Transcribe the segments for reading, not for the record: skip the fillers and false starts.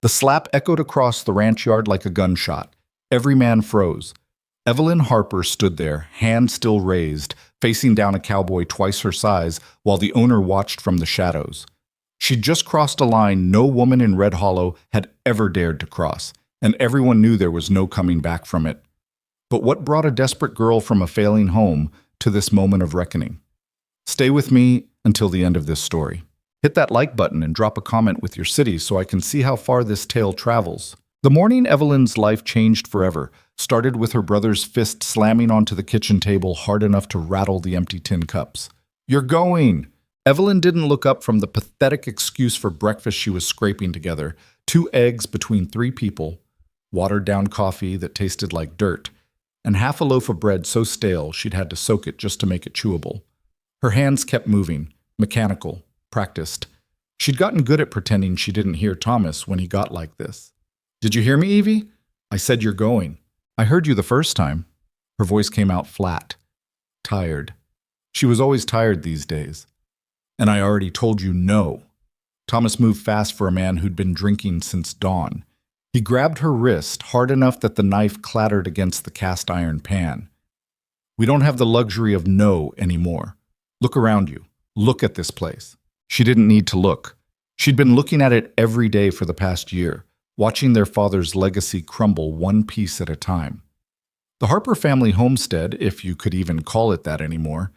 The slap echoed across the ranch yard like a gunshot. Every man froze. Evelyn Harper stood there, hand still raised, facing down a cowboy twice her size, while the owner watched from the shadows. She'd just crossed a line no woman in Red Hollow had ever dared to cross, and everyone knew there was no coming back from it. But what brought a desperate girl from a failing home to this moment of reckoning? Stay with me until the end of this story. Hit that like button and drop a comment with your city so I can see how far this tale travels. The morning Evelyn's life changed forever started with her brother's fist slamming onto the kitchen table hard enough to rattle the empty tin cups. "You're going!" Evelyn didn't look up from the pathetic excuse for breakfast she was scraping together. 2 eggs between 3 people, watered-down coffee that tasted like dirt, and half a loaf of bread so stale she'd had to soak it just to make it chewable. Her hands kept moving, mechanical, practiced. She'd gotten good at pretending she didn't hear Thomas when he got like this. "Did you hear me, Evie? I said you're going. I heard you the first time." Her voice came out flat, tired. She was always tired these days. "And I already told you no." Thomas moved fast for a man who'd been drinking since dawn. He grabbed her wrist hard enough that the knife clattered against the cast iron pan. "We don't have the luxury of no anymore. Look around you. Look at this place." She didn't need to look. She'd been looking at it every day for the past year, watching their father's legacy crumble one piece at a time. The Harper family homestead, if you could even call it that anymore,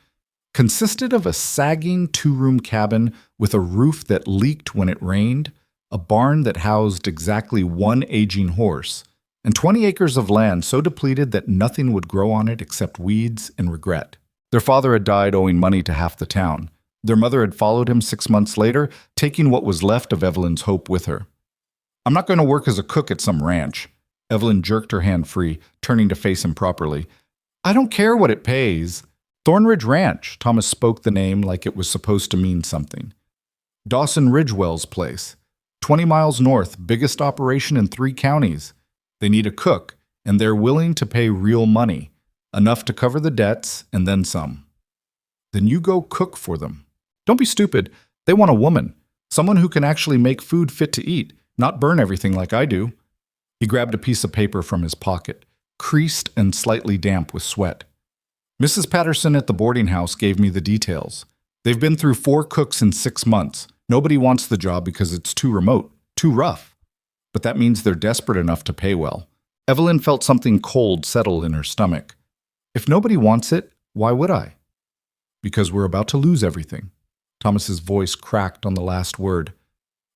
consisted of a sagging 2-room cabin with a roof that leaked when it rained, a barn that housed exactly 1 aging horse, and 20 acres of land so depleted that nothing would grow on it except weeds and regret. Their father had died owing money to half the town. Their mother had followed him 6 months later, taking what was left of Evelyn's hope with her. "I'm not going to work as a cook at some ranch." Evelyn jerked her hand free, turning to face him properly. "I don't care what it pays." "Thornridge Ranch," Thomas spoke the name like it was supposed to mean something. "Dawson Ridgewell's place. 20 miles north, biggest operation in 3 counties. They need a cook, and they're willing to pay real money, enough to cover the debts and then some." "Then you go cook for them." "Don't be stupid. They want a woman, someone who can actually make food fit to eat, not burn everything like I do." He grabbed a piece of paper from his pocket, creased and slightly damp with sweat. "Mrs. Patterson at the boarding house gave me the details. They've been through 4 cooks in 6 months. Nobody wants the job because it's too remote, too rough. But that means they're desperate enough to pay well." Evelyn felt something cold settle in her stomach. "If nobody wants it, why would I?" "Because we're about to lose everything." Thomas's voice cracked on the last word.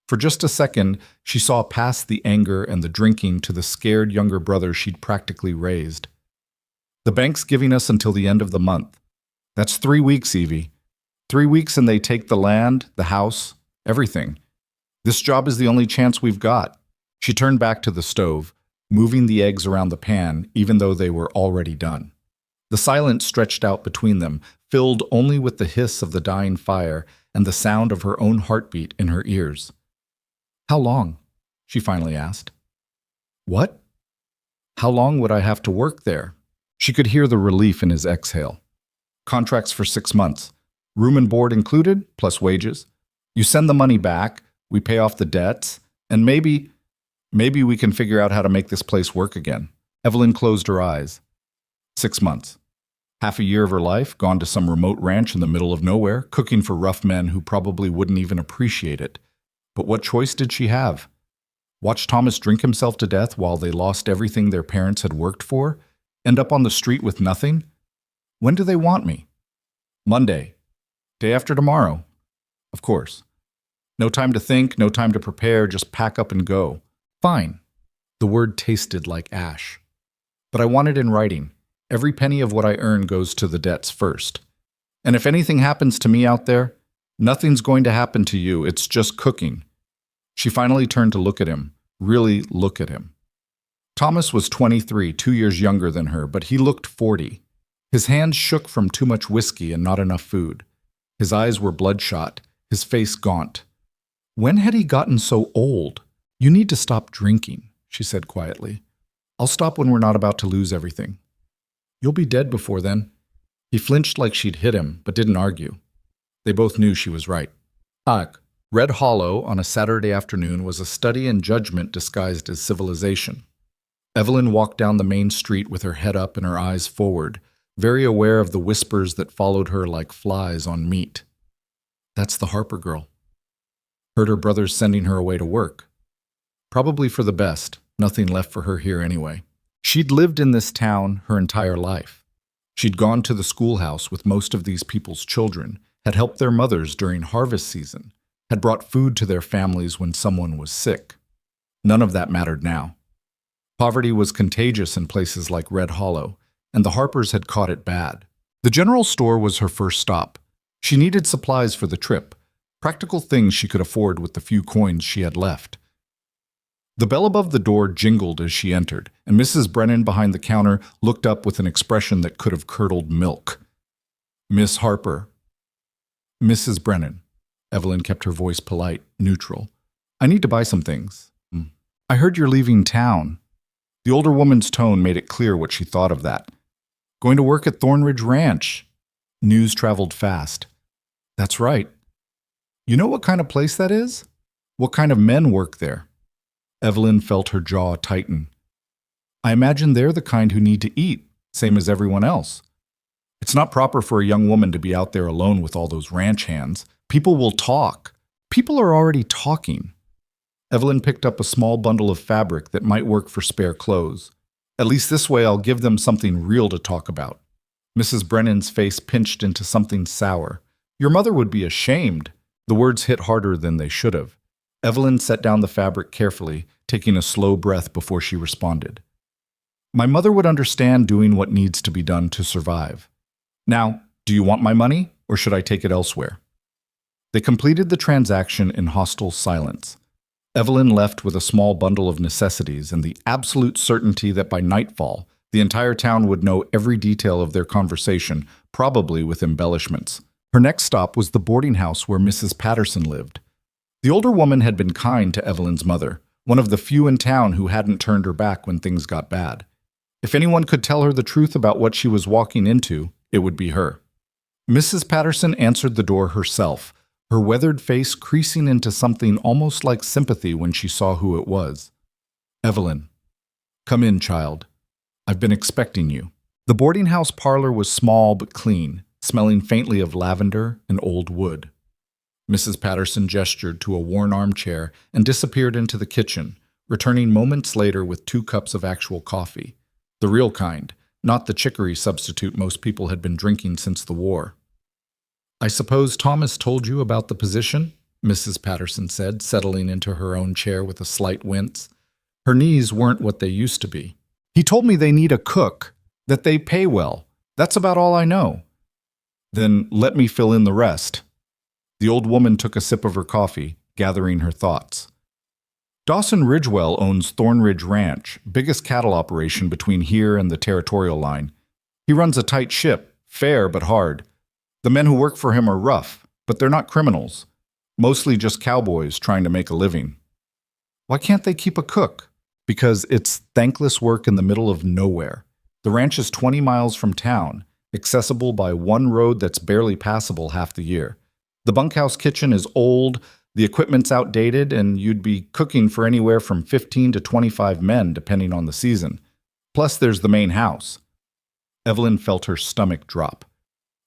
For just a second, she saw past the anger and the drinking to the scared younger brother she'd practically raised. "The bank's giving us until the end of the month. That's 3 weeks, Evie. 3 weeks and they take the land, the house, everything. This job is the only chance we've got." She turned back to the stove, moving the eggs around the pan even though they were already done. The silence stretched out between them, filled only with the hiss of the dying fire and the sound of her own heartbeat in her ears. "How long?" she finally asked. "What?" "How long would I have to work there?" She could hear the relief in his exhale. "Contracts for 6 months. Room and board included, plus wages. You send the money back, we pay off the debts, and maybe we can figure out how to make this place work again." Evelyn closed her eyes. 6 months. Half a year of her life gone to some remote ranch in the middle of nowhere, cooking for rough men who probably wouldn't even appreciate it. But what choice did she have? Watch Thomas drink himself to death while they lost everything their parents had worked for? End up on the street with nothing? "When do they want me?" "Monday. Day after tomorrow." "Of course." No time to think, no time to prepare, just pack up and go. "Fine." The word tasted like ash. "But I want it in writing. Every penny of what I earn goes to the debts first. And if anything happens to me out there, nothing's going to happen to you. It's just cooking." She finally turned to look at him, really look at him. Thomas was 23, 2 years younger than her, but he looked 40. His hands shook from too much whiskey and not enough food. His eyes were bloodshot, his face gaunt. When had he gotten so old? "You need to stop drinking," she said quietly. "I'll stop when we're not about to lose everything." "You'll be dead before then." He flinched like she'd hit him, but didn't argue. They both knew she was right. "Ach, Red Hollow on a Saturday afternoon was a study in judgment disguised as civilization. Evelyn walked down the main street with her head up and her eyes forward, very aware of the whispers that followed her like flies on meat. That's the Harper girl. Heard her brothers sending her away to work. Probably for the best, nothing left for her here anyway. She'd lived in this town her entire life. She'd gone to the schoolhouse with most of these people's children, had helped their mothers during harvest season, had brought food to their families when someone was sick. None of that mattered now. Poverty was contagious in places like Red Hollow, and the Harpers had caught it bad. The general store was her first stop. She needed supplies for the trip, practical things she could afford with the few coins she had left. The bell above the door jingled as she entered, and Mrs. Brennan behind the counter looked up with an expression that could have curdled milk. Miss Harper. Mrs. Brennan. Evelyn kept her voice polite, neutral. I need to buy some things. I heard you're leaving town. The older woman's tone made it clear what she thought of that. Going to work at Thornridge Ranch. News traveled fast. That's right. You know what kind of place that is? What kind of men work there? Evelyn felt her jaw tighten. I imagine they're the kind who need to eat, same as everyone else. It's not proper for a young woman to be out there alone with all those ranch hands. People will talk. People are already talking. Evelyn picked up a small bundle of fabric that might work for spare clothes. At least this way I'll give them something real to talk about. Mrs. Brennan's face pinched into something sour. Your mother would be ashamed. The words hit harder than they should have. Evelyn set down the fabric carefully, taking a slow breath before she responded. My mother would understand doing what needs to be done to survive. Now, do you want my money, or should I take it elsewhere? They completed the transaction in hostile silence. Evelyn left with a small bundle of necessities and the absolute certainty that by nightfall, the entire town would know every detail of their conversation, probably with embellishments. Her next stop was the boarding house where Mrs. Patterson lived. The older woman had been kind to Evelyn's mother, one of the few in town who hadn't turned her back when things got bad. If anyone could tell her the truth about what she was walking into, it would be her. Mrs. Patterson answered the door herself, her weathered face creasing into something almost like sympathy when she saw who it was. Evelyn. Come in, child. I've been expecting you. The boarding house parlor was small but clean, smelling faintly of lavender and old wood. Mrs. Patterson gestured to a worn armchair and disappeared into the kitchen, returning moments later with 2 cups of actual coffee. The real kind, not the chicory substitute most people had been drinking since the war. I suppose Thomas told you about the position? Mrs. Patterson said, settling into her own chair with a slight wince. Her knees weren't what they used to be. He told me they need a cook, that they pay well. That's about all I know. Then let me fill in the rest. The old woman took a sip of her coffee, gathering her thoughts. Dawson Ridgewell owns Thornridge Ranch, biggest cattle operation between here and the territorial line. He runs a tight ship, fair but hard. The men who work for him are rough, but they're not criminals. Mostly just cowboys trying to make a living. Why can't they keep a cook? Because it's thankless work in the middle of nowhere. The ranch is 20 miles from town, accessible by one road that's barely passable half the year. The bunkhouse kitchen is old, the equipment's outdated, and you'd be cooking for anywhere from 15 to 25 men, depending on the season. Plus, there's the main house. Evelyn felt her stomach drop.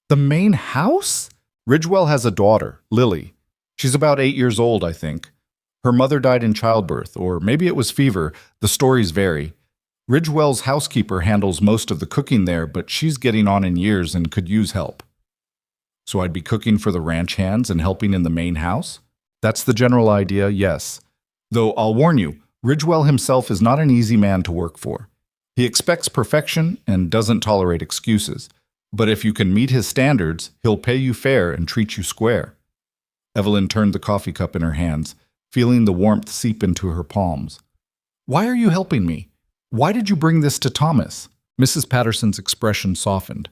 The main house? Ridgewell has a daughter, Lily. She's about 8 years old, I think. Her mother died in childbirth, or maybe it was fever. The stories vary. Ridgewell's housekeeper handles most of the cooking there, but she's getting on in years and could use help. So I'd be cooking for the ranch hands and helping in the main house? That's the general idea, yes. Though I'll warn you, Ridgewell himself is not an easy man to work for. He expects perfection and doesn't tolerate excuses. But if you can meet his standards, he'll pay you fair and treat you square. Evelyn turned the coffee cup in her hands, feeling the warmth seep into her palms. Why are you helping me? Why did you bring this to Thomas? Mrs. Patterson's expression softened.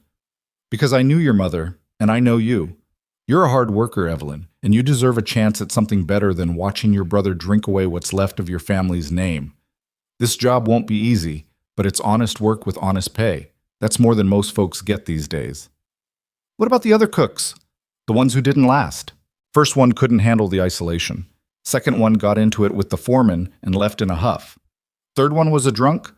Because I knew your mother, and I know you. You're a hard worker, Evelyn, and you deserve a chance at something better than watching your brother drink away what's left of your family's name. This job won't be easy, but it's honest work with honest pay. That's more than most folks get these days. What about the other cooks? The ones who didn't last? First one couldn't handle the isolation. Second one got into it with the foreman and left in a huff. Third one was a drunk.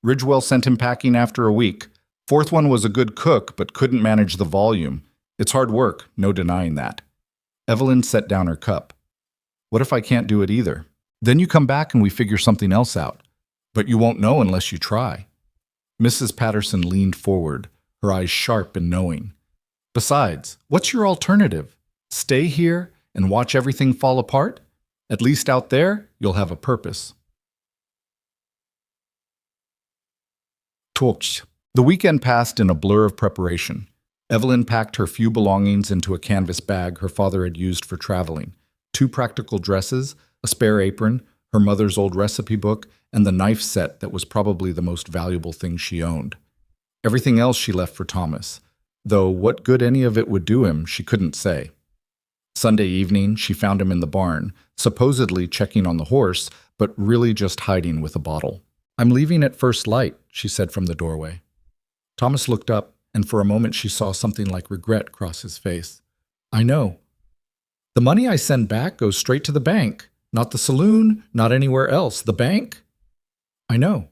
Ridgewell sent him packing after a week. Fourth one was a good cook, but couldn't manage the volume. It's hard work, no denying that. Evelyn set down her cup. What if I can't do it either? Then you come back and we figure something else out. But you won't know unless you try. Mrs. Patterson leaned forward, her eyes sharp and knowing. Besides, what's your alternative? Stay here and watch everything fall apart? At least out there, you'll have a purpose. Torch. The weekend passed in a blur of preparation. Evelyn packed her few belongings into a canvas bag her father had used for traveling. 2 practical dresses, a spare apron, her mother's old recipe book, and the knife set that was probably the most valuable thing she owned. Everything else she left for Thomas, though what good any of it would do him, she couldn't say. Sunday evening, she found him in the barn, supposedly checking on the horse, but really just hiding with a bottle. I'm leaving at first light, she said from the doorway. Thomas looked up, and for a moment she saw something like regret cross his face. I know. The money I send back goes straight to the bank. Not the saloon, not anywhere else. The bank? I know.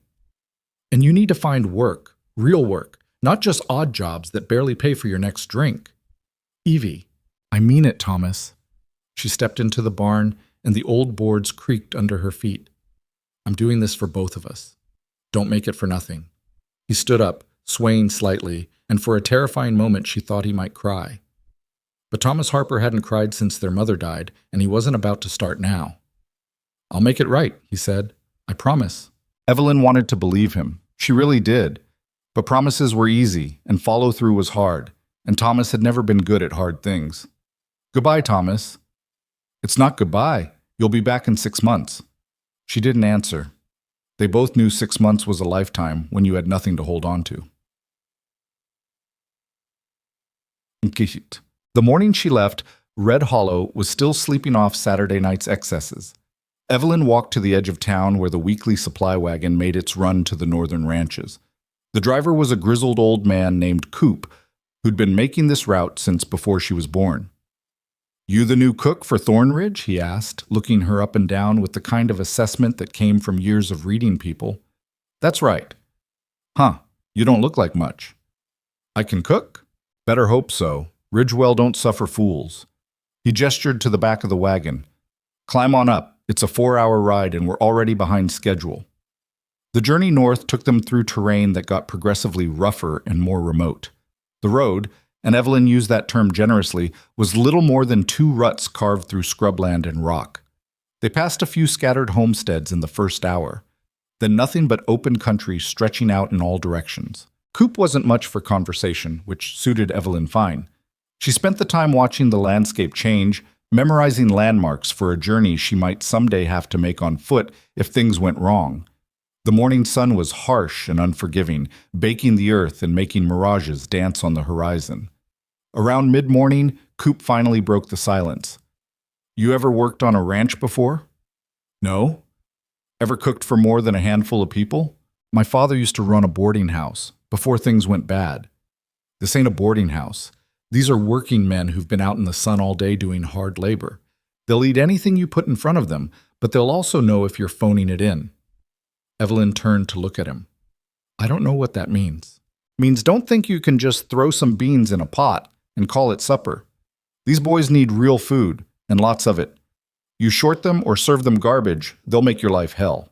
And you need to find work, real work, not just odd jobs that barely pay for your next drink. Evie, I mean it, Thomas. She stepped into the barn, and the old boards creaked under her feet. I'm doing this for both of us. Don't make it for nothing. He stood up, swaying slightly, and for a terrifying moment she thought he might cry. But Thomas Harper hadn't cried since their mother died, and he wasn't about to start now. I'll make it right, he said. I promise. Evelyn wanted to believe him. She really did. But promises were easy, and follow-through was hard, and Thomas had never been good at hard things. Goodbye, Thomas. It's not goodbye. You'll be back in 6 months. She didn't answer. They both knew 6 months was a lifetime when you had nothing to hold on to. The morning she left, Red Hollow was still sleeping off Saturday night's excesses. Evelyn walked to the edge of town where the weekly supply wagon made its run to the northern ranches. The driver was a grizzled old man named Coop, who'd been making this route since before she was born. You the new cook for Thornridge? He asked, looking her up and down with the kind of assessment that came from years of reading people. That's right. Huh, you don't look like much. I can cook? Better hope so. Ridgewell don't suffer fools. He gestured to the back of the wagon. Climb on up. It's a 4-hour ride and we're already behind schedule. The journey north took them through terrain that got progressively rougher and more remote. The road, and Evelyn used that term generously, was little more than 2 ruts carved through scrubland and rock. They passed a few scattered homesteads in the first hour, then nothing but open country stretching out in all directions. Coop wasn't much for conversation, which suited Evelyn fine. She spent the time watching the landscape change, memorizing landmarks for a journey she might someday have to make on foot if things went wrong. The morning sun was harsh and unforgiving, baking the earth and making mirages dance on the horizon. Around mid-morning, Coop finally broke the silence. You ever worked on a ranch before? No. Ever cooked for more than a handful of people? My father used to run a boarding house before things went bad. This ain't a boarding house. These are working men who've been out in the sun all day doing hard labor. They'll eat anything you put in front of them, but they'll also know if you're phoning it in. Evelyn turned to look at him. I don't know what that means. It means don't think you can just throw some beans in a pot and call it supper. These boys need real food, and lots of it. You short them or serve them garbage, they'll make your life hell.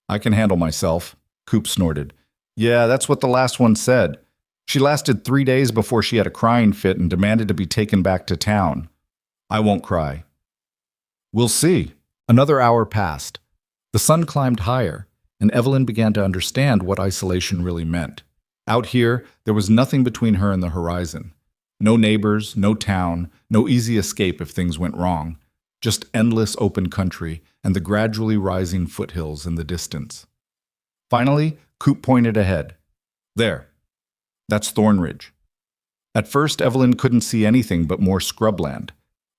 I can handle myself, Coop snorted. Yeah, that's what the last one said. She lasted 3 days before she had a crying fit and demanded to be taken back to town. I won't cry. We'll see. Another hour passed. The sun climbed higher, and Evelyn began to understand what isolation really meant. Out here, there was nothing between her and the horizon. No neighbors, no town, no easy escape if things went wrong. Just endless open country and the gradually rising foothills in the distance. Finally, Coop pointed ahead. There. That's Thornridge. At first, Evelyn couldn't see anything but more scrubland.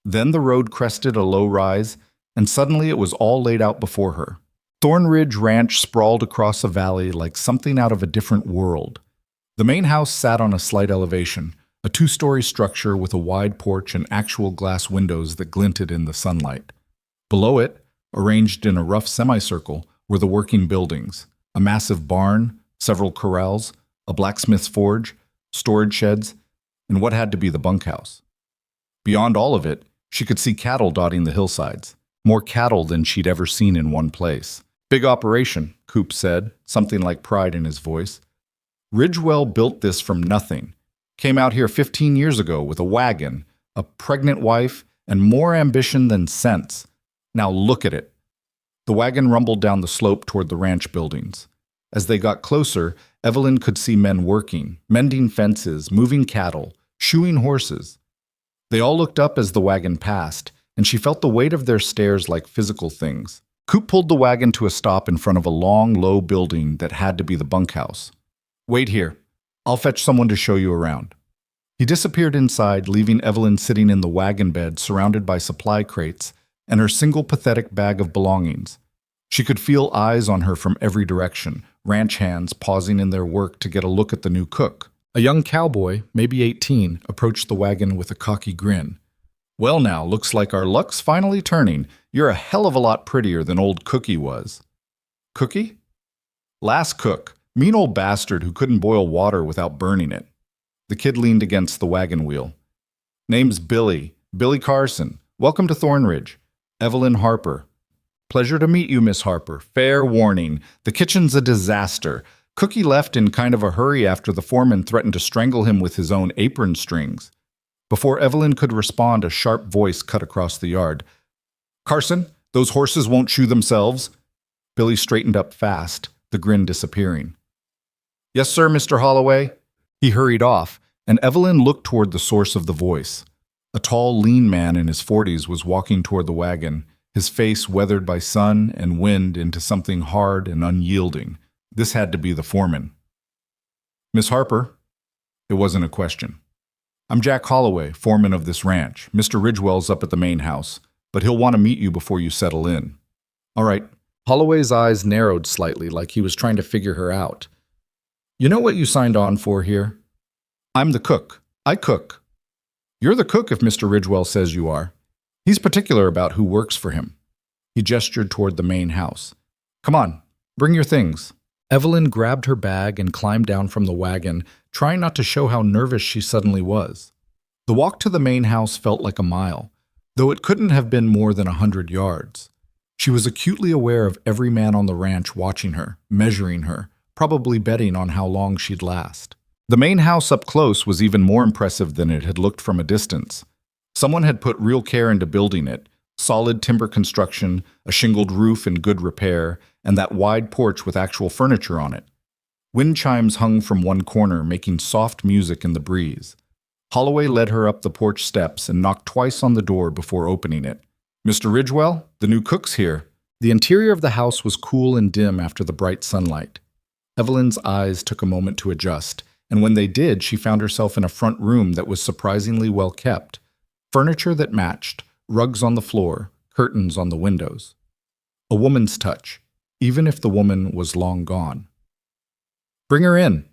Then the road crested a low rise, and suddenly it was all laid out before her. Thornridge Ranch sprawled across a valley like something out of a different world. The main house sat on a slight elevation, a two-story structure with a wide porch and actual glass windows that glinted in the sunlight. Below it, arranged in a rough semicircle, were the working buildings, a massive barn, several corrals, a blacksmith's forge, storage sheds, and what had to be the bunkhouse. Beyond all of it, she could see cattle dotting the hillsides, more cattle than she'd ever seen in one place. Big operation, Coop said, something like pride in his voice. Ridgewell built this from nothing. Came out here 15 years ago with a wagon, a pregnant wife, and more ambition than sense. Now look at it. The wagon rumbled down the slope toward the ranch buildings. As they got closer, Evelyn could see men working, mending fences, moving cattle, shoeing horses. They all looked up as the wagon passed, and she felt the weight of their stares like physical things. Coop pulled the wagon to a stop in front of a long, low building that had to be the bunkhouse. "Wait here. I'll fetch someone to show you around." He disappeared inside, leaving Evelyn sitting in the wagon bed surrounded by supply crates and her single pathetic bag of belongings. She could feel eyes on her from every direction, ranch hands pausing in their work to get a look at the new cook. A young cowboy, maybe 18, approached the wagon with a cocky grin. "Well now, looks like our luck's finally turning. You're a hell of a lot prettier than old Cookie was." "Cookie?" "Last cook. Mean old bastard who couldn't boil water without burning it." The kid leaned against the wagon wheel. "Name's Billy. Billy Carson. Welcome to Thornridge. Evelyn Harper." "Pleasure to meet you, Miss Harper. Fair warning. The kitchen's a disaster. Cookie left in kind of a hurry after the foreman threatened to strangle him with his own apron strings." Before Evelyn could respond, a sharp voice cut across the yard. "Carson, those horses won't shoe themselves." Billy straightened up fast, the grin disappearing. "Yes, sir, Mr. Holloway." He hurried off, and Evelyn looked toward the source of the voice. A tall, lean man in his 40s was walking toward the wagon, his face weathered by sun and wind into something hard and unyielding. This had to be the foreman. "Miss Harper?" It wasn't a question. "I'm Jack Holloway, foreman of this ranch. Mr. Ridgewell's up at the main house, but he'll want to meet you before you settle in." "All right." Holloway's eyes narrowed slightly, like he was trying to figure her out. "You know what you signed on for here?" "I'm the cook. I cook." "You're the cook if Mr. Ridgewell says you are. He's particular about who works for him." He gestured toward the main house. "Come on, bring your things." Evelyn grabbed her bag and climbed down from the wagon, trying not to show how nervous she suddenly was. The walk to the main house felt like a mile, though it couldn't have been more than 100 yards. She was acutely aware of every man on the ranch watching her, measuring her, probably betting on how long she'd last. The main house up close was even more impressive than it had looked from a distance. Someone had put real care into building it, solid timber construction, a shingled roof in good repair, and that wide porch with actual furniture on it. Wind chimes hung from one corner, making soft music in the breeze. Holloway led her up the porch steps and knocked twice on the door before opening it. "Mr. Ridgewell, the new cook's here." The interior of the house was cool and dim after the bright sunlight. Evelyn's eyes took a moment to adjust, and when they did, she found herself in a front room that was surprisingly well kept. Furniture that matched, rugs on the floor, curtains on the windows. A woman's touch, even if the woman was long gone. "Bring her in."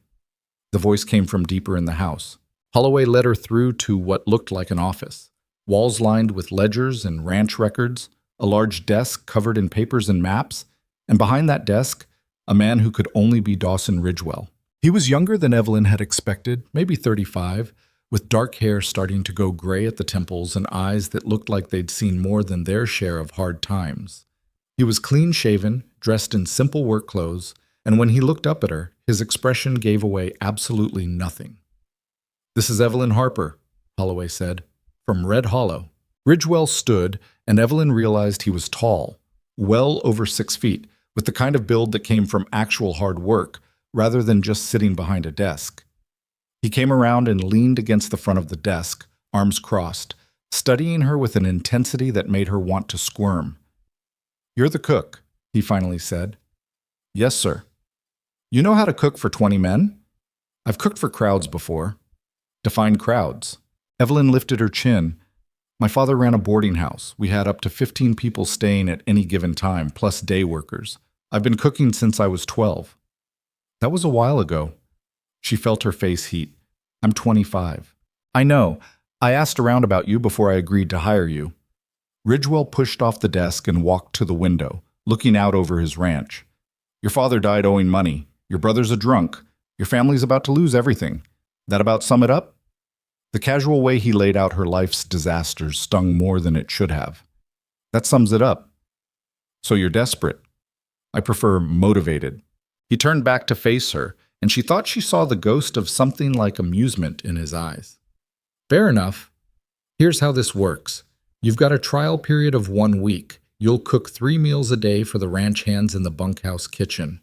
The voice came from deeper in the house. Holloway led her through to what looked like an office. Walls lined with ledgers and ranch records, a large desk covered in papers and maps, and behind that desk, a man who could only be Dawson Ridgewell. He was younger than Evelyn had expected, maybe 35, with dark hair starting to go gray at the temples and eyes that looked like they'd seen more than their share of hard times. He was clean-shaven, dressed in simple work clothes, and when he looked up at her, his expression gave away absolutely nothing. "This is Evelyn Harper," Holloway said, "from Red Hollow." Ridgewell stood, and Evelyn realized he was tall, well over 6 feet, with the kind of build that came from actual hard work, rather than just sitting behind a desk. He came around and leaned against the front of the desk, arms crossed, studying her with an intensity that made her want to squirm. "You're the cook," he finally said. "Yes, sir." "You know how to cook for 20 men?" "I've cooked for crowds before." "Define crowds." Evelyn lifted her chin. "My father ran a boarding house. We had up to 15 people staying at any given time, plus day workers. I've been cooking since I was 12. "That was a while ago." She felt her face heat. "I'm 25. I know. I asked around about you before I agreed to hire you. Ridgewell pushed off the desk and walked to the window, looking out over his ranch. Your father died owing money. Your brother's a drunk. Your family's about to lose everything. That about sum it up? The casual way he laid out her life's disasters stung more than it should have. That sums it up. So you're desperate. I prefer motivated. He turned back to face her, and she thought she saw the ghost of something like amusement in his eyes. Fair enough. Here's how this works. You've got a trial period of 1 week. You'll cook 3 meals a day for the ranch hands in the bunkhouse kitchen.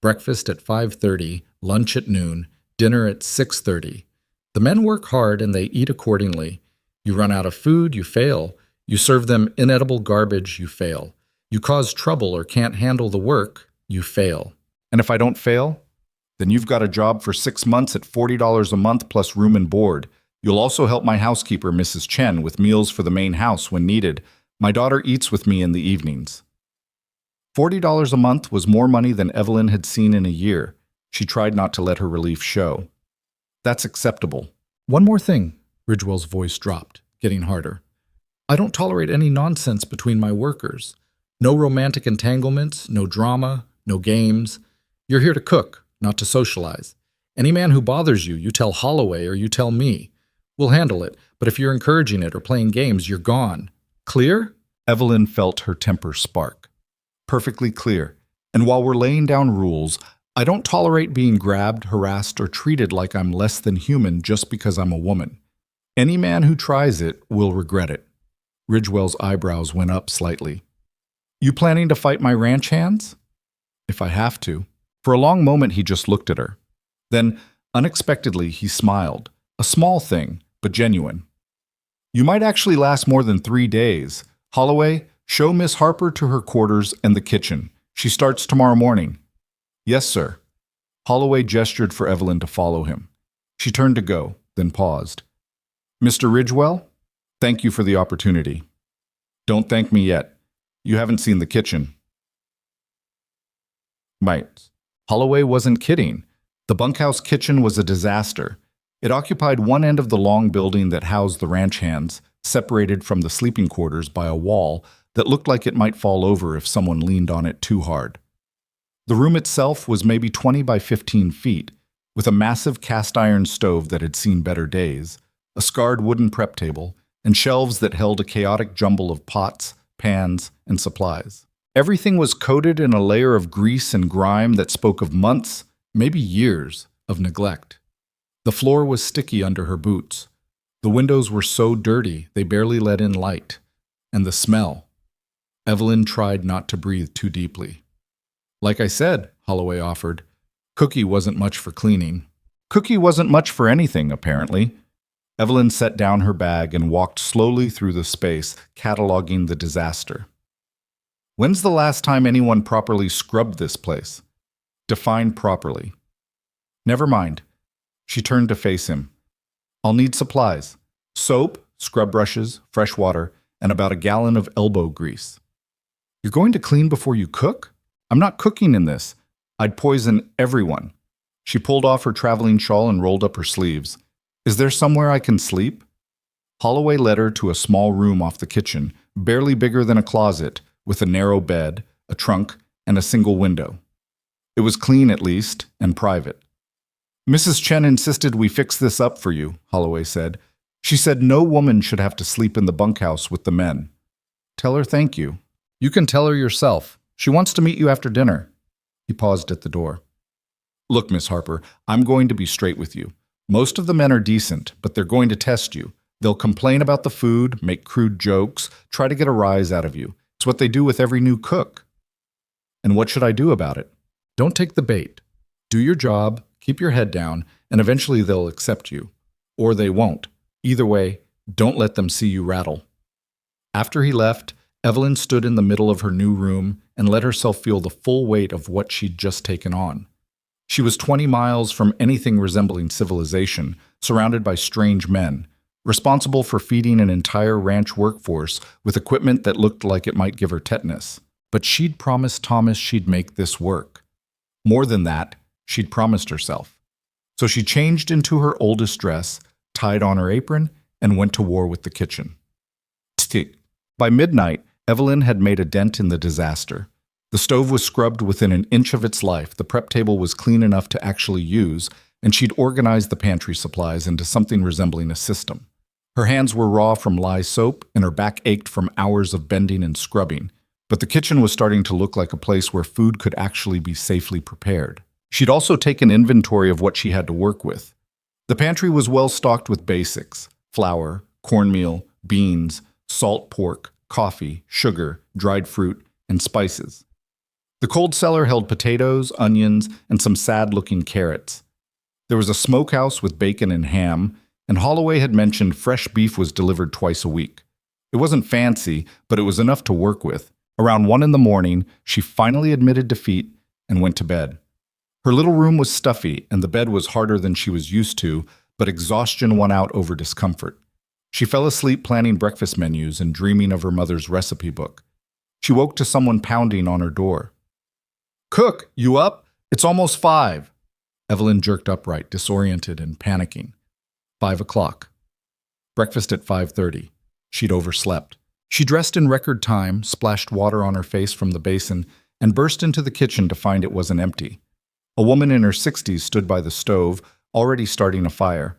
Breakfast at 5:30, lunch at noon, dinner at 6:30. The men work hard and they eat accordingly. You run out of food, you fail. You serve them inedible garbage, you fail. You cause trouble or can't handle the work, you fail. And if I don't fail, then you've got a job for 6 months at $40 a month plus room and board. You'll also help my housekeeper, Mrs. Chen, with meals for the main house when needed. My daughter eats with me in the evenings. $40 a month was more money than Evelyn had seen in a year. She tried not to let her relief show. That's acceptable. One more thing, Ridgewell's voice dropped, getting harder. I don't tolerate any nonsense between my workers. No romantic entanglements, no drama, no games. You're here to cook, not to socialize. Any man who bothers you, you tell Holloway or you tell me. We'll handle it, but if you're encouraging it or playing games, you're gone. Clear? Evelyn felt her temper spark. Perfectly clear. And while we're laying down rules, I don't tolerate being grabbed, harassed, or treated like I'm less than human just because I'm a woman. Any man who tries it will regret it. Ridgewell's eyebrows went up slightly. You planning to fight my ranch hands? If I have to. For a long moment, he just looked at her. Then, unexpectedly, he smiled. A small thing, but genuine. You might actually last more than 3 days. Holloway, show Miss Harper to her quarters and the kitchen. She starts tomorrow morning. Yes, sir. Holloway gestured for Evelyn to follow him. She turned to go, then paused. Mr. Ridgewell, thank you for the opportunity. Don't thank me yet. You haven't seen the kitchen. Might. Holloway wasn't kidding. The bunkhouse kitchen was a disaster. It occupied one end of the long building that housed the ranch hands, separated from the sleeping quarters by a wall that looked like it might fall over if someone leaned on it too hard. The room itself was maybe 20 by 15 feet, with a massive cast-iron stove that had seen better days, a scarred wooden prep table, and shelves that held a chaotic jumble of pots, pans, and supplies. Everything was coated in a layer of grease and grime that spoke of months, maybe years, of neglect. The floor was sticky under her boots. The windows were so dirty they barely let in light. And the smell. Evelyn tried not to breathe too deeply. Like I said, Holloway offered, Cookie wasn't much for cleaning. Cookie wasn't much for anything, apparently. Evelyn set down her bag and walked slowly through the space, cataloging the disaster. When's the last time anyone properly scrubbed this place? Define properly. Never mind. She turned to face him. I'll need supplies. Soap, scrub brushes, fresh water, and about a gallon of elbow grease. You're going to clean before you cook? I'm not cooking in this. I'd poison everyone. She pulled off her traveling shawl and rolled up her sleeves. Is there somewhere I can sleep? Holloway led her to a small room off the kitchen, barely bigger than a closet, with a narrow bed, a trunk, and a single window. It was clean at least, and private. Mrs. Chen insisted we fix this up for you, Holloway said. She said no woman should have to sleep in the bunkhouse with the men. Tell her thank you. You can tell her yourself. She wants to meet you after dinner. He paused at the door. Look, Miss Harper, I'm going to be straight with you. Most of the men are decent, but they're going to test you. They'll complain about the food, make crude jokes, try to get a rise out of you. It's what they do with every new cook. And what should I do about it? Don't take the bait. Do your job, keep your head down, and eventually they'll accept you. Or they won't. Either way, don't let them see you rattle. After he left, Evelyn stood in the middle of her new room and let herself feel the full weight of what she'd just taken on. She was 20 miles from anything resembling civilization, surrounded by strange men, responsible for feeding an entire ranch workforce with equipment that looked like it might give her tetanus. But she'd promised Thomas she'd make this work. More than that, she'd promised herself. So she changed into her oldest dress, tied on her apron, and went to war with the kitchen. By midnight, Evelyn had made a dent in the disaster. The stove was scrubbed within an inch of its life, the prep table was clean enough to actually use, and she'd organized the pantry supplies into something resembling a system. Her hands were raw from lye soap, and her back ached from hours of bending and scrubbing, but the kitchen was starting to look like a place where food could actually be safely prepared. She'd also taken inventory of what she had to work with. The pantry was well stocked with basics: flour, cornmeal, beans, salt pork, coffee, sugar, dried fruit, and spices. The cold cellar held potatoes, onions, and some sad-looking carrots. There was a smokehouse with bacon and ham, and Holloway had mentioned fresh beef was delivered twice a week. It wasn't fancy, but it was enough to work with. Around 1 in the morning, she finally admitted defeat and went to bed. Her little room was stuffy, and the bed was harder than she was used to, but exhaustion won out over discomfort. She fell asleep planning breakfast menus and dreaming of her mother's recipe book. She woke to someone pounding on her door. "Cook, you up? It's almost 5. Evelyn jerked upright, disoriented and panicking. 5 o'clock. Breakfast at 5:30. She'd overslept. She dressed in record time, splashed water on her face from the basin, and burst into the kitchen to find it wasn't empty. A woman in her 60s stood by the stove, already starting a fire.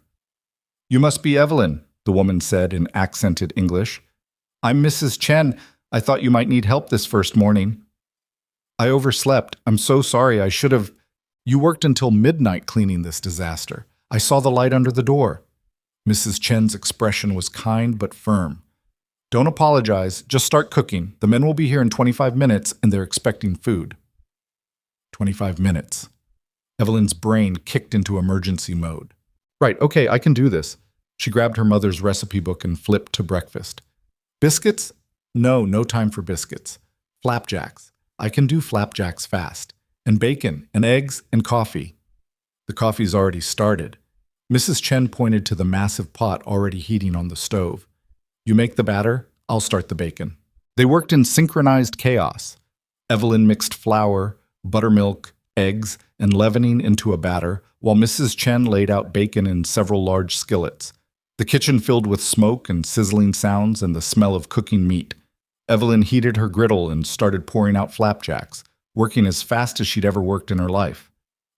"You must be Evelyn," the woman said in accented English. "I'm Mrs. Chen. I thought you might need help this first morning." "I overslept. I'm so sorry. I should have—" "You worked until midnight cleaning this disaster. I saw the light under the door." Mrs. Chen's expression was kind but firm. "Don't apologize. Just start cooking. The men will be here in 25 minutes, and they're expecting food." 25 minutes. Evelyn's brain kicked into emergency mode. "Right, okay, I can do this." She grabbed her mother's recipe book and flipped to breakfast. "Biscuits? No time for biscuits. Flapjacks. I can do flapjacks fast. And bacon, and eggs, and coffee." "The coffee's already started." Mrs. Chen pointed to the massive pot already heating on the stove. "You make the batter, I'll start the bacon." They worked in synchronized chaos. Evelyn mixed flour, buttermilk, eggs, and leavening into a batter, while Mrs. Chen laid out bacon in several large skillets. The kitchen filled with smoke and sizzling sounds and the smell of cooking meat. Evelyn heated her griddle and started pouring out flapjacks, working as fast as she'd ever worked in her life.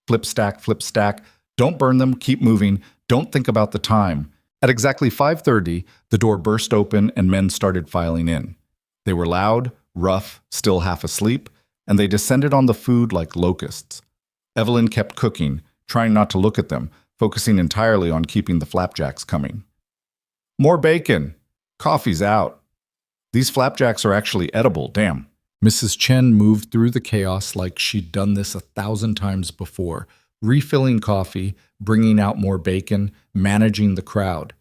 Flip stack, don't burn them, keep moving, don't think about the time. At exactly 5:30, the door burst open and men started filing in. They were loud, rough, still half asleep, and they descended on the food like locusts. Evelyn kept cooking, trying not to look at them, focusing entirely on keeping the flapjacks coming. "More bacon! Coffee's out." "These flapjacks are actually edible, damn." Mrs. Chen moved through the chaos like she'd done this 1,000 times before, refilling coffee, bringing out more bacon, managing the crowd.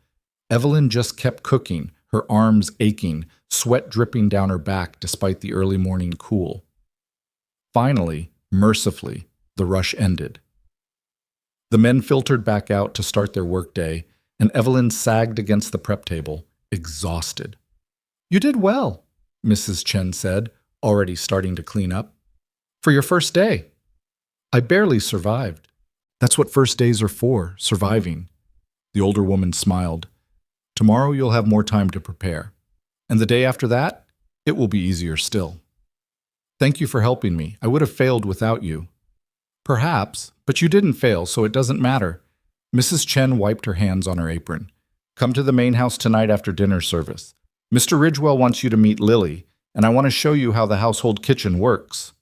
Evelyn just kept cooking, her arms aching, sweat dripping down her back despite the early morning cool. Finally, mercifully, the rush ended. The men filtered back out to start their workday, and Evelyn sagged against the prep table, exhausted. "You did well," Mrs. Chen said, already starting to clean up. "For your first day." "I barely survived." "That's what first days are for, surviving." The older woman smiled. "Tomorrow you'll have more time to prepare. And the day after that, it will be easier still." "Thank you for helping me. I would have failed without you." "Perhaps, but you didn't fail, so it doesn't matter." Mrs. Chen wiped her hands on her apron. "Come to the main house tonight after dinner service. Mr. Ridgewell wants you to meet Lily, and I want to show you how the household kitchen works."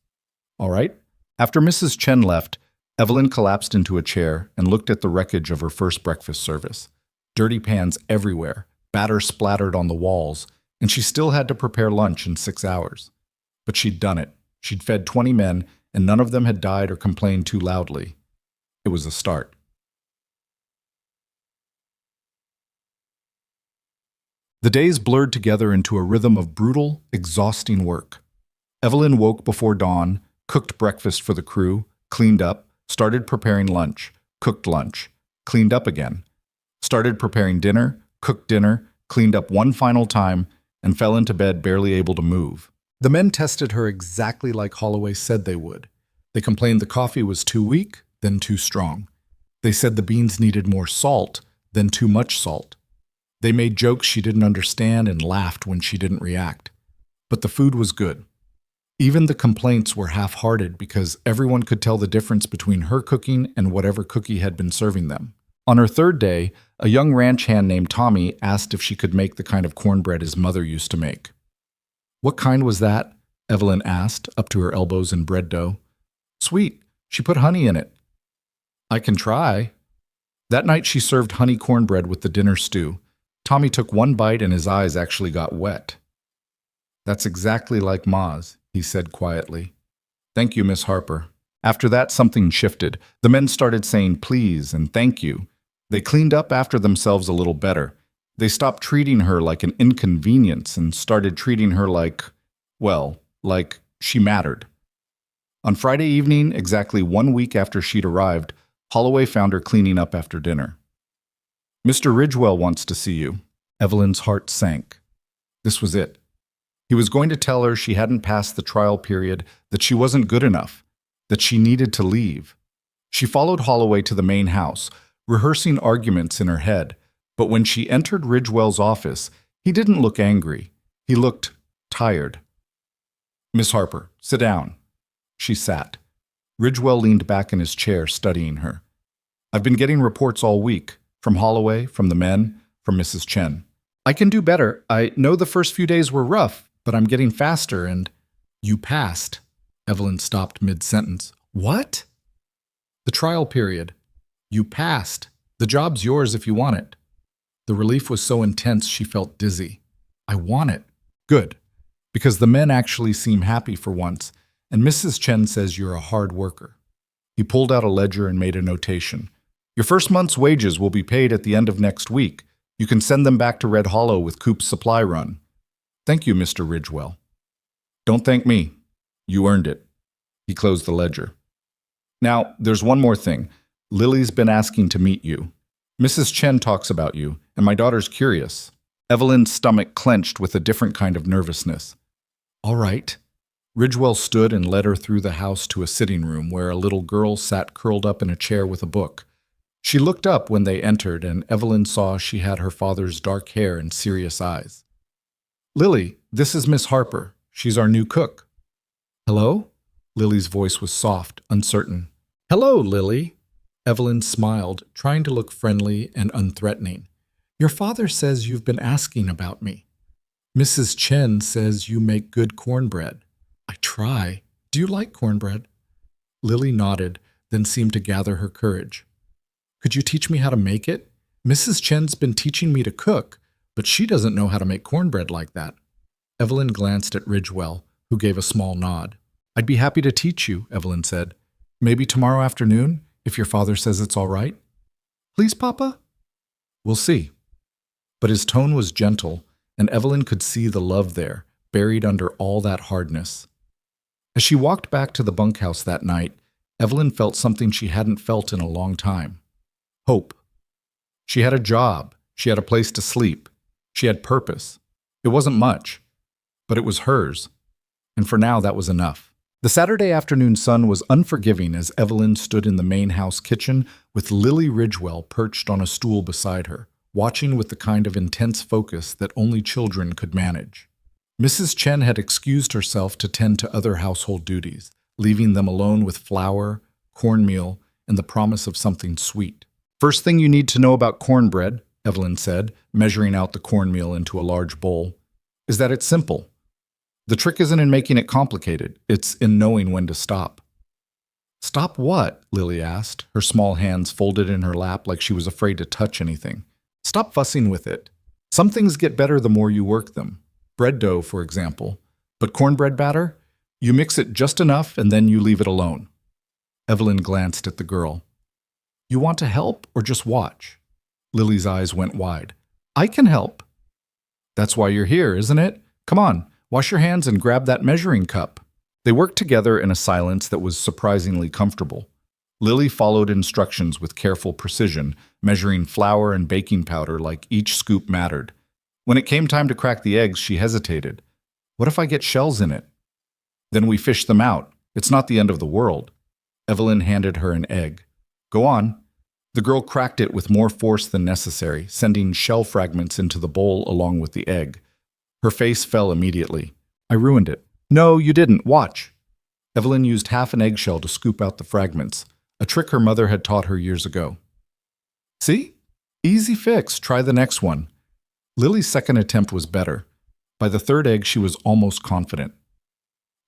"All right." After Mrs. Chen left, Evelyn collapsed into a chair and looked at the wreckage of her first breakfast service. Dirty pans everywhere, batter splattered on the walls, and she still had to prepare lunch in 6 hours. But she'd done it. She'd fed 20 men, and none of them had died or complained too loudly. It was a start. The days blurred together into a rhythm of brutal, exhausting work. Evelyn woke before dawn, cooked breakfast for the crew, cleaned up, started preparing lunch, cooked lunch, cleaned up again, started preparing dinner, cooked dinner, cleaned up one final time, and fell into bed barely able to move. The men tested her exactly like Holloway said they would. They complained the coffee was too weak, then too strong. They said the beans needed more salt, then too much salt. They made jokes she didn't understand and laughed when she didn't react. But the food was good. Even the complaints were half-hearted because everyone could tell the difference between her cooking and whatever Cookie had been serving them. On her third day, a young ranch hand named Tommy asked if she could make the kind of cornbread his mother used to make. "What kind was that?" Evelyn asked, up to her elbows in bread dough. "Sweet. She put honey in it." "I can try." That night she served honey cornbread with the dinner stew. Tommy took one bite and his eyes actually got wet. "That's exactly like Ma's," he said quietly. "Thank you, Miss Harper." After that, something shifted. The men started saying please and thank you. They cleaned up after themselves a little better. They stopped treating her like an inconvenience and started treating her like she mattered. On Friday evening, exactly 1 week after she'd arrived, Holloway found her cleaning up after dinner. "Mr. Ridgewell wants to see you." Evelyn's heart sank. This was it. He was going to tell her she hadn't passed the trial period, that she wasn't good enough, that she needed to leave. She followed Holloway to the main house, rehearsing arguments in her head, but when she entered Ridgewell's office, he didn't look angry. He looked tired. "Miss Harper, sit down." She sat. Ridgewell leaned back in his chair, studying her. "I've been getting reports all week, from Holloway, from the men, from Mrs. Chen. I can do better. I know the first few days were rough, but I'm getting faster and—" "You passed." Evelyn stopped mid-sentence. "What?" "The trial period. You passed. The job's yours if you want it." The relief was so intense she felt dizzy. "I want it." "Good. Because the men actually seem happy for once, and Mrs. Chen says you're a hard worker." He pulled out a ledger and made a notation. "Your first month's wages will be paid at the end of next week. You can send them back to Red Hollow with Coop's supply run." "Thank you, Mr. Ridgewell." "Don't thank me. You earned it." He closed the ledger. "Now, there's one more thing. Lily's been asking to meet you. Mrs. Chen talks about you, and my daughter's curious." Evelyn's stomach clenched with a different kind of nervousness. "All right." Ridgewell stood and led her through the house to a sitting room where a little girl sat curled up in a chair with a book. She looked up when they entered, and Evelyn saw she had her father's dark hair and serious eyes. "Lily, this is Miss Harper. She's our new cook." "Hello?" Lily's voice was soft, uncertain. "Hello, Lily." Evelyn smiled, trying to look friendly and unthreatening. "Your father says you've been asking about me. Mrs. Chen says you make good cornbread." "I try. Do you like cornbread?" Lily nodded, then seemed to gather her courage. "Could you teach me how to make it? Mrs. Chen's been teaching me to cook, but she doesn't know how to make cornbread like that." Evelyn glanced at Ridgewell, who gave a small nod. "I'd be happy to teach you," Evelyn said. "Maybe tomorrow afternoon, if your father says it's all right." "Please, Papa?" "We'll see." But his tone was gentle, and Evelyn could see the love there, buried under all that hardness. As she walked back to the bunkhouse that night, Evelyn felt something she hadn't felt in a long time. Hope. She had a job. She had a place to sleep. She had purpose. It wasn't much, but it was hers. And for now, that was enough. The Saturday afternoon sun was unforgiving as Evelyn stood in the main house kitchen with Lily Ridgewell perched on a stool beside her, watching with the kind of intense focus that only children could manage. Mrs. Chen had excused herself to tend to other household duties, leaving them alone with flour, cornmeal, and the promise of something sweet. "First thing you need to know about cornbread," Evelyn said, measuring out the cornmeal into a large bowl, "is that it's simple. The trick isn't in making it complicated, it's in knowing when to stop." "Stop what?" Lily asked, her small hands folded in her lap like she was afraid to touch anything. "Stop fussing with it. Some things get better the more you work them. Bread dough, for example. But cornbread batter? You mix it just enough and then you leave it alone." Evelyn glanced at the girl. "You want to help or just watch?" Lily's eyes went wide. "I can help." "That's why you're here, isn't it? Come on, wash your hands and grab that measuring cup." They worked together in a silence that was surprisingly comfortable. Lily followed instructions with careful precision, measuring flour and baking powder like each scoop mattered. When it came time to crack the eggs, she hesitated. "What if I get shells in it?" "Then we fish them out. It's not the end of the world." Evelyn handed her an egg. "Go on." The girl cracked it with more force than necessary, sending shell fragments into the bowl along with the egg. Her face fell immediately. I ruined it. No, you didn't. Watch. Evelyn used half an eggshell to scoop out the fragments, a trick her mother had taught her years ago. See? Easy fix. Try the next one. Lily's second attempt was better. By the third egg, she was almost confident.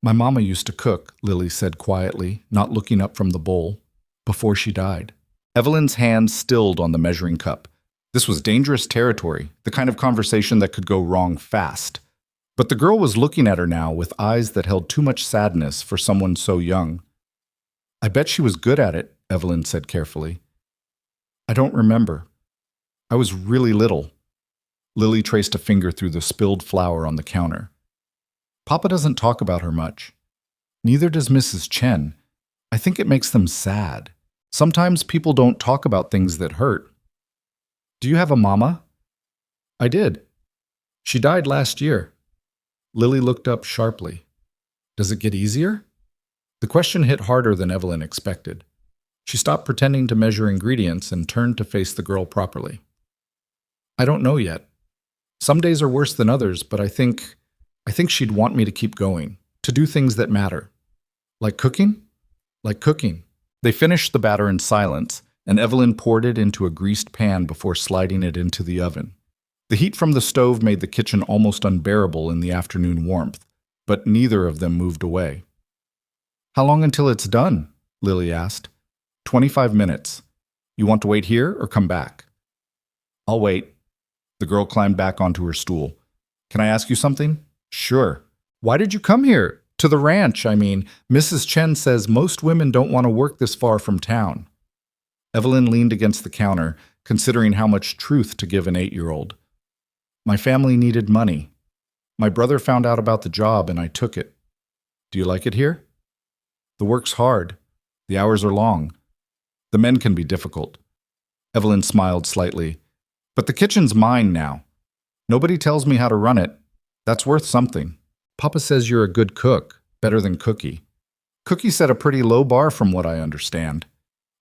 My mama used to cook, Lily said quietly, not looking up from the bowl, before she died. Evelyn's hand stilled on the measuring cup. This was dangerous territory, the kind of conversation that could go wrong fast. But the girl was looking at her now with eyes that held too much sadness for someone so young. I bet she was good at it, Evelyn said carefully. I don't remember. I was really little. Lily traced a finger through the spilled flour on the counter. Papa doesn't talk about her much. Neither does Mrs. Chen. I think it makes them sad. Sometimes people don't talk about things that hurt. Do you have a mama? I did. She died last year. Lily looked up sharply. Does it get easier? The question hit harder than Evelyn expected. She stopped pretending to measure ingredients and turned to face the girl properly. I don't know yet. Some days are worse than others, but I think she'd want me to keep going, to do things that matter. Like cooking? Like cooking. They finished the batter in silence, and Evelyn poured it into a greased pan before sliding it into the oven. The heat from the stove made the kitchen almost unbearable in the afternoon warmth, but neither of them moved away. How long until it's done? Lily asked. 25 minutes. You want to wait here or come back? I'll wait. The girl climbed back onto her stool. Can I ask you something? Sure. Why did you come here? To the ranch, I mean. Mrs. Chen says most women don't want to work this far from town. Evelyn leaned against the counter, considering how much truth to give an 8-year-old. My family needed money. My brother found out about the job and I took it. Do you like it here? The work's hard. The hours are long. The men can be difficult. Evelyn smiled slightly. But the kitchen's mine now. Nobody tells me how to run it. That's worth something. Papa says you're a good cook, better than Cookie. Cookie set a pretty low bar from what I understand.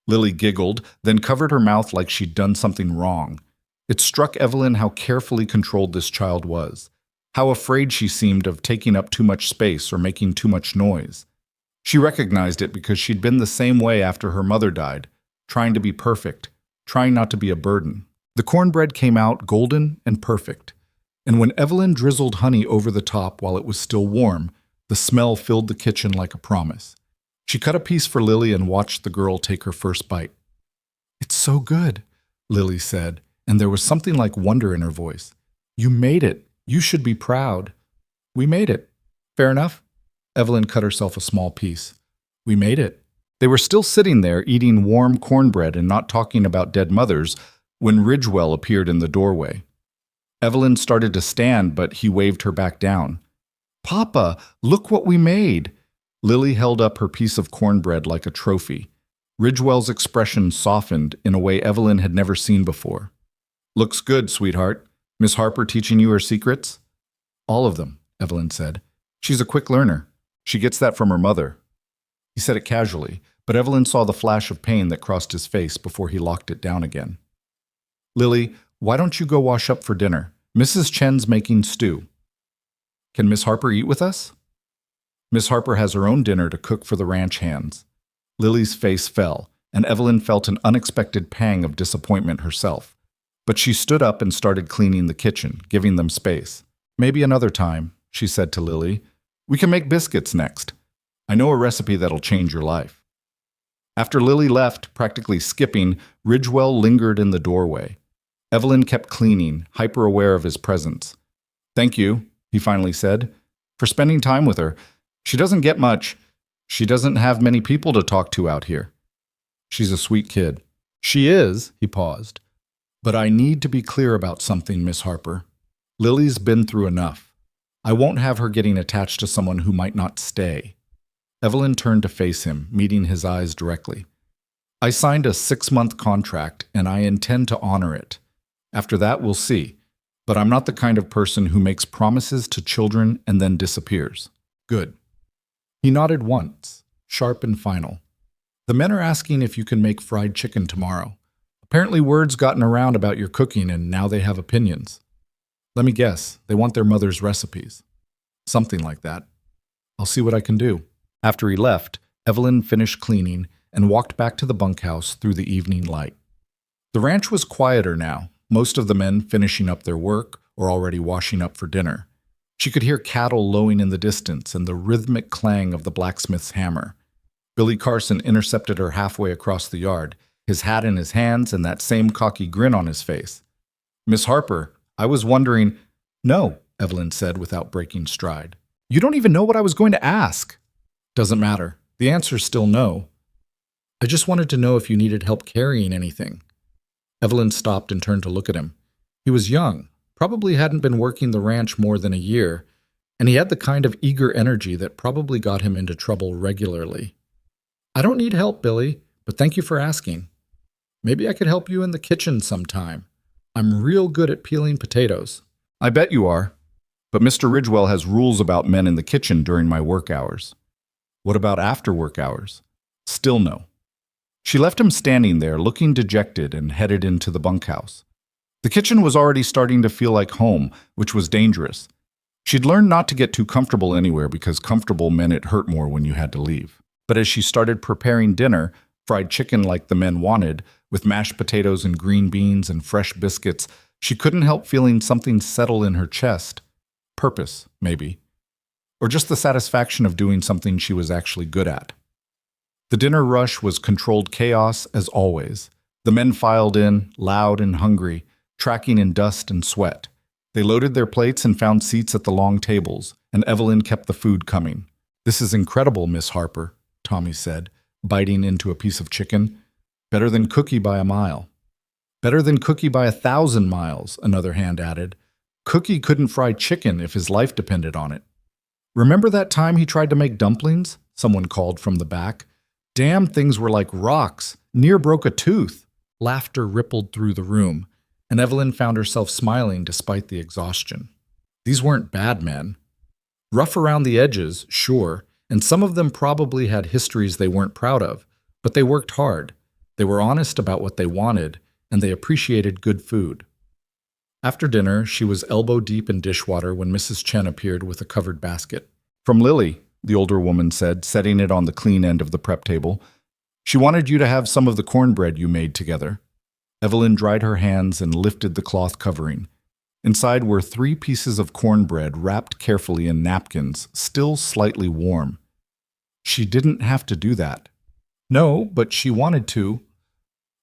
Lily giggled, then covered her mouth like she'd done something wrong. It struck Evelyn how carefully controlled this child was, how afraid she seemed of taking up too much space or making too much noise. She recognized it because she'd been the same way after her mother died, trying to be perfect, trying not to be a burden. The cornbread came out golden and perfect, and when Evelyn drizzled honey over the top while it was still warm, the smell filled the kitchen like a promise. She cut a piece for Lily and watched the girl take her first bite. It's so good, Lily said, and there was something like wonder in her voice. You made it. You should be proud. We made it. Fair enough? Evelyn cut herself a small piece. We made it. They were still sitting there eating warm cornbread and not talking about dead mothers when Ridgewell appeared in the doorway. Evelyn started to stand, but he waved her back down. Papa, look what we made. Lily held up her piece of cornbread like a trophy. Ridgewell's expression softened in a way Evelyn had never seen before. Looks good, sweetheart. Miss Harper teaching you her secrets? All of them, Evelyn said. She's a quick learner. She gets that from her mother. He said it casually, but Evelyn saw the flash of pain that crossed his face before he locked it down again. Lily, why don't you go wash up for dinner? Mrs. Chen's making stew. Can Miss Harper eat with us? Miss Harper has her own dinner to cook for the ranch hands. Lily's face fell, and Evelyn felt an unexpected pang of disappointment herself. But she stood up and started cleaning the kitchen, giving them space. Maybe another time, she said to Lily. We can make biscuits next. I know a recipe that'll change your life. After Lily left, practically skipping, Ridgewell lingered in the doorway. Evelyn kept cleaning, hyper-aware of his presence. Thank you, he finally said, for spending time with her. She doesn't get much. She doesn't have many people to talk to out here. She's a sweet kid. She is, he paused. But I need to be clear about something, Miss Harper. Lily's been through enough. I won't have her getting attached to someone who might not stay. Evelyn turned to face him, meeting his eyes directly. I signed a 6-month contract, and I intend to honor it. After that, we'll see. But I'm not the kind of person who makes promises to children and then disappears. Good. He nodded once, sharp and final. The men are asking if you can make fried chicken tomorrow. Apparently word's gotten around about your cooking and now they have opinions. Let me guess, they want their mother's recipes. Something like that. I'll see what I can do." After he left, Evelyn finished cleaning and walked back to the bunkhouse through the evening light. The ranch was quieter now, most of the men finishing up their work or already washing up for dinner. She could hear cattle lowing in the distance and the rhythmic clang of the blacksmith's hammer. Billy Carson intercepted her halfway across the yard, his hat in his hands and that same cocky grin on his face. "Miss Harper, I was wondering—" "No," Evelyn said without breaking stride. "You don't even know what I was going to ask." "Doesn't matter. The answer's still no. I just wanted to know if you needed help carrying anything." Evelyn stopped and turned to look at him. He was young, probably hadn't been working the ranch more than a year, and he had the kind of eager energy that probably got him into trouble regularly. "I don't need help, Billy, but thank you for asking. Maybe I could help you in the kitchen sometime. I'm real good at peeling potatoes." "I bet you are. But Mr. Ridgewell has rules about men in the kitchen during my work hours." "What about after work hours?" "Still no." She left him standing there, looking dejected, and headed into the bunkhouse. The kitchen was already starting to feel like home, which was dangerous. She'd learned not to get too comfortable anywhere because comfortable meant it hurt more when you had to leave. But as she started preparing dinner, fried chicken like the men wanted, with mashed potatoes and green beans and fresh biscuits, she couldn't help feeling something settle in her chest. Purpose, maybe. Or just the satisfaction of doing something she was actually good at. The dinner rush was controlled chaos as always. The men filed in, loud and hungry, tracking in dust and sweat. They loaded their plates and found seats at the long tables, and Evelyn kept the food coming. "This is incredible, Miss Harper," Tommy said, biting into a piece of chicken. "Better than Cookie by a mile." "Better than Cookie by 1,000 miles, another hand added. "Cookie couldn't fry chicken if his life depended on it." "Remember that time he tried to make dumplings?" Someone called from the back. "Damn things were like rocks, near broke a tooth." Laughter rippled through the room, and Evelyn found herself smiling despite the exhaustion. These weren't bad men. Rough around the edges, sure, and some of them probably had histories they weren't proud of, but they worked hard. They were honest about what they wanted, and they appreciated good food. After dinner, she was elbow-deep in dishwater when Mrs. Chen appeared with a covered basket. "From Lily," the older woman said, setting it on the clean end of the prep table. "She wanted you to have some of the cornbread you made together." Evelyn dried her hands and lifted the cloth covering. Inside were 3 pieces of cornbread wrapped carefully in napkins, still slightly warm. She didn't have to do that. "No, but she wanted to."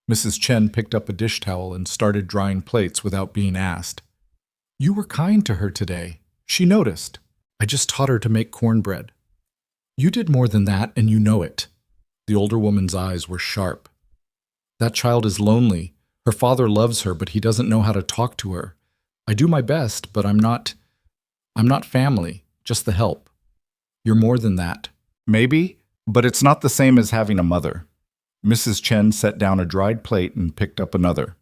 Mrs. Chen picked up a dish towel and started drying plates without being asked. "You were kind to her today. She noticed. I just taught her to make cornbread." "You did more than that, and you know it." The older woman's eyes were sharp. "That child is lonely. Her father loves her, but he doesn't know how to talk to her. I do my best, but I'm not family, just the help. You're more than that." "Maybe, but it's not the same as having a mother." Mrs. Chen set down a dried plate and picked up another.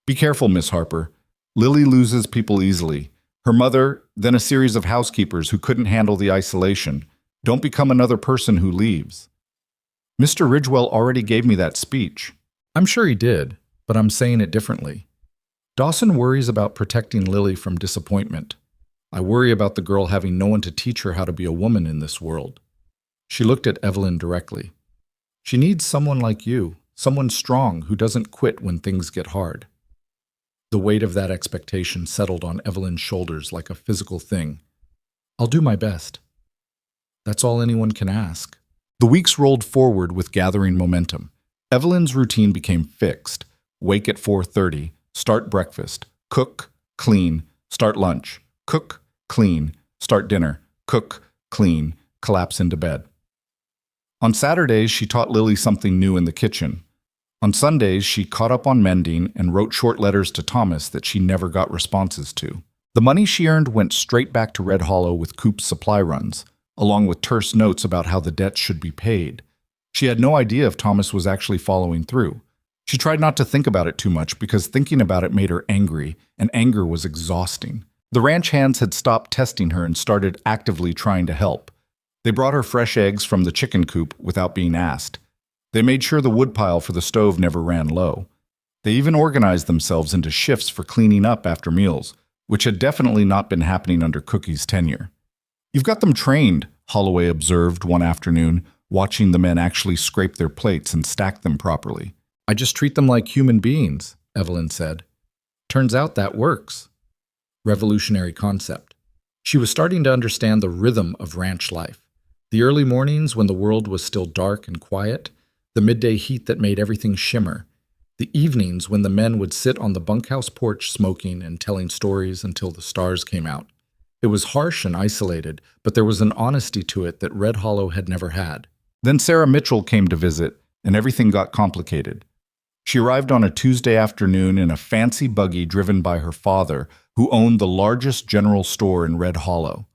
"Be careful, Miss Harper. Lily loses people easily. Her mother, then a series of housekeepers who couldn't handle the isolation. Don't become another person who leaves." "Mr. Ridgewell already gave me that speech." "I'm sure he did, but I'm saying it differently. Dawson worries about protecting Lily from disappointment. I worry about the girl having no one to teach her how to be a woman in this world." She looked at Evelyn directly. "She needs someone like you, someone strong who doesn't quit when things get hard." The weight of that expectation settled on Evelyn's shoulders like a physical thing. "I'll do my best. That's all anyone can ask." The weeks rolled forward with gathering momentum. Evelyn's routine became fixed. Wake at 4:30, start breakfast, cook, clean, start lunch, cook, clean, start dinner, cook, clean, collapse into bed. On Saturdays, she taught Lily something new in the kitchen. On Sundays, she caught up on mending and wrote short letters to Thomas that she never got responses to. The money she earned went straight back to Red Hollow with Coop's supply runs, along with terse notes about how the debts should be paid. She had no idea if Thomas was actually following through. She tried not to think about it too much because thinking about it made her angry, and anger was exhausting. The ranch hands had stopped testing her and started actively trying to help. They brought her fresh eggs from the chicken coop without being asked. They made sure the woodpile for the stove never ran low. They even organized themselves into shifts for cleaning up after meals, which had definitely not been happening under Cookie's tenure. "You've got them trained," Holloway observed one afternoon, watching the men actually scrape their plates and stack them properly. "I just treat them like human beings," Evelyn said. "Turns out that works." Revolutionary concept. She was starting to understand the rhythm of ranch life. The early mornings when the world was still dark and quiet, the midday heat that made everything shimmer, the evenings when the men would sit on the bunkhouse porch smoking and telling stories until the stars came out. It was harsh and isolated, but there was an honesty to it that Red Hollow had never had. Then Sarah Mitchell came to visit, and everything got complicated. She arrived on a Tuesday afternoon in a fancy buggy driven by her father, who owned the largest general store in Red Hollow.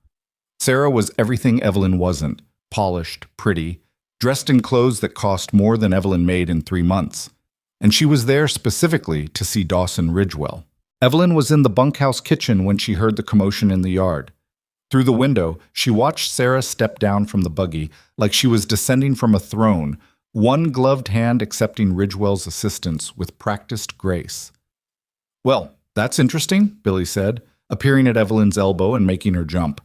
Sarah was everything Evelyn wasn't: polished, pretty, dressed in clothes that cost more than Evelyn made in 3 months. And she was there specifically to see Dawson Ridgewell. Evelyn was in the bunkhouse kitchen when she heard the commotion in the yard. Through the window, she watched Sarah step down from the buggy like she was descending from a throne, one gloved hand accepting Ridgewell's assistance with practiced grace. "Well, that's interesting," Billy said, appearing at Evelyn's elbow and making her jump.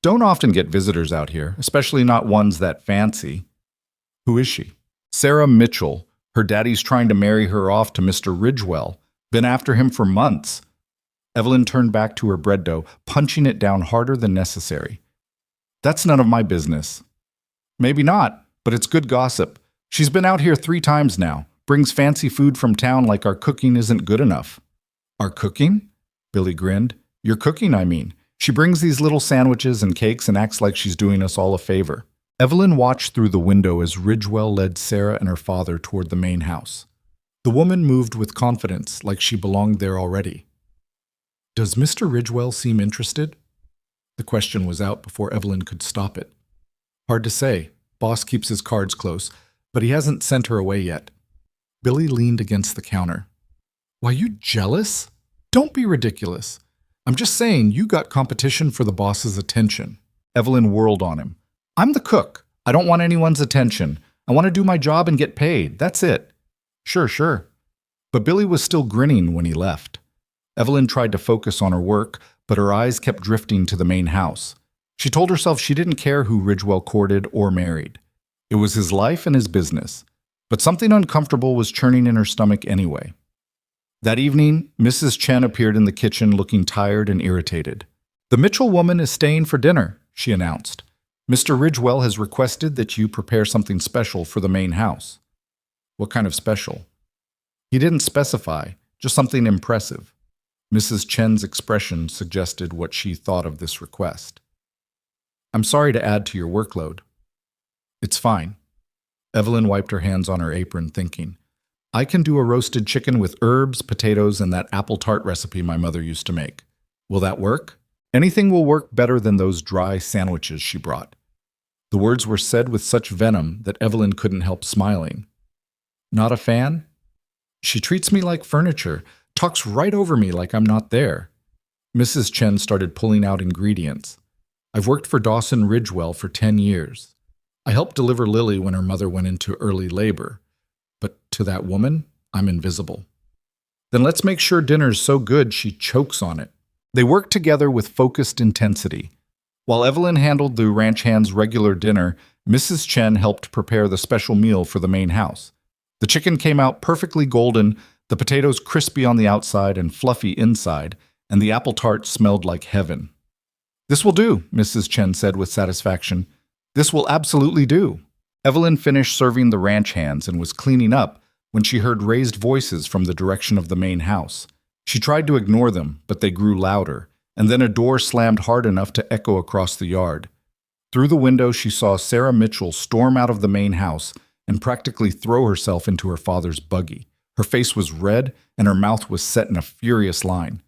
"Don't often get visitors out here, especially not ones that fancy." "Who is she?" "Sarah Mitchell. Her daddy's trying to marry her off to Mr. Ridgewell. Been after him for months." Evelyn turned back to her bread dough, punching it down harder than necessary. "That's none of my business." "Maybe not, but it's good gossip. She's been out here 3 times now, brings fancy food from town like our cooking isn't good enough." "Our cooking?" Billy grinned. "Your cooking, I mean. She brings these little sandwiches and cakes and acts like she's doing us all a favor." Evelyn watched through the window as Ridgewell led Sarah and her father toward the main house. The woman moved with confidence, like she belonged there already. "Does Mr. Ridgewell seem interested?" The question was out before Evelyn could stop it. "Hard to say. Boss keeps his cards close, but he hasn't sent her away yet." Billy leaned against the counter. "Why, you jealous? Don't be ridiculous. I'm just saying you got competition for the boss's attention." Evelyn whirled on him. "I'm the cook. I don't want anyone's attention. I want to do my job and get paid. That's it." Sure. But Billy was still grinning when he left. Evelyn tried to focus on her work, but her eyes kept drifting to the main house. She told herself she didn't care who Ridgewell courted or married. It was his life and his business. But something uncomfortable was churning in her stomach anyway. That evening, Mrs. Chen appeared in the kitchen looking tired and irritated. "The Mitchell woman is staying for dinner," she announced. "Mr. Ridgewell has requested that you prepare something special for the main house." "What kind of special?" He didn't specify, just something impressive. Mrs. Chen's expression suggested what she thought of this request. "I'm sorry to add to your workload." "It's fine." Evelyn wiped her hands on her apron, thinking, "I can do a roasted chicken with herbs, potatoes, and that apple tart recipe my mother used to make. Will that work?" "Anything will work better than those dry sandwiches she brought." The words were said with such venom that Evelyn couldn't help smiling. "Not a fan?" "She treats me like furniture, talks right over me like I'm not there." Mrs. Chen started pulling out ingredients. "I've worked for Dawson Ridgewell for 10 years. I helped deliver Lily when her mother went into early labor. But to that woman, I'm invisible." "Then let's make sure dinner's so good she chokes on it." They worked together with focused intensity. While Evelyn handled the ranch hand's regular dinner, Mrs. Chen helped prepare the special meal for the main house. The chicken came out perfectly golden, the potatoes crispy on the outside and fluffy inside, and the apple tart smelled like heaven. "This will do," Mrs. Chen said with satisfaction. "This will absolutely do." Evelyn finished serving the ranch hands and was cleaning up when she heard raised voices from the direction of the main house. She tried to ignore them, but they grew louder, and then a door slammed hard enough to echo across the yard. Through the window, she saw Sarah Mitchell storm out of the main house and practically throw herself into her father's buggy. Her face was red, and her mouth was set in a furious line.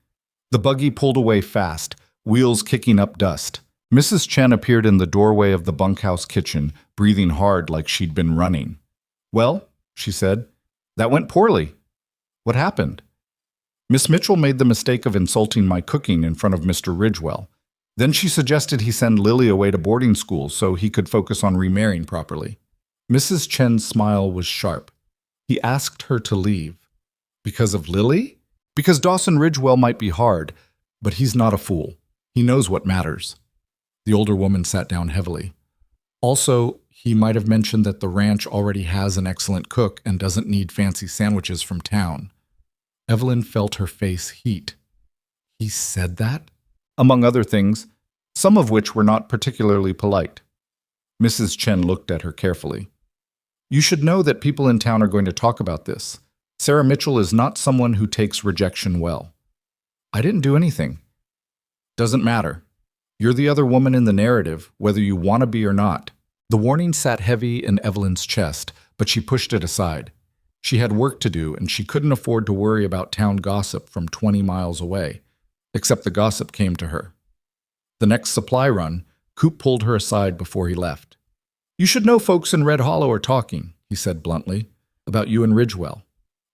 The buggy pulled away fast, wheels kicking up dust. Mrs. Chen appeared in the doorway of the bunkhouse kitchen, breathing hard like she'd been running. "Well," she said, "that went poorly. What happened?" "Miss Mitchell made the mistake of insulting my cooking in front of Mr. Ridgewell. Then she suggested he send Lily away to boarding school so he could focus on remarrying properly." Mrs. Chen's smile was sharp. "He asked her to leave." Because of Lily? Because Dawson Ridgewell might be hard, but he's not a fool. He knows what matters. The older woman sat down heavily. Also, he might have mentioned that the ranch already has an excellent cook and doesn't need fancy sandwiches from town. Evelyn felt her face heat. He said that? Among other things, some of which were not particularly polite. Mrs. Chen looked at her carefully. You should know that people in town are going to talk about this. Sarah Mitchell is not someone who takes rejection well. I didn't do anything. Doesn't matter. You're the other woman in the narrative, whether you want to be or not. The warning sat heavy in Evelyn's chest, but she pushed it aside. She had work to do, and she couldn't afford to worry about town gossip from 20 miles away, except the gossip came to her. The next supply run, Coop pulled her aside before he left. You should know folks in Red Hollow are talking, he said bluntly, about you and Ridgewell.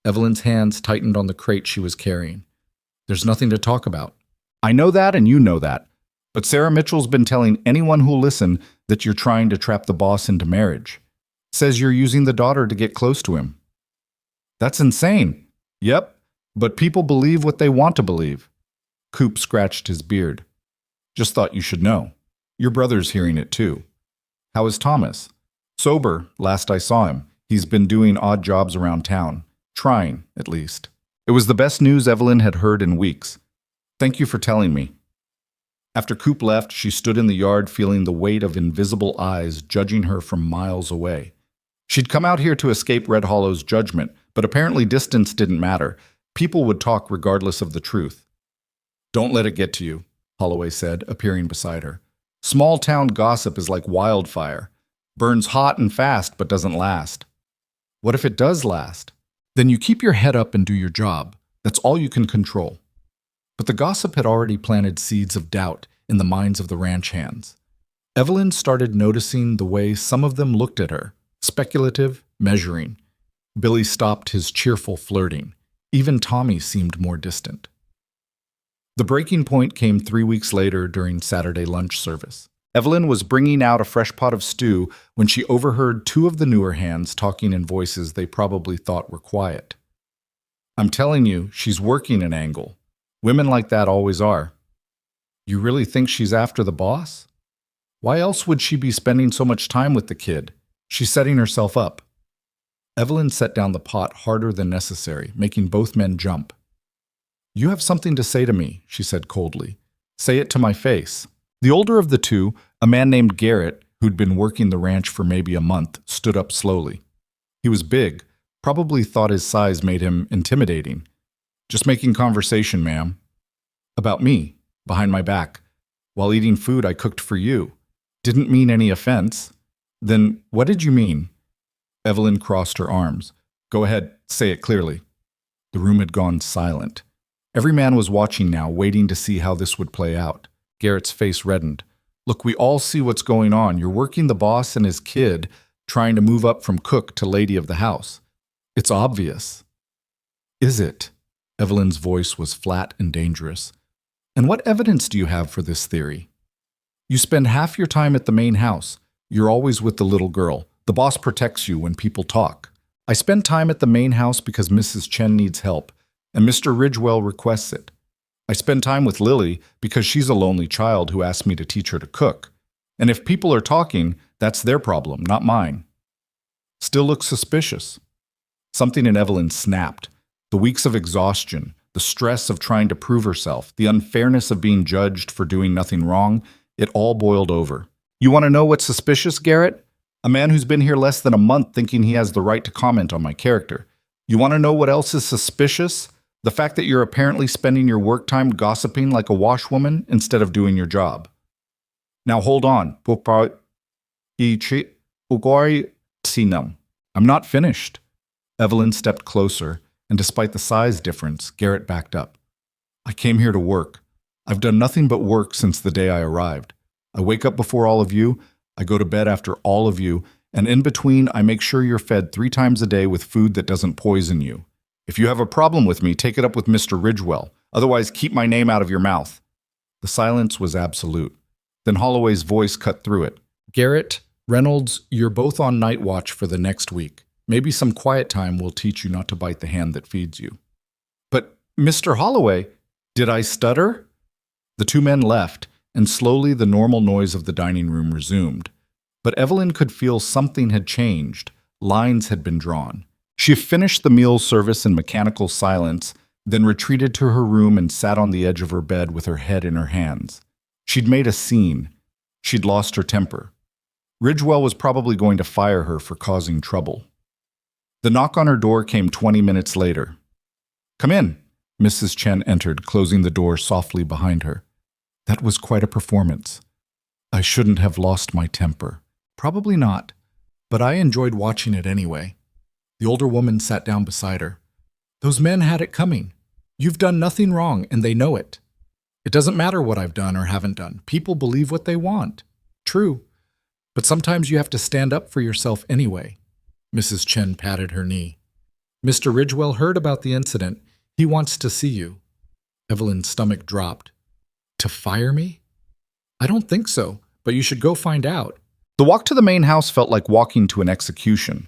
Evelyn's hands tightened on the crate she was carrying. There's nothing to talk about. I know that and you know that. But Sarah Mitchell's been telling anyone who'll listen that you're trying to trap the boss into marriage. Says you're using the daughter to get close to him. That's insane. Yep, but people believe what they want to believe. Coop scratched his beard. Just thought you should know. Your brother's hearing it too. How is Thomas? Sober, last I saw him. He's been doing odd jobs around town. Trying, at least. It was the best news Evelyn had heard in weeks. Thank you for telling me. After Coop left, she stood in the yard feeling the weight of invisible eyes judging her from miles away. She'd come out here to escape Red Hollow's judgment, but apparently distance didn't matter. People would talk regardless of the truth. Don't let it get to you, Holloway said, appearing beside her. Small-town gossip is like wildfire. Burns hot and fast, but doesn't last. What if it does last? Then you keep your head up and do your job. That's all you can control. But the gossip had already planted seeds of doubt in the minds of the ranch hands. Evelyn started noticing the way some of them looked at her, speculative, measuring. Billy stopped his cheerful flirting. Even Tommy seemed more distant. The breaking point came 3 weeks later during Saturday lunch service. Evelyn was bringing out a fresh pot of stew when she overheard two of the newer hands talking in voices they probably thought were quiet. I'm telling you, she's working an angle. Women like that always are. You really think she's after the boss? Why else would she be spending so much time with the kid? She's setting herself up. Evelyn set down the pot harder than necessary, making both men jump. You have something to say to me, she said coldly. Say it to my face. The older of the two, a man named Garrett, who'd been working the ranch for maybe a month, stood up slowly. He was big, probably thought his size made him intimidating. Just making conversation, ma'am. About me, behind my back. While eating food I cooked for you. Didn't mean any offense. Then what did you mean? Evelyn crossed her arms. Go ahead, say it clearly. The room had gone silent. Every man was watching now, waiting to see how this would play out. Garrett's face reddened. Look, we all see what's going on. You're working the boss and his kid, trying to move up from cook to lady of the house. It's obvious. Is it? Evelyn's voice was flat and dangerous. And what evidence do you have for this theory? You spend half your time at the main house. You're always with the little girl. The boss protects you when people talk. I spend time at the main house because Mrs. Chen needs help, and Mr. Ridgewell requests it. I spend time with Lily because she's a lonely child who asked me to teach her to cook. And if people are talking, that's their problem, not mine. Still looks suspicious. Something in Evelyn snapped. The weeks of exhaustion, the stress of trying to prove herself, the unfairness of being judged for doing nothing wrong, it all boiled over. You want to know what's suspicious, Garrett? A man who's been here less than a month thinking he has the right to comment on my character. You want to know what else is suspicious? The fact that you're apparently spending your work time gossiping like a washwoman instead of doing your job. Now hold on. I'm not finished. Evelyn stepped closer, and despite the size difference, Garrett backed up. I came here to work. I've done nothing but work since the day I arrived. I wake up before all of you, I go to bed after all of you, and in between I make sure you're fed 3 times a day with food that doesn't poison you. If you have a problem with me, take it up with Mr. Ridgewell. Otherwise, keep my name out of your mouth. The silence was absolute. Then Holloway's voice cut through it. Garrett, Reynolds, you're both on night watch for the next week. Maybe some quiet time will teach you not to bite the hand that feeds you. Mr. Holloway, did I stutter? The two men left, and slowly the normal noise of the dining room resumed. But Evelyn could feel something had changed. Lines had been drawn. She finished the meal service in mechanical silence, then retreated to her room and sat on the edge of her bed with her head in her hands. She'd made a scene. She'd lost her temper. Ridgewell was probably going to fire her for causing trouble. The knock on her door came 20 minutes later. "Come in." Mrs. Chen entered, closing the door softly behind her. "That was quite a performance. I shouldn't have lost my temper." "Probably not, but I enjoyed watching it anyway." The older woman sat down beside her. "Those men had it coming. You've done nothing wrong, and they know it. It doesn't matter what I've done or haven't done. People believe what they want. True, but sometimes you have to stand up for yourself anyway." Mrs. Chen patted her knee. "Mr. Ridgewell heard about the incident. He wants to see you." Evelyn's stomach dropped. "To fire me? I don't think so, but you should go find out." The walk to the main house felt like walking to an execution.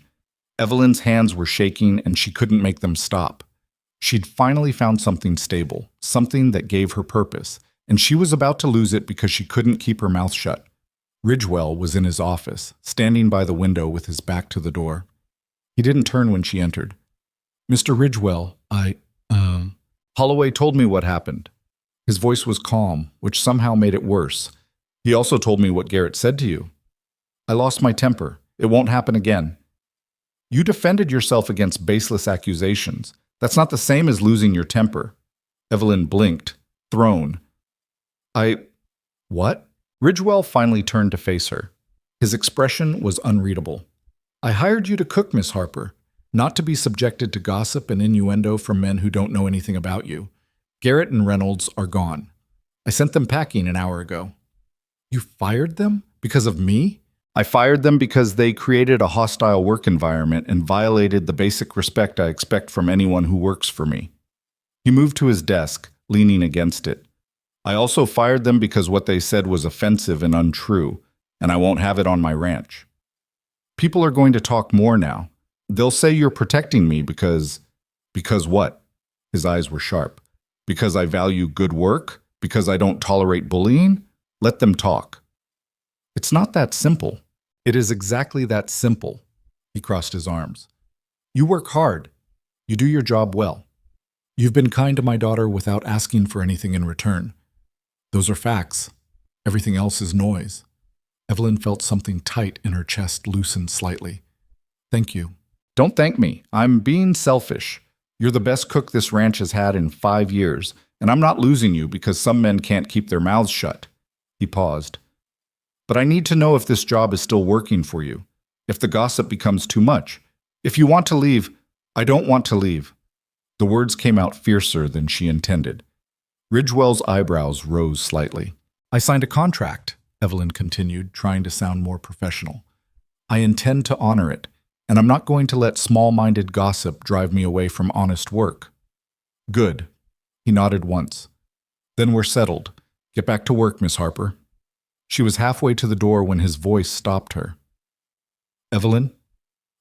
Evelyn's hands were shaking and she couldn't make them stop. She'd finally found something stable, something that gave her purpose, and she was about to lose it because she couldn't keep her mouth shut. Ridgewell was in his office, standing by the window with his back to the door. He didn't turn when she entered. "Mr. Ridgewell, Holloway told me what happened." His voice was calm, which somehow made it worse. "He also told me what Garrett said to you. I lost my temper. It won't happen again." "You defended yourself against baseless accusations. That's not the same as losing your temper." Evelyn blinked, thrown. What?" Ridgewell finally turned to face her. His expression was unreadable. "I hired you to cook, Miss Harper, not to be subjected to gossip and innuendo from men who don't know anything about you. Garrett and Reynolds are gone. I sent them packing an hour ago." "You fired them? Because of me?" "I fired them because they created a hostile work environment and violated the basic respect I expect from anyone who works for me." He moved to his desk, leaning against it. "I also fired them because what they said was offensive and untrue, and I won't have it on my ranch. People are going to talk more now. They'll say you're protecting me because what?" His eyes were sharp. "Because I value good work? Because I don't tolerate bullying? Let them talk." "It's not that simple." "It is exactly that simple." He crossed his arms. "You work hard. You do your job well. You've been kind to my daughter without asking for anything in return. Those are facts. Everything else is noise." Evelyn felt something tight in her chest loosen slightly. "Thank you." "Don't thank me. I'm being selfish. You're the best cook this ranch has had in 5 years, and I'm not losing you because some men can't keep their mouths shut." He paused. "But I need to know if this job is still working for you, if the gossip becomes too much. If you want to leave, I don't want to leave." The words came out fiercer than she intended. Ridgewell's eyebrows rose slightly. "I signed a contract," Evelyn continued, trying to sound more professional. "I intend to honor it, and I'm not going to let small-minded gossip drive me away from honest work." "Good." He nodded once. "Then we're settled. Get back to work, Miss Harper." She was halfway to the door when his voice stopped her. "Evelyn?"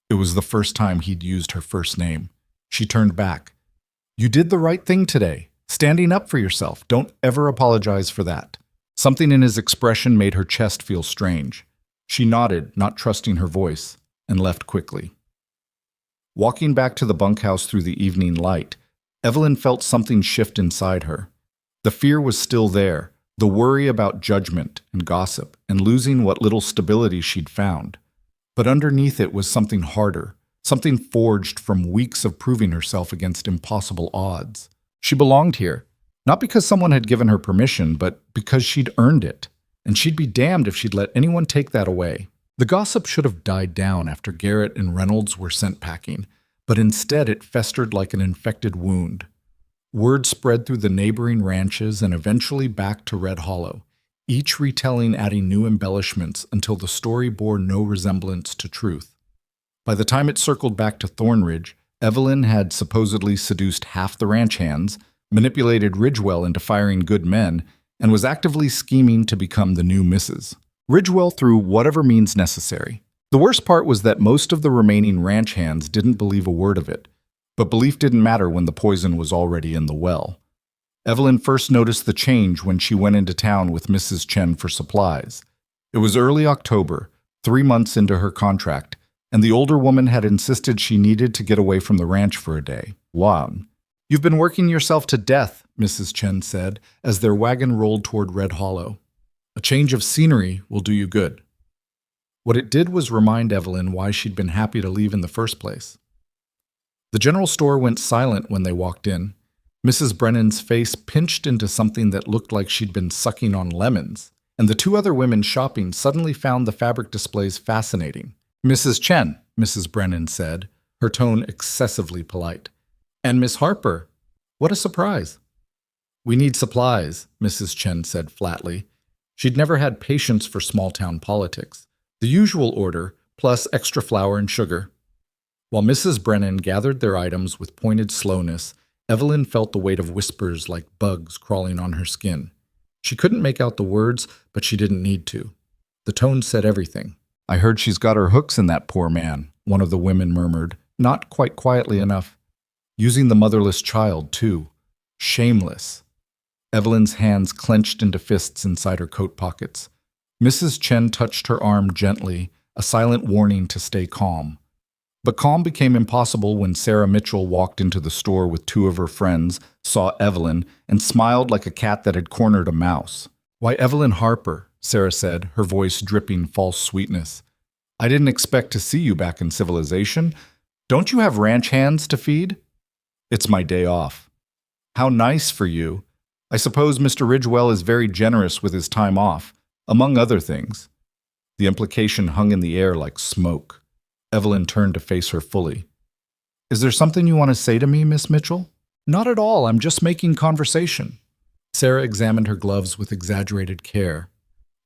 It was the first time he'd used her first name. She turned back. "You did the right thing today. Standing up for yourself. Don't ever apologize for that." Something in his expression made her chest feel strange. She nodded, not trusting her voice, and left quickly. Walking back to the bunkhouse through the evening light, Evelyn felt something shift inside her. The fear was still there, the worry about judgment and gossip and losing what little stability she'd found. But underneath it was something harder, something forged from weeks of proving herself against impossible odds. She belonged here, not because someone had given her permission, but because she'd earned it, and she'd be damned if she'd let anyone take that away. The gossip should have died down after Garrett and Reynolds were sent packing, but instead it festered like an infected wound. Word spread through the neighboring ranches and eventually back to Red Hollow, each retelling adding new embellishments until the story bore no resemblance to truth. By the time it circled back to Thornridge, Evelyn had supposedly seduced half the ranch hands, manipulated Ridgewell into firing good men, and was actively scheming to become the new Mrs. Ridgewell through whatever means necessary. The worst part was that most of the remaining ranch hands didn't believe a word of it. But belief didn't matter when the poison was already in the well. Evelyn first noticed the change when she went into town with Mrs. Chen for supplies. It was early October, 3 months into her contract, and the older woman had insisted she needed to get away from the ranch for a day. Wow. "You've been working yourself to death," Mrs. Chen said, as their wagon rolled toward Red Hollow. "A change of scenery will do you good." What it did was remind Evelyn why she'd been happy to leave in the first place. The general store went silent when they walked in. Mrs. Brennan's face pinched into something that looked like she'd been sucking on lemons, and the two other women shopping suddenly found the fabric displays fascinating. "Mrs. Chen," Mrs. Brennan said, her tone excessively polite. "And Miss Harper. What a surprise." "We need supplies," Mrs. Chen said flatly. She'd never had patience for small-town politics. The usual order, plus extra flour and sugar. While Mrs. Brennan gathered their items with pointed slowness, Evelyn felt the weight of whispers like bugs crawling on her skin. She couldn't make out the words, but she didn't need to. The tone said everything. "I heard she's got her hooks in that poor man," one of the women murmured, not quite quietly enough. "Using the motherless child, too. Shameless." Evelyn's hands clenched into fists inside her coat pockets. Mrs. Chen touched her arm gently, a silent warning to stay calm. But calm became impossible when Sarah Mitchell walked into the store with two of her friends, saw Evelyn, and smiled like a cat that had cornered a mouse. "Why, Evelyn Harper," Sarah said, her voice dripping false sweetness. "I didn't expect to see you back in civilization. Don't you have ranch hands to feed?" "It's my day off." "How nice for you. I suppose Mr. Ridgewell is very generous with his time off, among other things." The implication hung in the air like smoke. Evelyn turned to face her fully. "Is there something you want to say to me, Miss Mitchell?" "Not at all. I'm just making conversation." Sarah examined her gloves with exaggerated care.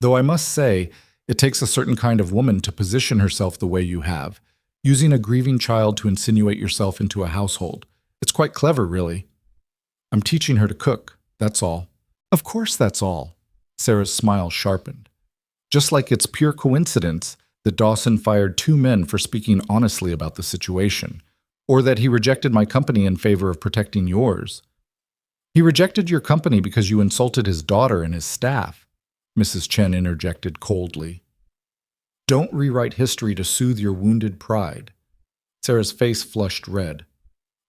"Though I must say, it takes a certain kind of woman to position herself the way you have, using a grieving child to insinuate yourself into a household. It's quite clever, really." "I'm teaching her to cook, that's all." "Of course that's all." Sarah's smile sharpened. "Just like it's pure coincidence that Dawson fired 2 men for speaking honestly about the situation, or that he rejected my company in favor of protecting yours." "He rejected your company because you insulted his daughter and his staff," Mrs. Chen interjected coldly. "Don't rewrite history to soothe your wounded pride." Sarah's face flushed red.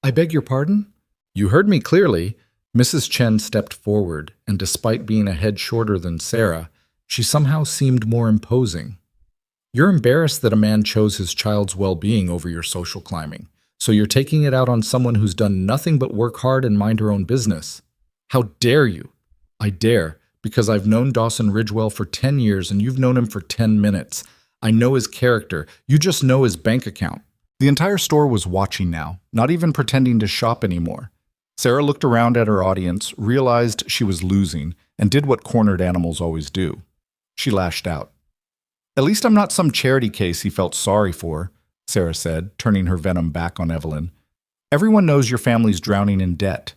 "I beg your pardon?" "You heard me clearly." Mrs. Chen stepped forward, and despite being a head shorter than Sarah, she somehow seemed more imposing. "You're embarrassed that a man chose his child's well-being over your social climbing, so you're taking it out on someone who's done nothing but work hard and mind her own business. How dare you?" "I dare, because I've known Dawson Ridgewell for 10 years and you've known him for 10 minutes. I know his character. You just know his bank account." The entire store was watching now, not even pretending to shop anymore. Sarah looked around at her audience, realized she was losing, and did what cornered animals always do. She lashed out. "At least I'm not some charity case he felt sorry for," Sarah said, turning her venom back on Evelyn. "Everyone knows your family's drowning in debt.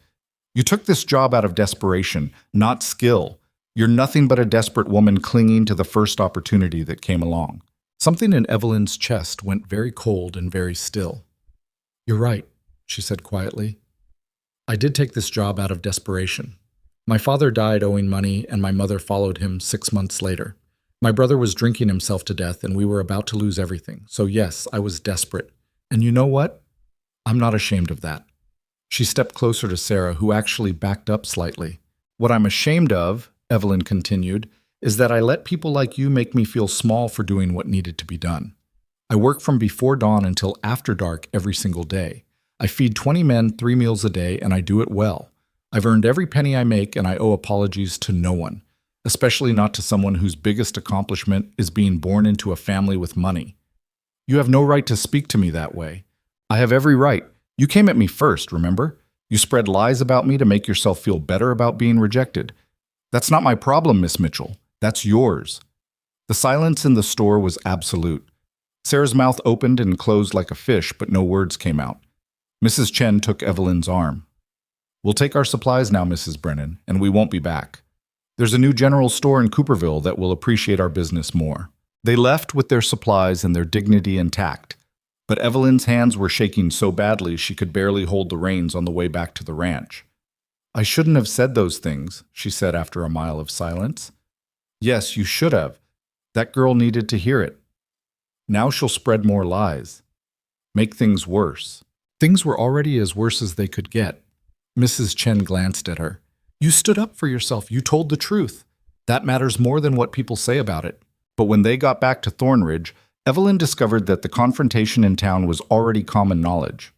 You took this job out of desperation, not skill. You're nothing but a desperate woman clinging to the first opportunity that came along." Something in Evelyn's chest went very cold and very still. "You're right," she said quietly. "I did take this job out of desperation. My father died owing money, and my mother followed him 6 months later. My brother was drinking himself to death, and we were about to lose everything. So yes, I was desperate. And you know what? I'm not ashamed of that." She stepped closer to Sarah, who actually backed up slightly. "What I'm ashamed of," Evelyn continued, "is that I let people like you make me feel small for doing what needed to be done. I work from before dawn until after dark every single day. I feed 20 men 3 meals a day, and I do it well. I've earned every penny I make, and I owe apologies to no one, especially not to someone whose biggest accomplishment is being born into a family with money. You have no right to speak to me that way. I have every right. You came at me first, remember? You spread lies about me to make yourself feel better about being rejected. That's not my problem, Miss Mitchell. That's yours." The silence in the store was absolute. Sarah's mouth opened and closed like a fish, but no words came out. Mrs. Chen took Evelyn's arm. "We'll take our supplies now, Mrs. Brennan, and we won't be back. There's a new general store in Cooperville that will appreciate our business more." They left with their supplies and their dignity intact. But Evelyn's hands were shaking so badly she could barely hold the reins on the way back to the ranch. "I shouldn't have said those things," she said after a mile of silence. "Yes, you should have. That girl needed to hear it. Now she'll spread more lies. Make things worse." Things were already as worse as they could get. Mrs. Chen glanced at her. "You stood up for yourself. You told the truth. That matters more than what people say about it." But when they got back to Thornridge, Evelyn discovered that the confrontation in town was already common knowledge.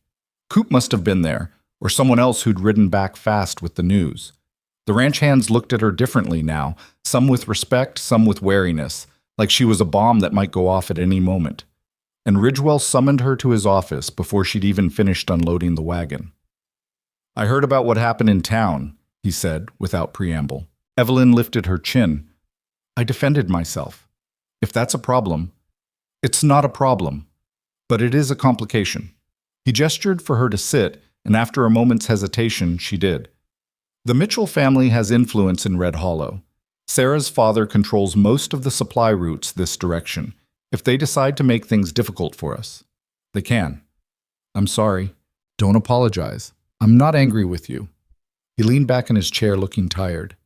Coop must have been there, or someone else who'd ridden back fast with the news. The ranch hands looked at her differently now, some with respect, some with wariness, like she was a bomb that might go off at any moment. And Ridgewell summoned her to his office before she'd even finished unloading the wagon. "I heard about what happened in town," he said, without preamble. Evelyn lifted her chin. "I defended myself. If that's a problem..." "It's not a problem, but it is a complication." He gestured for her to sit, and after a moment's hesitation, she did. "The Mitchell family has influence in Red Hollow. Sarah's father controls most of the supply routes this direction. If they decide to make things difficult for us, they can. I'm sorry. Don't apologize. I'm not angry with you." He leaned back in his chair looking tired.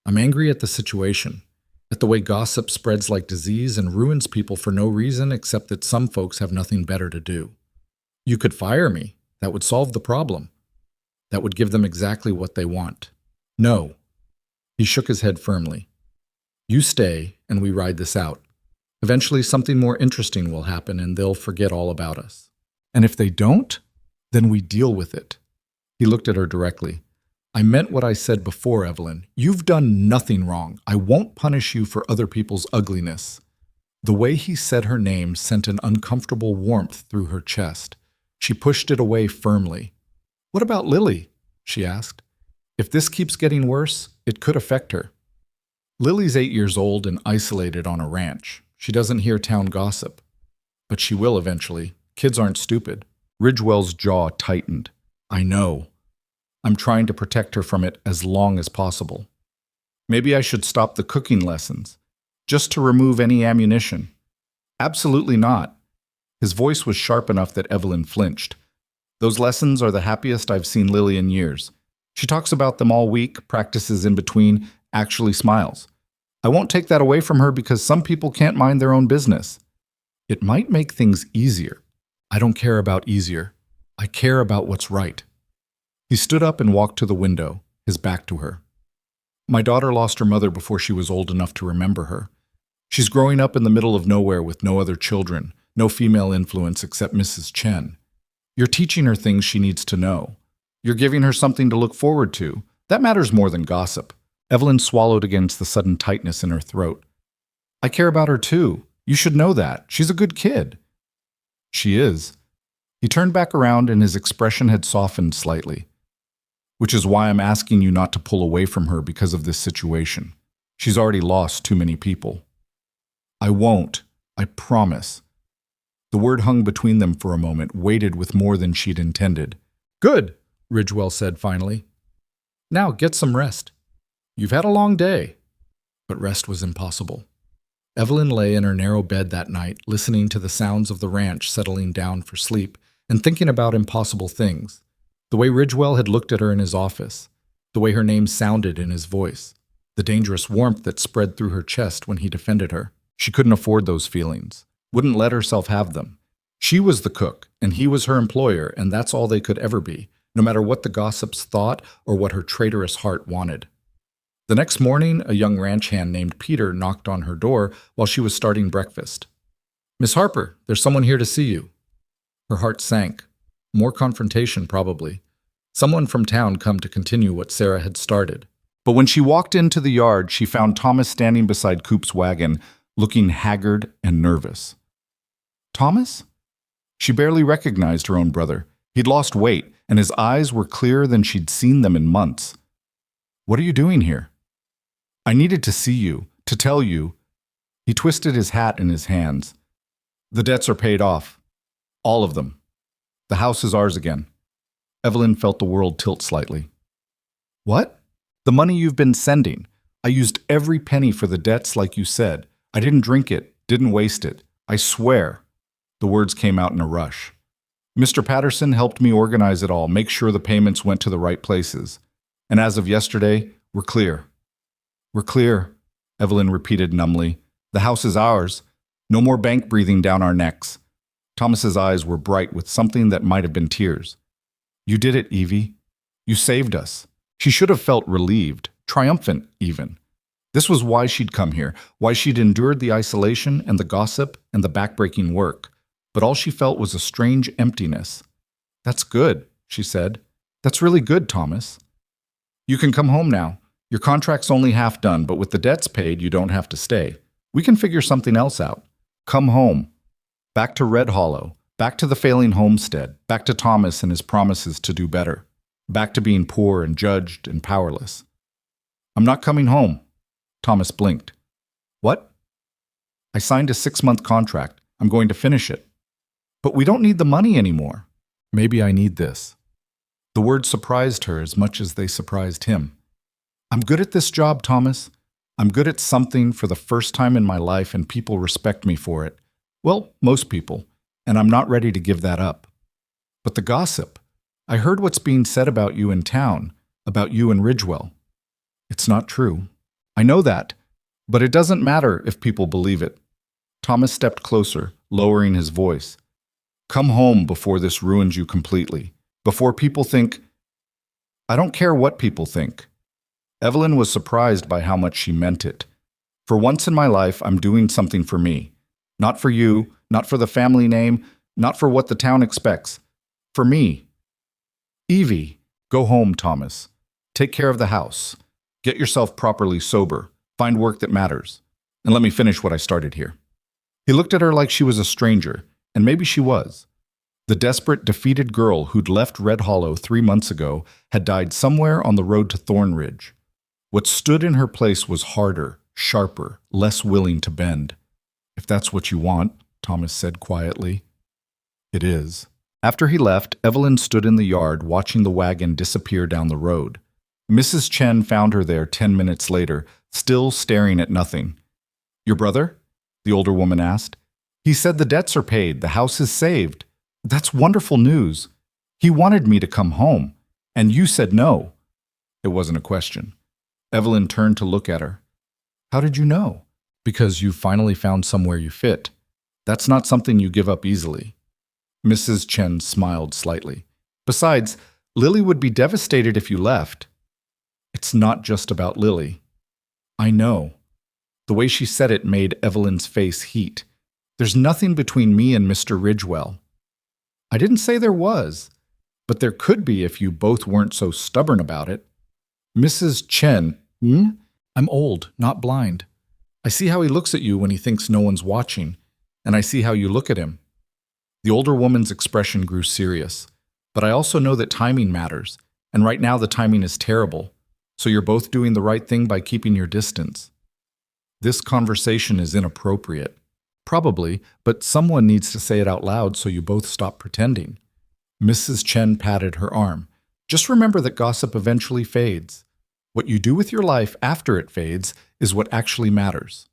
"I'm angry at the situation, at the way gossip spreads like disease and ruins people for no reason except that some folks have nothing better to do. You could fire me. That would solve the problem. That would give them exactly what they want. No." He shook his head firmly. "You stay, and we ride this out. Eventually something more interesting will happen, and they'll forget all about us. And if they don't, then we deal with it." He looked at her directly. "I meant what I said before, Evelyn. You've done nothing wrong. I won't punish you for other people's ugliness." The way he said her name sent an uncomfortable warmth through her chest. She pushed it away firmly. "What about Lily?" she asked. "If this keeps getting worse, it could affect her." "Lily's 8 years old and isolated on a ranch. She doesn't hear town gossip. But she will eventually. Kids aren't stupid." Ridgewell's jaw tightened. "I know. I'm trying to protect her from it as long as possible. Maybe I should stop the cooking lessons, just to remove any ammunition." "Absolutely not." His voice was sharp enough that Evelyn flinched. "Those lessons are the happiest I've seen Lily in years. She talks about them all week, practices in between, actually smiles. I won't take that away from her because some people can't mind their own business. It might make things easier." "I don't care about easier. I care about what's right." He stood up and walked to the window, his back to her. "My daughter lost her mother before she was old enough to remember her. She's growing up in the middle of nowhere with no other children, no female influence except Mrs. Chen. You're teaching her things she needs to know. You're giving her something to look forward to. That matters more than gossip." Evelyn swallowed against the sudden tightness in her throat. "I care about her too. You should know that. She's a good kid." "She is." He turned back around and his expression had softened slightly. "Which is why I'm asking you not to pull away from her because of this situation. She's already lost too many people." "I won't. I promise." The word hung between them for a moment, weighted with more than she'd intended. "Good," Ridgewell said finally. "Now get some rest. You've had a long day." But rest was impossible. Evelyn lay in her narrow bed that night, listening to the sounds of the ranch settling down for sleep and thinking about impossible things. The way Ridgewell had looked at her in his office, the way her name sounded in his voice, the dangerous warmth that spread through her chest when he defended her. She couldn't afford those feelings, wouldn't let herself have them. She was the cook, and he was her employer, and that's all they could ever be, no matter what the gossips thought or what her traitorous heart wanted. The next morning, a young ranch hand named Peter knocked on her door while she was starting breakfast. "Miss Harper, there's someone here to see you." Her heart sank. More confrontation, probably. Someone from town come to continue what Sarah had started. But when she walked into the yard, she found Thomas standing beside Coop's wagon, looking haggard and nervous. "Thomas?" She barely recognized her own brother. He'd lost weight, and his eyes were clearer than she'd seen them in months. "What are you doing here?" "I needed to see you, to tell you." He twisted his hat in his hands. "The debts are paid off. All of them. The house is ours again." Evelyn felt the world tilt slightly. "What?" "The money you've been sending. I used every penny for the debts like you said. I didn't drink it, didn't waste it. I swear." The words came out in a rush. Mr. Patterson helped me organize it all, make sure the payments went to the right places. And as of yesterday, we're clear. We're clear, Evelyn repeated numbly. The house is ours. No more bank breathing down our necks. Thomas's eyes were bright with something that might have been tears. You did it, Evie. You saved us. She should have felt relieved, triumphant even. This was why she'd come here, why she'd endured the isolation and the gossip and the backbreaking work. But all she felt was a strange emptiness. That's good, she said. That's really good, Thomas. You can come home now. Your contract's only half done, but with the debts paid, you don't have to stay. We can figure something else out. Come home. Back to Red Hollow. Back to the failing homestead. Back to Thomas and his promises to do better. Back to being poor and judged and powerless. I'm not coming home. Thomas blinked. What? I signed a 6-month contract. I'm going to finish it. But we don't need the money anymore. Maybe I need this. The words surprised her as much as they surprised him. I'm good at this job, Thomas. I'm good at something for the first time in my life and people respect me for it. Well, most people. And I'm not ready to give that up. But the gossip. I heard what's being said about you in town, about you and Ridgewell. It's not true. I know that. But it doesn't matter if people believe it. Thomas stepped closer, lowering his voice. Come home before this ruins you completely. Before people think... I don't care what people think. Evelyn was surprised by how much she meant it. For once in my life, I'm doing something for me. Not for you, not for the family name, not for what the town expects. For me. Evie, go home, Thomas. Take care of the house. Get yourself properly sober. Find work that matters. And let me finish what I started here. He looked at her like she was a stranger, and maybe she was. The desperate, defeated girl who'd left Red Hollow 3 months ago had died somewhere on the road to Thornridge. What stood in her place was harder, sharper, less willing to bend. If that's what you want, Thomas said quietly. It is. After he left, Evelyn stood in the yard watching the wagon disappear down the road. Mrs. Chen found her there 10 minutes later, still staring at nothing. Your brother? The older woman asked. He said the debts are paid, the house is saved. That's wonderful news. He wanted me to come home, and you said no. It wasn't a question. Evelyn turned to look at her. How did you know? Because you finally found somewhere you fit. That's not something you give up easily. Mrs. Chen smiled slightly. Besides, Lily would be devastated if you left. It's not just about Lily. I know. The way she said it made Evelyn's face heat. There's nothing between me and Mr. Ridgewell. I didn't say there was, but there could be if you both weren't so stubborn about it. Mrs. Chen, I'm old, not blind. I see how he looks at you when he thinks no one's watching, and I see how you look at him. The older woman's expression grew serious, but I also know that timing matters, and right now the timing is terrible, so you're both doing the right thing by keeping your distance. This conversation is inappropriate. Probably, but someone needs to say it out loud so you both stop pretending. Mrs. Chen patted her arm. Just remember that gossip eventually fades. What you do with your life after it fades is what actually matters.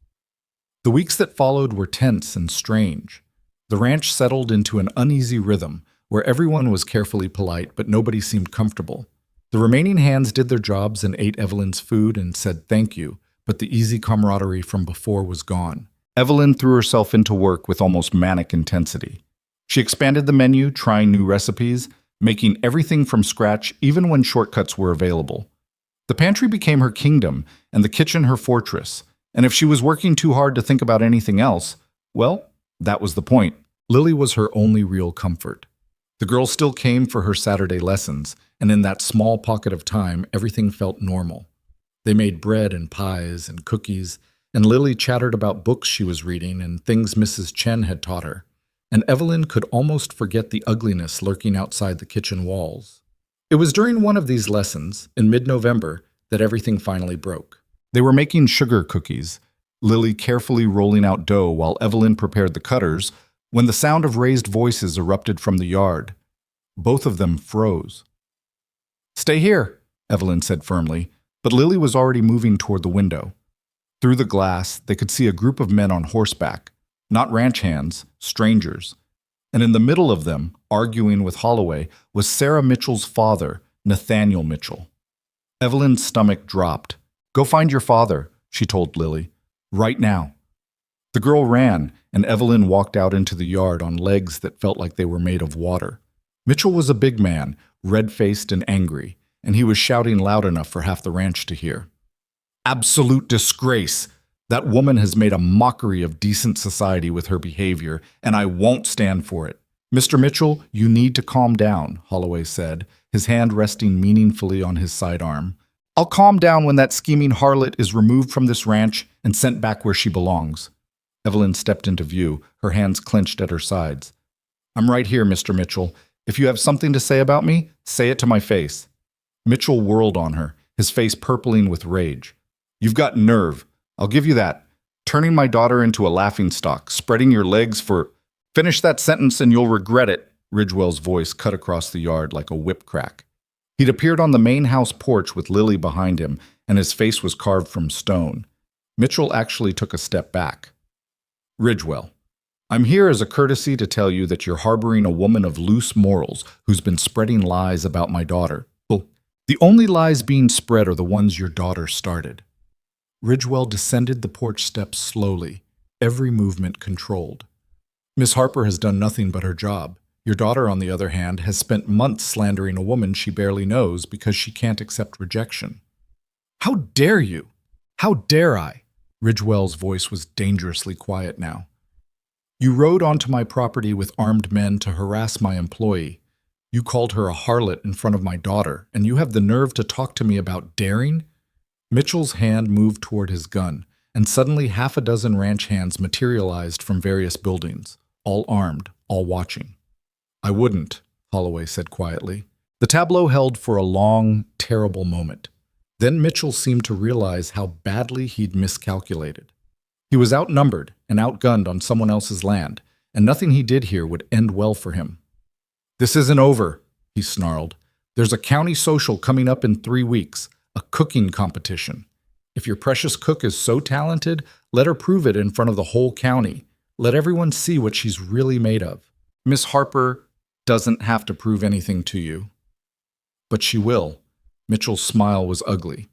The weeks that followed were tense and strange. The ranch settled into an uneasy rhythm where everyone was carefully polite, but nobody seemed comfortable. The remaining hands did their jobs and ate Evelyn's food and said thank you, but the easy camaraderie from before was gone. Evelyn threw herself into work with almost manic intensity. She expanded the menu, trying new recipes, making everything from scratch even when shortcuts were available. The pantry became her kingdom and the kitchen her fortress, and if she was working too hard to think about anything else, well, that was the point. Lily was her only real comfort. The girl still came for her Saturday lessons, and in that small pocket of time, everything felt normal. They made bread and pies and cookies, and Lily chattered about books she was reading and things Mrs. Chen had taught her, and Evelyn could almost forget the ugliness lurking outside the kitchen walls. It was during one of these lessons, in mid-November, that everything finally broke. They were making sugar cookies, Lily carefully rolling out dough while Evelyn prepared the cutters, when the sound of raised voices erupted from the yard. Both of them froze. Stay here, Evelyn said firmly, but Lily was already moving toward the window. Through the glass, they could see a group of men on horseback, not ranch hands, strangers. and in the middle of them, arguing with Holloway, was Sarah Mitchell's father, Nathaniel Mitchell. Evelyn's stomach dropped. "Go find your father," she told Lily. "Right now." The girl ran, and Evelyn walked out into the yard on legs that felt like they were made of water. Mitchell was a big man, red-faced and angry, and he was shouting loud enough for half the ranch to hear. "Absolute disgrace! That woman has made a mockery of decent society with her behavior, and I won't stand for it. Mr. Mitchell, you need to calm down," Holloway said, his hand resting meaningfully on his sidearm. "I'll calm down when that scheming harlot is removed from this ranch and sent back where she belongs." Evelyn stepped into view, her hands clenched at her sides. "I'm right here, Mr. Mitchell. If you have something to say about me, say it to my face." Mitchell whirled on her, his face purpling with rage. "You've got nerve. I'll give you that. Turning my daughter into a laughingstock, spreading your legs for—" "Finish that sentence and you'll regret it," Ridgewell's voice cut across the yard like a whip crack. He'd appeared on the main house porch with Lily behind him, and his face was carved from stone. Mitchell actually took a step back. "Ridgewell, I'm here as a courtesy to tell you that you're harboring a woman of loose morals who's been spreading lies about my daughter. Well, the only lies being spread are the ones your daughter started." Ridgewell descended the porch steps slowly, every movement controlled. "Miss Harper has done nothing but her job. Your daughter, on the other hand, has spent months slandering a woman she barely knows because she can't accept rejection." "How dare you? How dare I?" Ridgewell's voice was dangerously quiet now. "You rode onto my property with armed men to harass my employee. You called her a harlot in front of my daughter, and you have the nerve to talk to me about daring?" Mitchell's hand moved toward his gun, and suddenly half a dozen ranch hands materialized from various buildings, all armed, all watching. "I wouldn't," Holloway said quietly. The tableau held for a long, terrible moment. Then Mitchell seemed to realize how badly he'd miscalculated. He was outnumbered and outgunned on someone else's land, and nothing he did here would end well for him. "This isn't over," he snarled. "There's a county social coming up in 3 weeks, a cooking competition. If your precious cook is so talented, let her prove it in front of the whole county. Let everyone see what she's really made of. Miss Harper doesn't have to prove anything to you." "But she will." Mitchell's smile was ugly.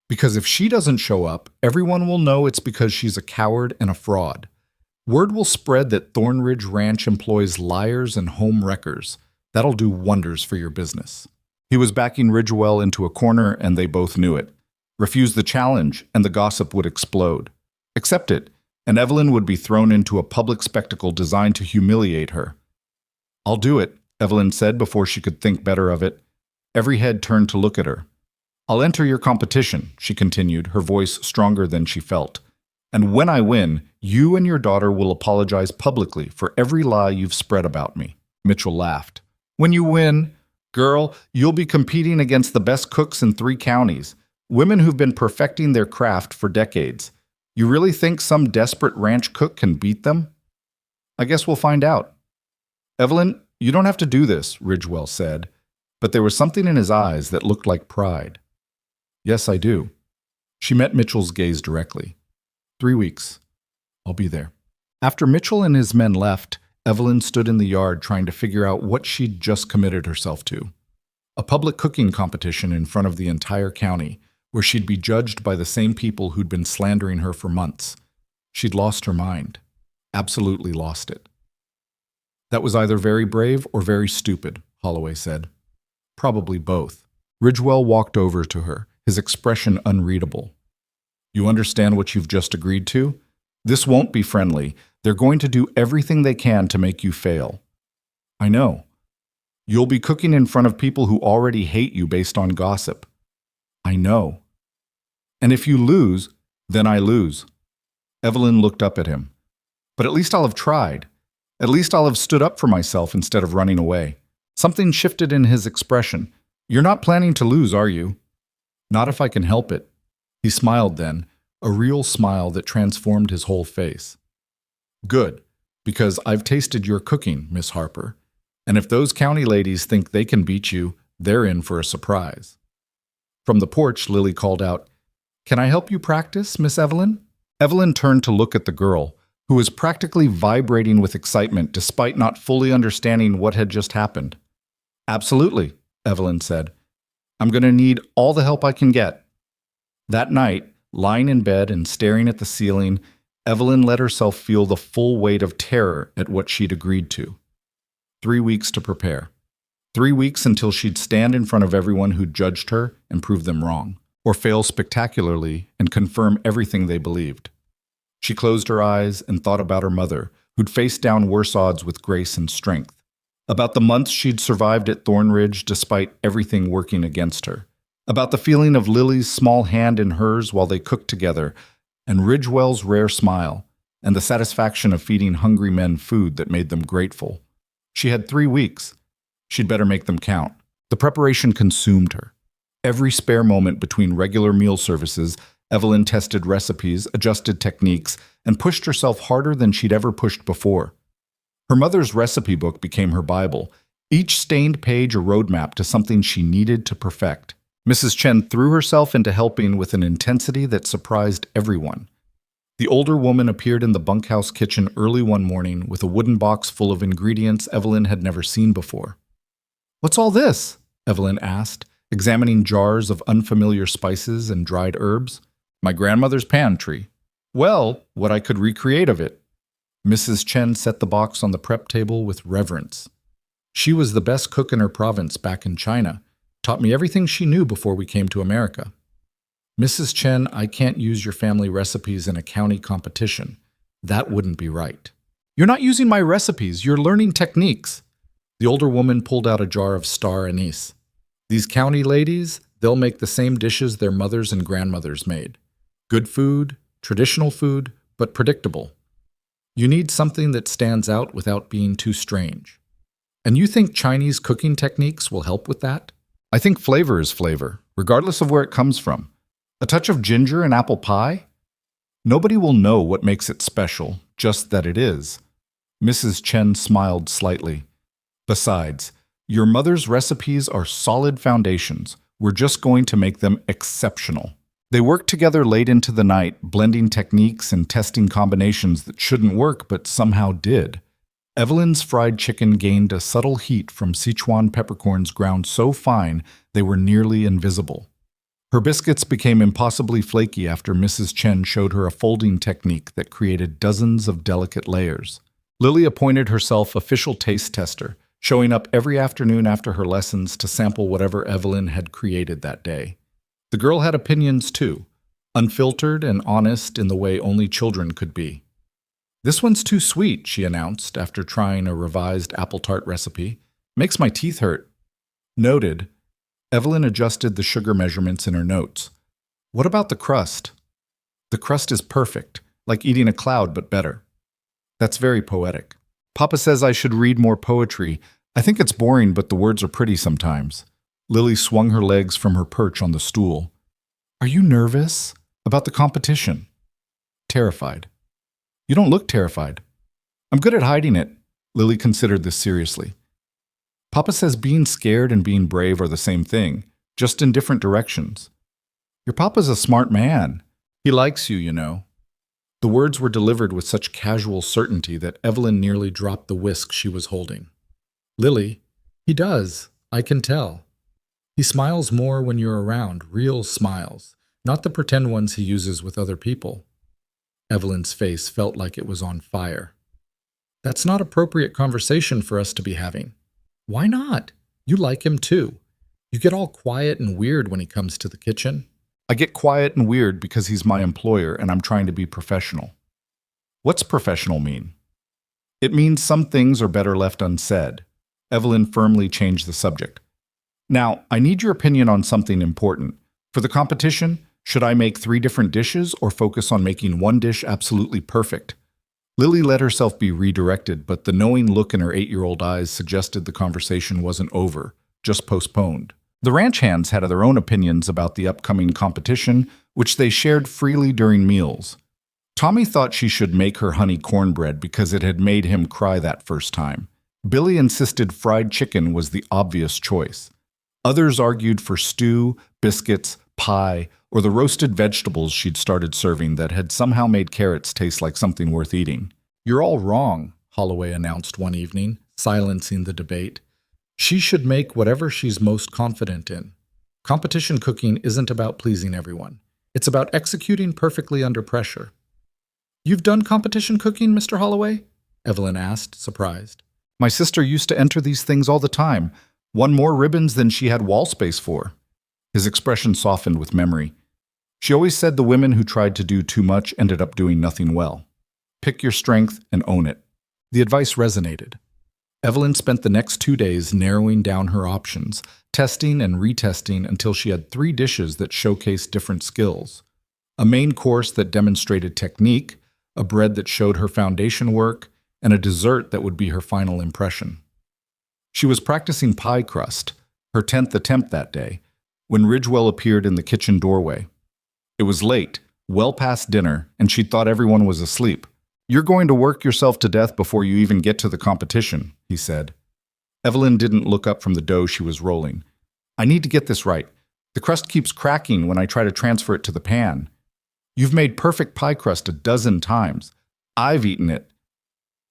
"Because if she doesn't show up, everyone will know it's because she's a coward and a fraud. Word will spread that Thornridge Ranch employs liars and home wreckers. That'll do wonders for your business." He was backing Ridgewell into a corner, and they both knew it. Refuse the challenge, and the gossip would explode. Accept it, and Evelyn would be thrown into a public spectacle designed to humiliate her. "I'll do it," Evelyn said before she could think better of it. Every head turned to look at her. "I'll enter your competition," she continued, her voice stronger than she felt. "And when I win, you and your daughter will apologize publicly for every lie you've spread about me." Mitchell laughed. "When you win, girl, you'll be competing against the best cooks in 3 counties, women who've been perfecting their craft for decades. You really think some desperate ranch cook can beat them? I guess we'll find out." "Evelyn, you don't have to do this," Ridgewell said, but there was something in his eyes that looked like pride. "Yes, I do." She met Mitchell's gaze directly. 3 weeks. I'll be there." After Mitchell and his men left, Evelyn stood in the yard trying to figure out what she'd just committed herself to. A public cooking competition in front of the entire county, where she'd be judged by the same people who'd been slandering her for months. She'd lost her mind. Absolutely lost it. "That was either very brave or very stupid," Holloway said. "Probably both." Ridgewell walked over to her, his expression unreadable. "You understand what you've just agreed to? This won't be friendly. They're going to do everything they can to make you fail." "I know. You'll be cooking in front of people who already hate you based on gossip." "I know. And if you lose, then I lose." Evelyn looked up at him. "But at least I'll have tried. At least I'll have stood up for myself instead of running away." Something shifted in his expression. "You're not planning to lose, are you?" "Not if I can help it." He smiled then, a real smile that transformed his whole face. "Good, because I've tasted your cooking, Miss Harper. And if those county ladies think they can beat you, they're in for a surprise." From the porch, Lily called out, "Can I help you practice, Miss Evelyn?" Evelyn turned to look at the girl, who was practically vibrating with excitement despite not fully understanding what had just happened. "Absolutely," Evelyn said. "I'm going to need all the help I can get." That night, lying in bed and staring at the ceiling, Evelyn let herself feel the full weight of terror at what she'd agreed to. 3 weeks to prepare. 3 weeks until she'd stand in front of everyone who judged her and prove them wrong, or fail spectacularly and confirm everything they believed. She closed her eyes and thought about her mother, who'd faced down worse odds with grace and strength. About the months she'd survived at Thornridge despite everything working against her. About the feeling of Lily's small hand in hers while they cooked together, and Ridgewell's rare smile, and the satisfaction of feeding hungry men food that made them grateful. She had 3 weeks. She'd better make them count. The preparation consumed her. Every spare moment between regular meal services, Evelyn tested recipes, adjusted techniques, and pushed herself harder than she'd ever pushed before. Her mother's recipe book became her Bible, each stained page a roadmap to something she needed to perfect. Mrs. Chen threw herself into helping with an intensity that surprised everyone. The older woman appeared in the bunkhouse kitchen early one morning with a wooden box full of ingredients Evelyn had never seen before. "What's all this?" Evelyn asked, examining jars of unfamiliar spices and dried herbs. "My grandmother's pantry. Well, what I could recreate of it." Mrs. Chen set the box on the prep table with reverence. She was the best cook in her province back in China, taught me everything she knew before we came to America. "Mrs. Chen, I can't use your family recipes in a county competition. That wouldn't be right." "You're not using my recipes, you're learning techniques." The older woman pulled out a jar of star anise. "These county ladies, they'll make the same dishes their mothers and grandmothers made. Good food, traditional food, but predictable. You need something that stands out without being too strange. And you think Chinese cooking techniques will help with that?" "I think flavor is flavor, regardless of where it comes from. A touch of ginger in apple pie? Nobody will know what makes it special, just that it is." Mrs. Chen smiled slightly. "Besides, your mother's recipes are solid foundations. We're just going to make them exceptional." They worked together late into the night, blending techniques and testing combinations that shouldn't work but somehow did. Evelyn's fried chicken gained a subtle heat from Sichuan peppercorns ground so fine they were nearly invisible. Her biscuits became impossibly flaky after Mrs. Chen showed her a folding technique that created dozens of delicate layers. Lily appointed herself official taste tester, showing up every afternoon after her lessons to sample whatever Evelyn had created that day. The girl had opinions too, unfiltered and honest in the way only children could be. "This one's too sweet," she announced after trying a revised apple tart recipe. "Makes my teeth hurt." Noted. Evelyn adjusted the sugar measurements in her notes. "What about the crust?" "The crust is perfect, like eating a cloud but better." "That's very poetic." "Papa says I should read more poetry. I think it's boring, but the words are pretty sometimes." Lily swung her legs from her perch on the stool. "Are you nervous about the competition?" "Terrified." "You don't look terrified." "I'm good at hiding it." Lily considered this seriously. "Papa says being scared and being brave are the same thing, just in different directions." "Your papa's a smart man. He likes you, you know." The words were delivered with such casual certainty that Evelyn nearly dropped the whisk she was holding. "Lily, he does. I can tell. He smiles more when you're around, real smiles, not the pretend ones he uses with other people." Evelyn's face felt like it was on fire. "That's not appropriate conversation for us to be having." "Why not? You like him too. You get all quiet and weird when he comes to the kitchen." "I get quiet and weird because he's my employer and I'm trying to be professional." "What's professional mean?" "It means some things are better left unsaid." Evelyn firmly changed the subject. "Now, I need your opinion on something important. For the competition, should I make 3 different dishes or focus on making one dish absolutely perfect?" Lily let herself be redirected, but the knowing look in her 8-year-old eyes suggested the conversation wasn't over, just postponed. The ranch hands had their own opinions about the upcoming competition, which they shared freely during meals. Tommy thought she should make her honey cornbread because it had made him cry that first time. Billy insisted fried chicken was the obvious choice. Others argued for stew, biscuits, pie, or the roasted vegetables she'd started serving that had somehow made carrots taste like something worth eating. You're all wrong, Holloway announced one evening, silencing the debate. She should make whatever she's most confident in. Competition cooking isn't about pleasing everyone. It's about executing perfectly under pressure. You've done competition cooking, Mr. Holloway? Evelyn asked, surprised. My sister used to enter these things all the time, won more ribbons than she had wall space for. His expression softened with memory. She always said the women who tried to do too much ended up doing nothing well. Pick your strength and own it. The advice resonated. Evelyn spent the next 2 days narrowing down her options, testing and retesting until she had 3 dishes that showcased different skills. A main course that demonstrated technique, a bread that showed her foundation work, and a dessert that would be her final impression. She was practicing pie crust, her 10th attempt that day, when Ridgewell appeared in the kitchen doorway. It was late, well past dinner, and she thought everyone was asleep. You're going to work yourself to death before you even get to the competition, he said. Evelyn didn't look up from the dough she was rolling. I need to get this right. The crust keeps cracking when I try to transfer it to the pan. You've made perfect pie crust a dozen times. I've eaten it.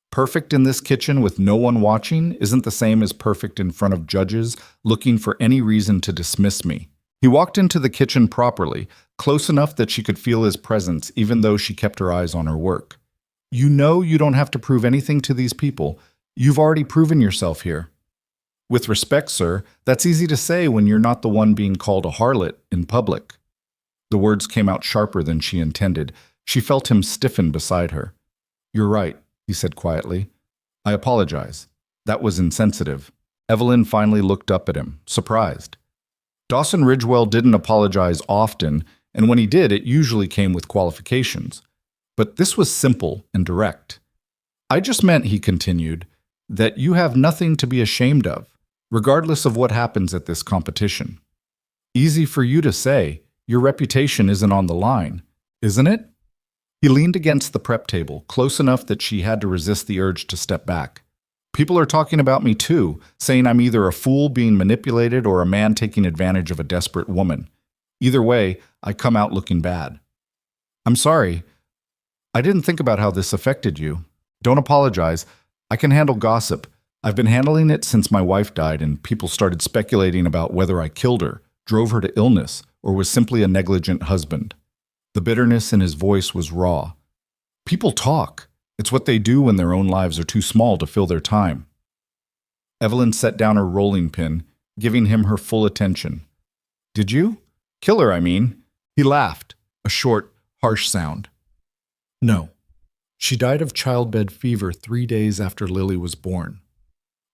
Perfect in this kitchen with no one watching isn't the same as perfect in front of judges looking for any reason to dismiss me. He walked into the kitchen properly, close enough that she could feel his presence even though she kept her eyes on her work. You know you don't have to prove anything to these people. You've already proven yourself here. With respect, sir, that's easy to say when you're not the one being called a harlot in public. The words came out sharper than she intended. She felt him stiffen beside her. You're right, he said quietly. I apologize. That was insensitive. Evelyn finally looked up at him, surprised. Dawson Ridgewell didn't apologize often, and when he did, it usually came with qualifications. But this was simple and direct. I just meant, he continued, that you have nothing to be ashamed of, regardless of what happens at this competition. Easy for you to say, your reputation isn't on the line, isn't it? He leaned against the prep table, close enough that she had to resist the urge to step back. People are talking about me too, saying I'm either a fool being manipulated or a man taking advantage of a desperate woman. Either way, I come out looking bad. I'm sorry. I didn't think about how this affected you. Don't apologize. I can handle gossip. I've been handling it since my wife died and people started speculating about whether I killed her, drove her to illness, or was simply a negligent husband. The bitterness in his voice was raw. People talk. It's what they do when their own lives are too small to fill their time. Evelyn set down her rolling pin, giving him her full attention. Did you? Kill her, I mean. He laughed, a short, harsh sound. No. She died of childbed fever 3 days after Lily was born.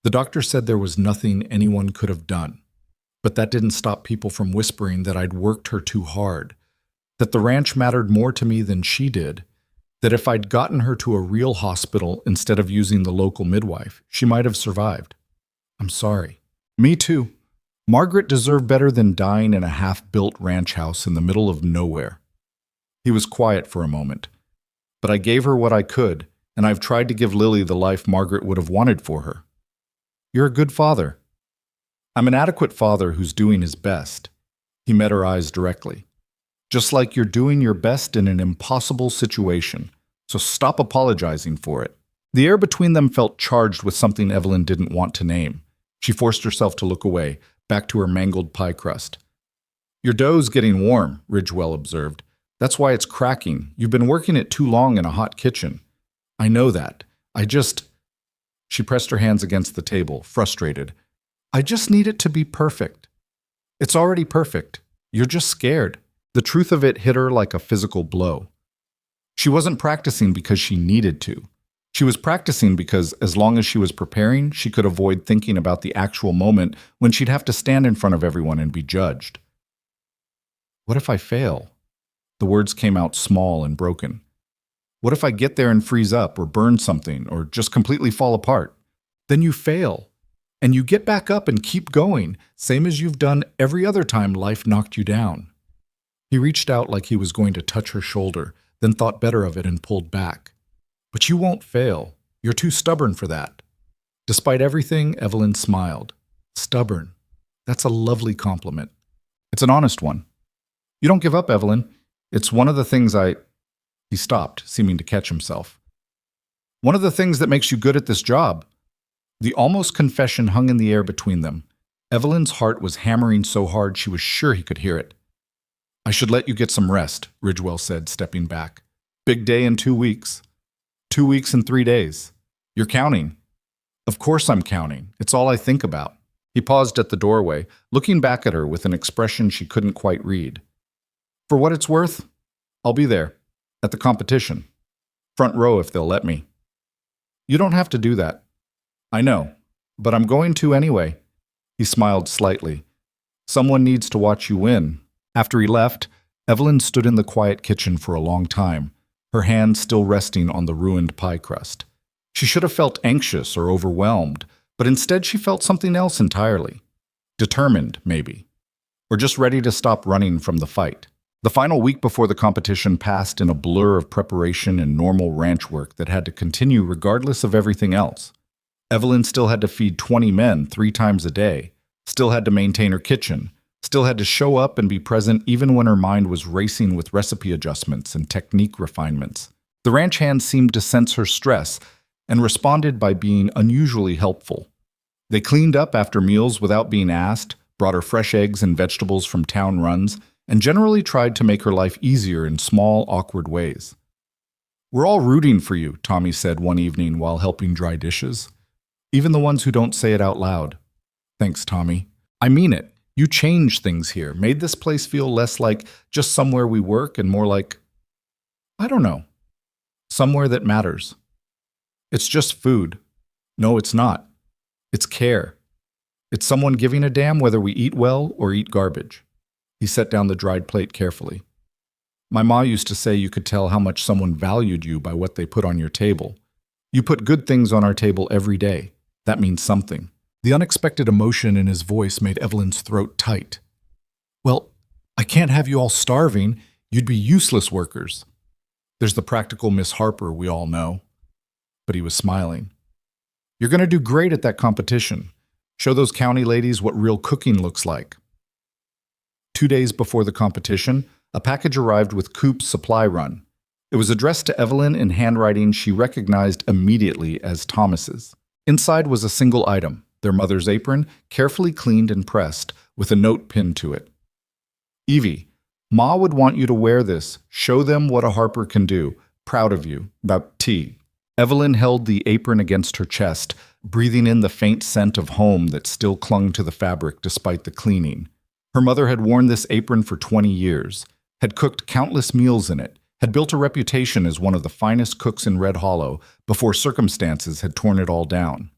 The doctor said there was nothing anyone could have done, but that didn't stop people from whispering that I'd worked her too hard, that the ranch mattered more to me than she did, that if I'd gotten her to a real hospital instead of using the local midwife, she might have survived. I'm sorry. Me too. Margaret deserved better than dying in a half-built ranch house in the middle of nowhere. He was quiet for a moment. But I gave her what I could, and I've tried to give Lily the life Margaret would have wanted for her. You're a good father. I'm an adequate father who's doing his best. He met her eyes directly. Just like you're doing your best in an impossible situation, so stop apologizing for it. The air between them felt charged with something Evelyn didn't want to name. She forced herself to look away, back to her mangled pie crust. Your dough's getting warm, Ridgewell observed. That's why it's cracking. You've been working it too long in a hot kitchen. I know that. She pressed her hands against the table, frustrated. I just need it to be perfect. It's already perfect. You're just scared. The truth of it hit her like a physical blow. She wasn't practicing because she needed to. She was practicing because as long as she was preparing, she could avoid thinking about the actual moment when she'd have to stand in front of everyone and be judged. What if I fail? The words came out small and broken. What if I get there and freeze up or burn something or just completely fall apart? Then you fail. And you get back up and keep going, same as you've done every other time life knocked you down. He reached out like he was going to touch her shoulder, then thought better of it and pulled back. But you won't fail. You're too stubborn for that. Despite everything, Evelyn smiled. Stubborn. That's a lovely compliment. It's an honest one. You don't give up, Evelyn. It's one of the things He stopped, seeming to catch himself. One of the things that makes you good at this job. The almost confession hung in the air between them. Evelyn's heart was hammering so hard she was sure he could hear it. I should let you get some rest, Ridgewell said, stepping back. Big day in 2 weeks. 2 weeks and 3 days. You're counting. Of course I'm counting. It's all I think about. He paused at the doorway, looking back at her with an expression she couldn't quite read. For what it's worth, I'll be there. At the competition. Front row if they'll let me. You don't have to do that. I know, but I'm going to anyway. He smiled slightly. Someone needs to watch you win. After he left, Evelyn stood in the quiet kitchen for a long time, her hand still resting on the ruined pie crust. She should have felt anxious or overwhelmed, but instead she felt something else entirely. Determined, maybe. Or just ready to stop running from the fight. The final week before the competition passed in a blur of preparation and normal ranch work that had to continue regardless of everything else. Evelyn still had to feed 20 men 3 times a day, still had to maintain her kitchen, still had to show up and be present even when her mind was racing with recipe adjustments and technique refinements. The ranch hands seemed to sense her stress and responded by being unusually helpful. They cleaned up after meals without being asked, brought her fresh eggs and vegetables from town runs, and generally tried to make her life easier in small, awkward ways. We're all rooting for you, Tommy said one evening while helping dry dishes. Even the ones who don't say it out loud. Thanks, Tommy. I mean it. You changed things here, made this place feel less like just somewhere we work and more like, I don't know, somewhere that matters. It's just food. No, it's not. It's care. It's someone giving a damn whether we eat well or eat garbage. He set down the dried plate carefully. My ma used to say you could tell how much someone valued you by what they put on your table. You put good things on our table every day. That means something. The unexpected emotion in his voice made Evelyn's throat tight. Well, I can't have you all starving. You'd be useless workers. There's the practical Miss Harper we all know. But he was smiling. You're going to do great at that competition. Show those county ladies what real cooking looks like. 2 days before the competition, a package arrived with Coop's supply run. It was addressed to Evelyn in handwriting she recognized immediately as Thomas's. Inside was a single item, their mother's apron, carefully cleaned and pressed, with a note pinned to it. Evie, Ma would want you to wear this. Show them what a Harper can do. Proud of you. About tea. Evelyn held the apron against her chest, breathing in the faint scent of home that still clung to the fabric despite the cleaning. Her mother had worn this apron for 20 years, had cooked countless meals in it, had built a reputation as one of the finest cooks in Red Hollow before circumstances had torn it all down.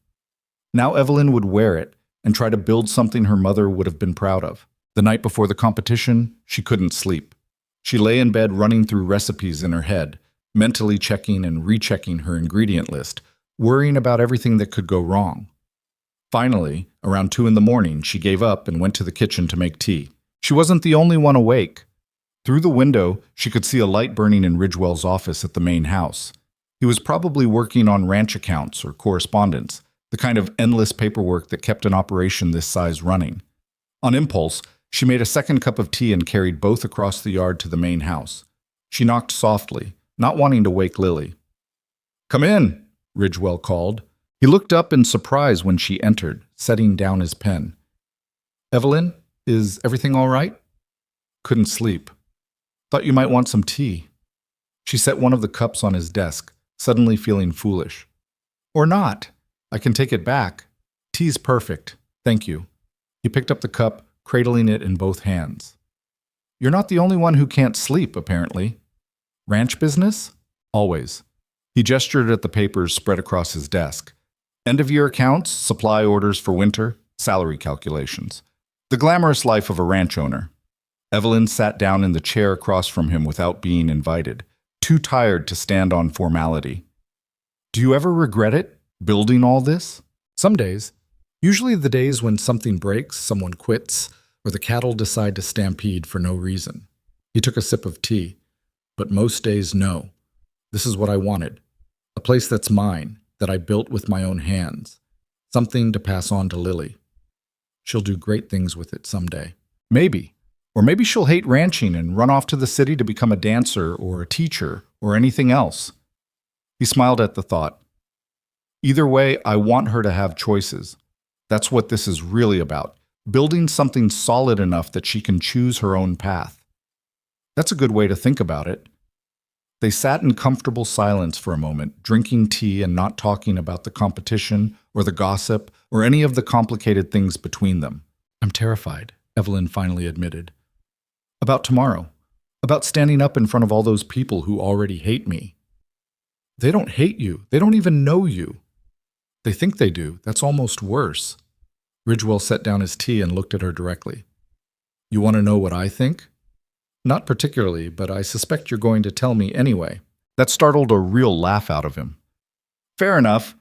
Now Evelyn would wear it and try to build something her mother would have been proud of. The night before the competition, she couldn't sleep. She lay in bed running through recipes in her head, mentally checking and rechecking her ingredient list, worrying about everything that could go wrong. Finally, around 2 a.m, she gave up and went to the kitchen to make tea. She wasn't the only one awake. Through the window, she could see a light burning in Ridgewell's office at the main house. He was probably working on ranch accounts or correspondence, the kind of endless paperwork that kept an operation this size running. On impulse, she made a second cup of tea and carried both across the yard to the main house. She knocked softly, not wanting to wake Lily. "Come in," Ridgewell called. He looked up in surprise when she entered, setting down his pen. "Evelyn, is everything all right?" "Couldn't sleep. Thought you might want some tea." She set one of the cups on his desk, suddenly feeling foolish. "Or not. I can take it back. Tea's perfect. Thank you." He picked up the cup, cradling it in both hands. "You're not the only one who can't sleep, apparently. Ranch business?" "Always." He gestured at the papers spread across his desk. End-of-year accounts, supply orders for winter, salary calculations. The glamorous life of a ranch owner. Evelyn sat down in the chair across from him without being invited, too tired to stand on formality. "Do you ever regret it, building all this?" "Some days. Usually the days when something breaks, someone quits, or the cattle decide to stampede for no reason." He took a sip of tea. "But most days, no. This is what I wanted. A place that's mine, that I built with my own hands. Something to pass on to Lily. She'll do great things with it someday. Maybe. Or maybe she'll hate ranching and run off to the city to become a dancer or a teacher or anything else." He smiled at the thought. Either way, I want her to have choices. That's what this is really about, building something solid enough that she can choose her own path. That's a good way to think about it. They sat in comfortable silence for a moment, drinking tea and not talking about the competition or the gossip or any of the complicated things between them. I'm terrified, Evelyn finally admitted. About tomorrow. About standing up in front of all those people who already hate me. They don't hate you. They don't even know you. They think they do. That's almost worse. Ridgewell set down his tea and looked at her directly. You want to know what I think? Not particularly, but I suspect you're going to tell me anyway. That startled a real laugh out of him. Fair enough.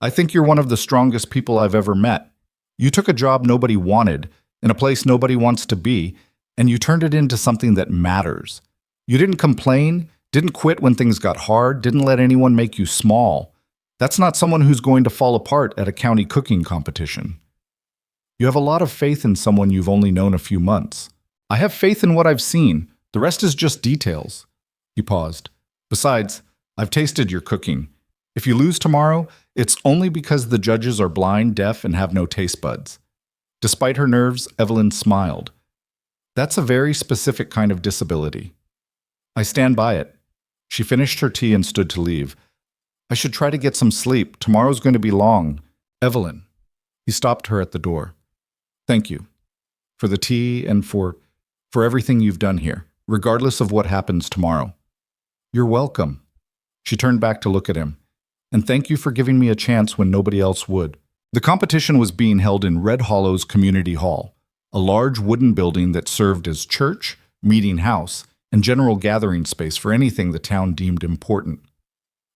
I think you're one of the strongest people I've ever met. You took a job nobody wanted, in a place nobody wants to be, and you turned it into something that matters. You didn't complain, didn't quit when things got hard, didn't let anyone make you small. That's not someone who's going to fall apart at a county cooking competition. You have a lot of faith in someone you've only known a few months. I have faith in what I've seen. The rest is just details. He paused. Besides, I've tasted your cooking. If you lose tomorrow, it's only because the judges are blind, deaf, and have no taste buds. Despite her nerves, Evelyn smiled. That's a very specific kind of disability. I stand by it. She finished her tea and stood to leave. I should try to get some sleep. Tomorrow's going to be long. Evelyn. He stopped her at the door. Thank you. For the tea and for everything you've done here, regardless of what happens tomorrow. You're welcome. She turned back to look at him. And thank you for giving me a chance when nobody else would. The competition was being held in Red Hollow's Community Hall, a large wooden building that served as church, meeting house, and general gathering space for anything the town deemed important.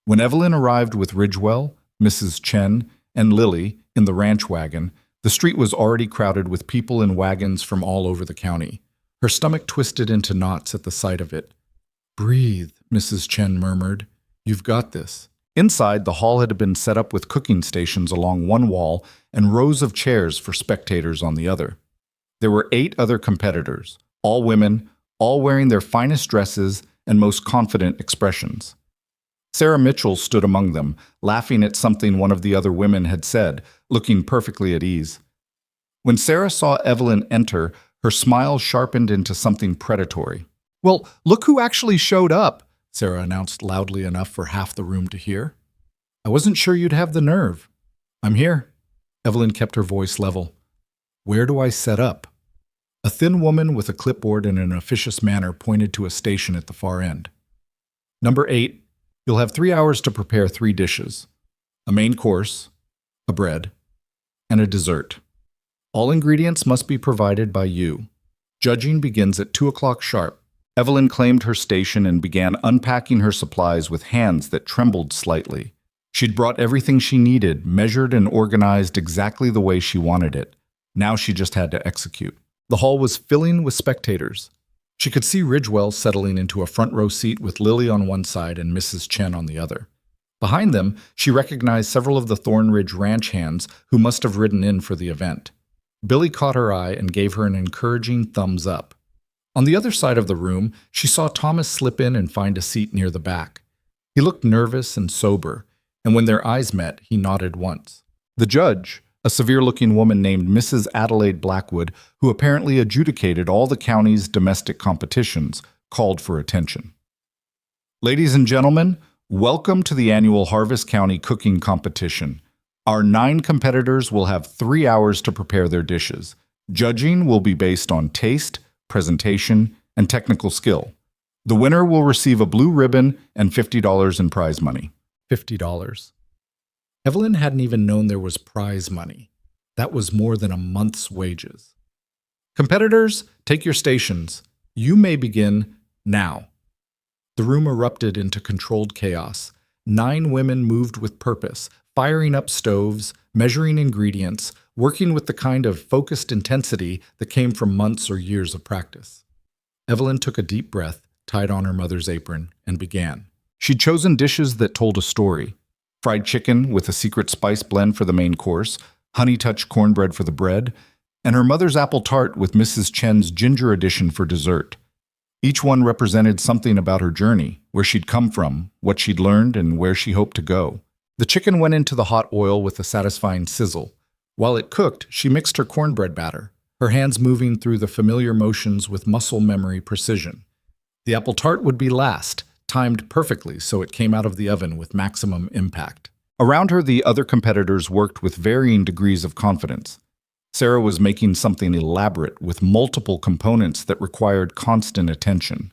When Evelyn arrived with Ridgewell, Mrs. Chen, and Lily in the ranch wagon, the street was already crowded with people in wagons from all over the county. Her stomach twisted into knots at the sight of it. Breathe, Mrs. Chen murmured. You've got this. Inside, the hall had been set up with cooking stations along one wall and rows of chairs for spectators on the other. There were 8 other competitors, all women, all wearing their finest dresses and most confident expressions. Sarah Mitchell stood among them, laughing at something one of the other women had said, looking perfectly at ease. When Sarah saw Evelyn enter, her smile sharpened into something predatory. Well, look who actually showed up, Sarah announced loudly enough for half the room to hear. I wasn't sure you'd have the nerve. I'm here. Evelyn kept her voice level. Where do I set up? A thin woman with a clipboard in an officious manner pointed to a station at the far end. Number 8, you'll have 3 hours to prepare 3 dishes. A main course, a bread, and a dessert. All ingredients must be provided by you. Judging begins at 2 o'clock sharp. Evelyn claimed her station and began unpacking her supplies with hands that trembled slightly. She'd brought everything she needed, measured and organized exactly the way she wanted it. Now she just had to execute. The hall was filling with spectators. She could see Ridgewell settling into a front row seat with Lily on one side and Mrs. Chen on the other. Behind them, she recognized several of the Thornridge ranch hands who must have ridden in for the event. Billy caught her eye and gave her an encouraging thumbs up. On the other side of the room, she saw Thomas slip in and find a seat near the back. He looked nervous and sober, and when their eyes met, he nodded once. The judge, a severe-looking woman named Mrs. Adelaide Blackwood, who apparently adjudicated all the county's domestic competitions, called for attention. Ladies and gentlemen, welcome to the annual Harvest County Cooking Competition. Our 9 competitors will have 3 hours to prepare their dishes. Judging will be based on taste, presentation, and technical skill. The winner will receive a blue ribbon and $50 in prize money. $50. Evelyn hadn't even known there was prize money. That was more than a month's wages. Competitors, take your stations. You may begin now. The room erupted into controlled chaos. 9 women moved with purpose, firing up stoves, measuring ingredients, working with the kind of focused intensity that came from months or years of practice. Evelyn took a deep breath, tied on her mother's apron, and began. She'd chosen dishes that told a story. Fried chicken with a secret spice blend for the main course, honey touch cornbread for the bread, and her mother's apple tart with Mrs. Chen's ginger addition for dessert. Each one represented something about her journey, where she'd come from, what she'd learned, and where she hoped to go. The chicken went into the hot oil with a satisfying sizzle. While it cooked, she mixed her cornbread batter, her hands moving through the familiar motions with muscle memory precision. The apple tart would be last, timed perfectly so it came out of the oven with maximum impact. Around her, the other competitors worked with varying degrees of confidence. Sarah was making something elaborate with multiple components that required constant attention.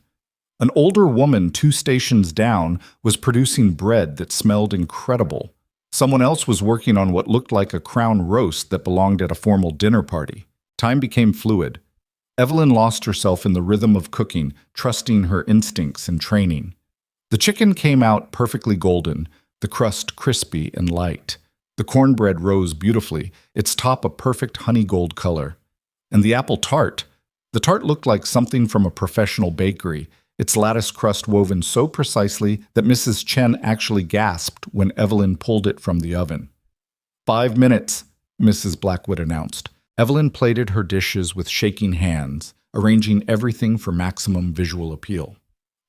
An older woman 2 stations down was producing bread that smelled incredible. Someone else was working on what looked like a crown roast that belonged at a formal dinner party. Time became fluid. Evelyn lost herself in the rhythm of cooking, trusting her instincts and training. The chicken came out perfectly golden, the crust crispy and light. The cornbread rose beautifully, its top a perfect honey gold color. And the apple tart. The tart looked like something from a professional bakery, its lattice crust woven so precisely that Mrs. Chen actually gasped when Evelyn pulled it from the oven. 5 minutes, Mrs. Blackwood announced. Evelyn plated her dishes with shaking hands, arranging everything for maximum visual appeal.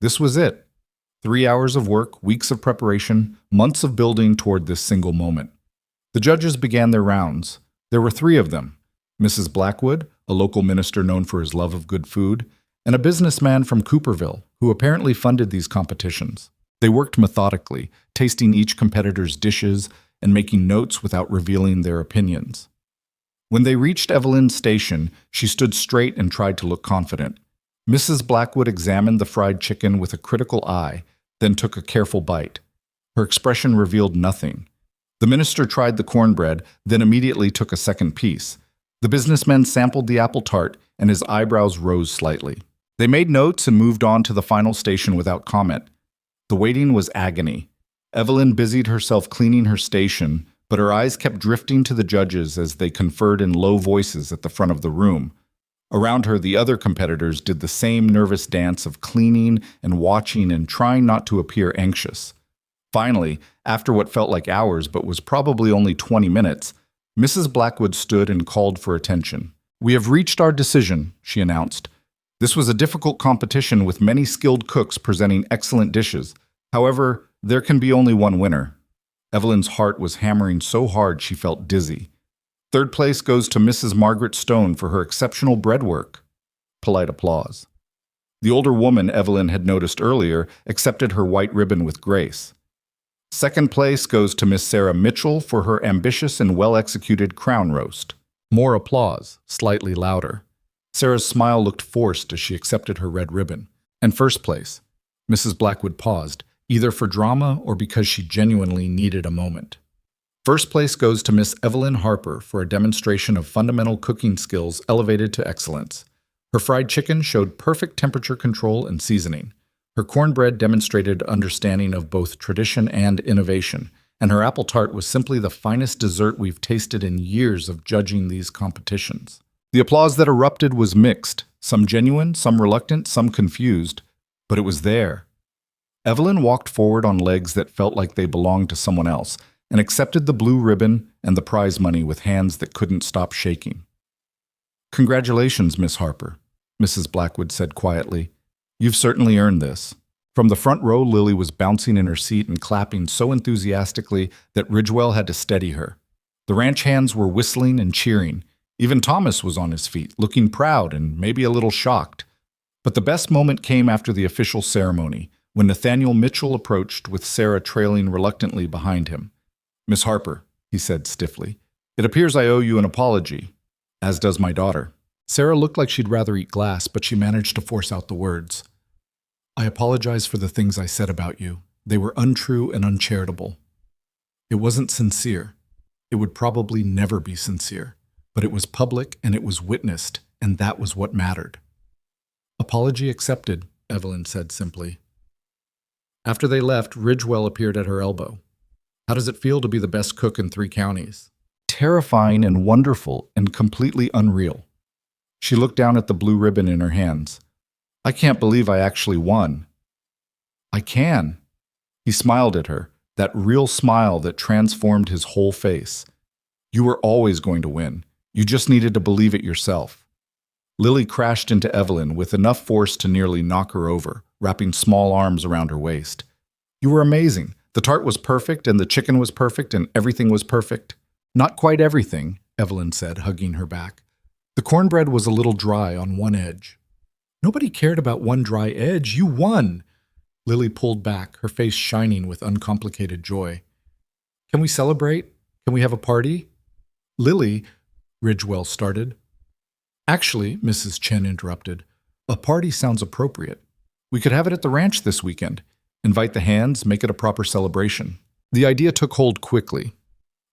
This was it. 3 hours of work, weeks of preparation, months of building toward this single moment. The judges began their rounds. There were 3 of them: Mrs. Blackwood, a local minister known for his love of good food, and a businessman from Cooperville who apparently funded these competitions. They worked methodically, tasting each competitor's dishes and making notes without revealing their opinions. When they reached Evelyn's station, she stood straight and tried to look confident. Mrs. Blackwood examined the fried chicken with a critical eye, then took a careful bite. Her expression revealed nothing. The minister tried the cornbread, then immediately took a second piece. The businessman sampled the apple tart, and his eyebrows rose slightly. They made notes and moved on to the final station without comment. The waiting was agony. Evelyn busied herself cleaning her station, but her eyes kept drifting to the judges as they conferred in low voices at the front of the room. Around her, the other competitors did the same nervous dance of cleaning and watching and trying not to appear anxious. Finally, after what felt like hours but was probably only 20 minutes, Mrs. Blackwood stood and called for attention. "We have reached our decision," she announced. This was a difficult competition with many skilled cooks presenting excellent dishes. However, there can be only one winner. Evelyn's heart was hammering so hard she felt dizzy. Third place goes to Mrs. Margaret Stone for her exceptional bread work. Polite applause. The older woman Evelyn had noticed earlier accepted her white ribbon with grace. Second place goes to Miss Sarah Mitchell for her ambitious and well-executed crown roast. More applause, slightly louder. Sarah's smile looked forced as she accepted her red ribbon. And first place. Mrs. Blackwood paused, either for drama or because she genuinely needed a moment. First place goes to Miss Evelyn Harper for a demonstration of fundamental cooking skills elevated to excellence. Her fried chicken showed perfect temperature control and seasoning. Her cornbread demonstrated understanding of both tradition and innovation, and her apple tart was simply the finest dessert we've tasted in years of judging these competitions. The applause that erupted was mixed, some genuine, some reluctant, some confused, but it was there. Evelyn walked forward on legs that felt like they belonged to someone else, and accepted the blue ribbon and the prize money with hands that couldn't stop shaking. "Congratulations, Miss Harper," Mrs. Blackwood said quietly. "You've certainly earned this." From the front row, Lily was bouncing in her seat and clapping so enthusiastically that Ridgewell had to steady her. The ranch hands were whistling and cheering. Even Thomas was on his feet, looking proud and maybe a little shocked. But the best moment came after the official ceremony, when Nathaniel Mitchell approached with Sarah trailing reluctantly behind him. "Miss Harper," he said stiffly, "it appears I owe you an apology, as does my daughter." Sarah looked like she'd rather eat glass, but she managed to force out the words. "I apologize for the things I said about you. They were untrue and uncharitable. It wasn't sincere. It would probably never be sincere. But it was public and it was witnessed, and that was what mattered." "Apology accepted," Evelyn said simply. After they left, Ridgewell appeared at her elbow. "How does it feel to be the best cook in 3 counties?" "Terrifying and wonderful and completely unreal." She looked down at the blue ribbon in her hands. "I can't believe I actually won." "I can." He smiled at her, that real smile that transformed his whole face. "You were always going to win. You just needed to believe it yourself." Lily crashed into Evelyn with enough force to nearly knock her over, wrapping small arms around her waist. "You were amazing. The tart was perfect, and the chicken was perfect, and everything was perfect. Not quite everything, Evelyn said, hugging her back. The cornbread was a little dry on one edge. Nobody cared about one dry edge. You won! Lily pulled back, her face shining with uncomplicated joy. Can we celebrate? Can we have a party? Lily, Ridgewell started. Actually, Mrs. Chen interrupted, a party sounds appropriate. We could have it at the ranch this weekend. Invite the hands, make it a proper celebration. The idea took hold quickly.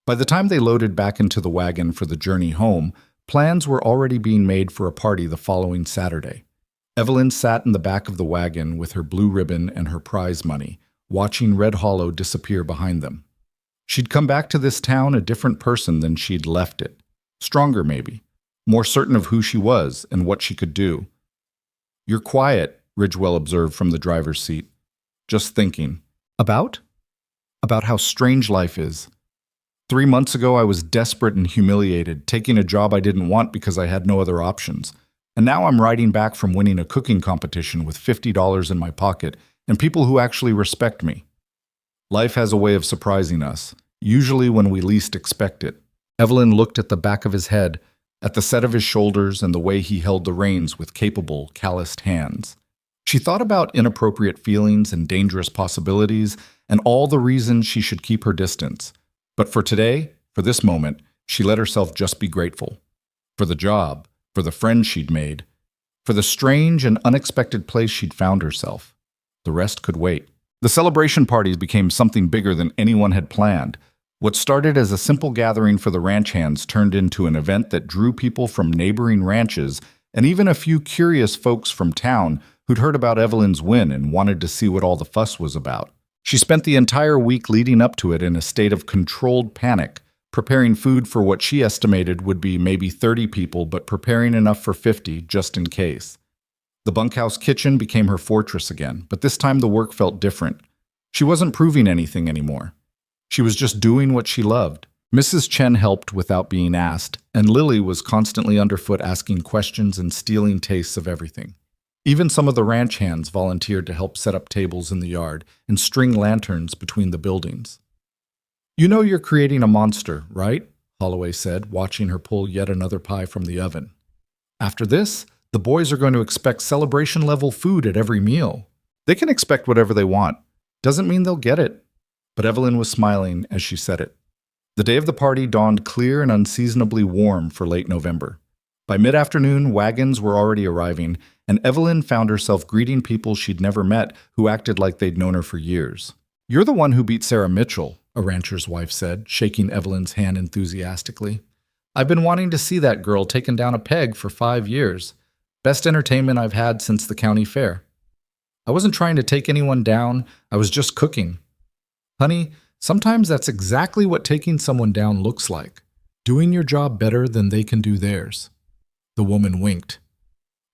By the time they loaded back into the wagon for the journey home, plans were already being made for a party the following Saturday. Evelyn sat in the back of the wagon with her blue ribbon and her prize money, watching Red Hollow disappear behind them. She'd come back to this town a different person than she'd left it. Stronger, maybe. More certain of who she was and what she could do. You're quiet, Ridgewell observed from the driver's seat. Just thinking. About? About how strange life is. 3 months ago, I was desperate and humiliated, taking a job I didn't want because I had no other options. And now I'm riding back from winning a cooking competition with $50 in my pocket and people who actually respect me. Life has a way of surprising us, usually when we least expect it. Evelyn looked at the back of his head, at the set of his shoulders and the way he held the reins with capable, calloused hands. She thought about inappropriate feelings and dangerous possibilities and all the reasons she should keep her distance. But for today, for this moment, she let herself just be grateful. For the job, for the friends she'd made, for the strange and unexpected place she'd found herself. The rest could wait. The celebration parties became something bigger than anyone had planned. What started as a simple gathering for the ranch hands turned into an event that drew people from neighboring ranches and even a few curious folks from town who'd heard about Evelyn's win and wanted to see what all the fuss was about. She spent the entire week leading up to it in a state of controlled panic, preparing food for what she estimated would be maybe 30 people, but preparing enough for 50 just in case. The bunkhouse kitchen became her fortress again, but this time the work felt different. She wasn't proving anything anymore. She was just doing what she loved. Mrs. Chen helped without being asked, and Lily was constantly underfoot asking questions and stealing tastes of everything. Even some of the ranch hands volunteered to help set up tables in the yard and string lanterns between the buildings. You know you're creating a monster, right? Holloway said, watching her pull yet another pie from the oven. After this, the boys are going to expect celebration-level food at every meal. They can expect whatever they want. Doesn't mean they'll get it. But Evelyn was smiling as she said it. The day of the party dawned clear and unseasonably warm for late November. By mid-afternoon, wagons were already arriving, and Evelyn found herself greeting people she'd never met who acted like they'd known her for years. You're the one who beat Sarah Mitchell, a rancher's wife said, shaking Evelyn's hand enthusiastically. I've been wanting to see that girl taken down a peg for 5 years. Best entertainment I've had since the county fair. I wasn't trying to take anyone down, I was just cooking. Honey, sometimes that's exactly what taking someone down looks like. Doing your job better than they can do theirs. The woman winked.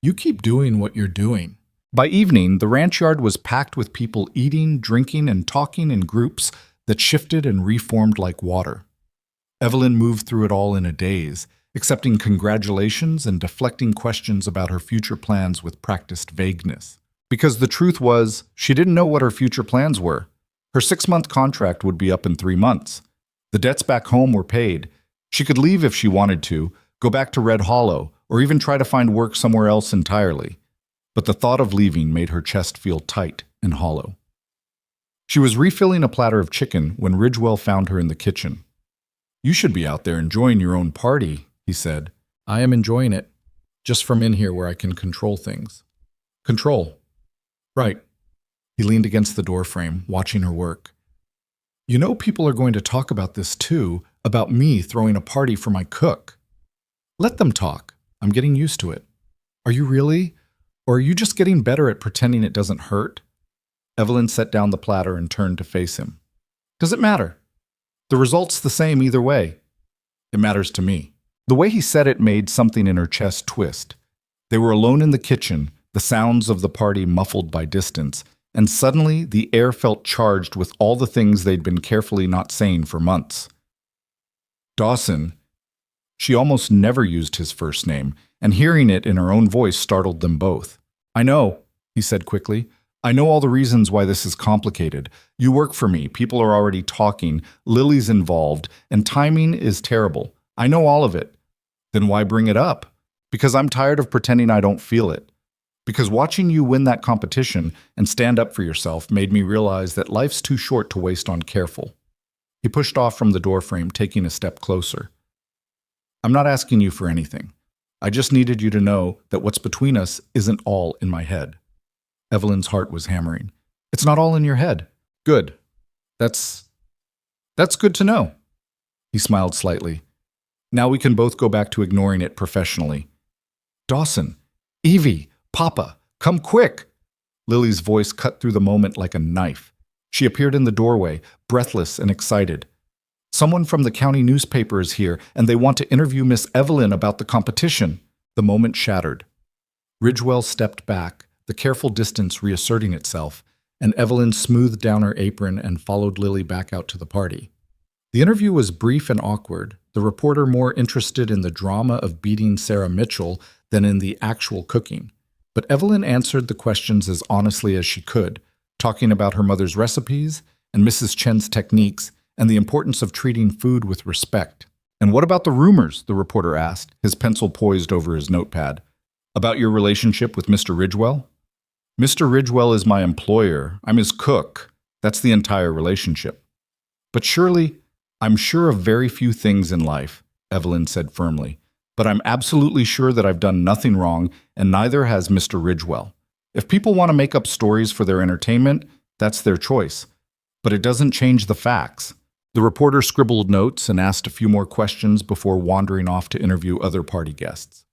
You keep doing what you're doing. By evening, the ranch yard was packed with people eating, drinking, and talking in groups that shifted and reformed like water. Evelyn moved through it all in a daze, accepting congratulations and deflecting questions about her future plans with practiced vagueness. Because the truth was, she didn't know what her future plans were. Her 6-month contract would be up in 3 months. The debts back home were paid. She could leave if she wanted to, go back to Red Hollow, or even try to find work somewhere else entirely. But the thought of leaving made her chest feel tight and hollow. She was refilling a platter of chicken when Ridgewell found her in the kitchen. You should be out there enjoying your own party, he said. I am enjoying it, just from in here where I can control things. Control. Right. He leaned against the doorframe, watching her work. You know people are going to talk about this too, about me throwing a party for my cook. Let them talk. I'm getting used to it. Are you really? Or are you just getting better at pretending it doesn't hurt? Evelyn set down the platter and turned to face him. Does it matter? The result's the same either way. It matters to me. The way he said it made something in her chest twist. They were alone in the kitchen, the sounds of the party muffled by distance, and suddenly the air felt charged with all the things they'd been carefully not saying for months. Dawson. She almost never used his first name, and hearing it in her own voice startled them both. I know, he said quickly. I know all the reasons why this is complicated. You work for me, people are already talking, Lily's involved, and timing is terrible. I know all of it. Then why bring it up? Because I'm tired of pretending I don't feel it. Because watching you win that competition and stand up for yourself made me realize that life's too short to waste on careful. He pushed off from the doorframe, taking a step closer. I'm not asking you for anything. I just needed you to know that what's between us isn't all in my head. Evelyn's heart was hammering. It's not all in your head. Good. That's good to know. He smiled slightly. Now we can both go back to ignoring it professionally. Dawson, Evie, Papa, come quick! Lily's voice cut through the moment like a knife. She appeared in the doorway, breathless and excited. Someone from the county newspaper is here, and they want to interview Miss Evelyn about the competition. The moment shattered. Ridgewell stepped back, the careful distance reasserting itself, and Evelyn smoothed down her apron and followed Lily back out to the party. The interview was brief and awkward, the reporter more interested in the drama of beating Sarah Mitchell than in the actual cooking. But Evelyn answered the questions as honestly as she could, talking about her mother's recipes and Mrs. Chen's techniques and the importance of treating food with respect. And what about the rumors? The reporter asked, his pencil poised over his notepad. About your relationship with Mr. Ridgewell? Mr. Ridgewell is my employer. I'm his cook. That's the entire relationship. But surely, I'm sure of very few things in life, Evelyn said firmly. But I'm absolutely sure that I've done nothing wrong, and neither has Mr. Ridgewell. If people want to make up stories for their entertainment, that's their choice. But it doesn't change the facts. The reporter scribbled notes and asked a few more questions before wandering off to interview other party guests.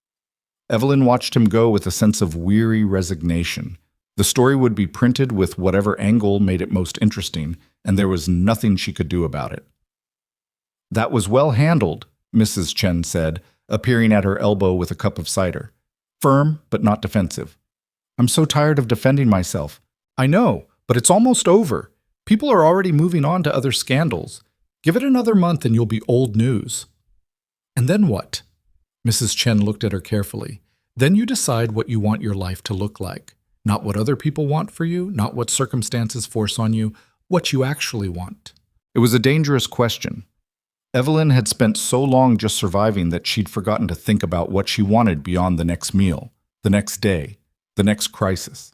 Evelyn watched him go with a sense of weary resignation. The story would be printed with whatever angle made it most interesting, and there was nothing she could do about it. That was well handled, Mrs. Chen said, appearing at her elbow with a cup of cider. Firm, but not defensive. I'm so tired of defending myself. I know, but it's almost over. People are already moving on to other scandals. Give it another month and you'll be old news. And then what? Mrs. Chen looked at her carefully. Then you decide what you want your life to look like. Not what other people want for you, not what circumstances force on you, what you actually want. It was a dangerous question. Evelyn had spent so long just surviving that she'd forgotten to think about what she wanted beyond the next meal, the next day, the next crisis.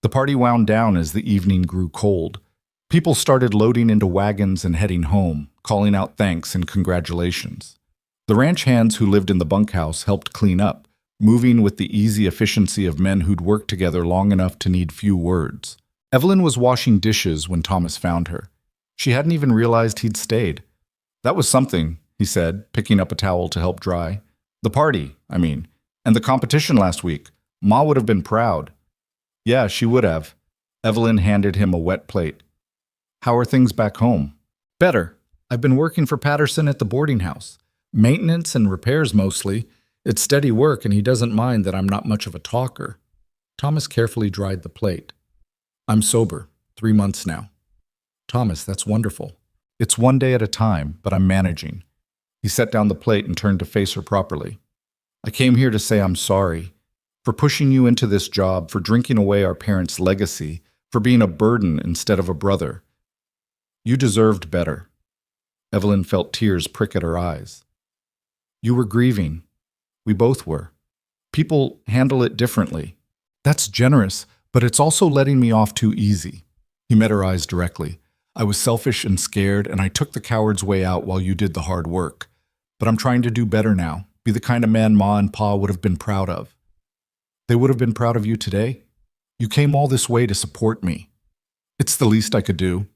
The party wound down as the evening grew cold. People started loading into wagons and heading home, calling out thanks and congratulations. The ranch hands who lived in the bunkhouse helped clean up, moving with the easy efficiency of men who'd worked together long enough to need few words. Evelyn was washing dishes when Thomas found her. She hadn't even realized he'd stayed. That was something, he said, picking up a towel to help dry. The party, and the competition last week. Ma would have been proud. Yeah, she would have. Evelyn handed him a wet plate. How are things back home? Better. I've been working for Patterson at the boarding house. Maintenance and repairs mostly. It's steady work and he doesn't mind that I'm not much of a talker. Thomas carefully dried the plate. I'm sober, 3 months now. Thomas, that's wonderful. It's one day at a time, but I'm managing. He set down the plate and turned to face her properly. I came here to say I'm sorry. For pushing you into this job, for drinking away our parents' legacy, for being a burden instead of a brother. You deserved better. Evelyn felt tears prick at her eyes. You were grieving. We both were. People handle it differently. That's generous, but it's also letting me off too easy. He met her eyes directly. I was selfish and scared, and I took the coward's way out while you did the hard work. But I'm trying to do better now, be the kind of man Ma and Pa would have been proud of. They would have been proud of you today? You came all this way to support me. It's the least I could do.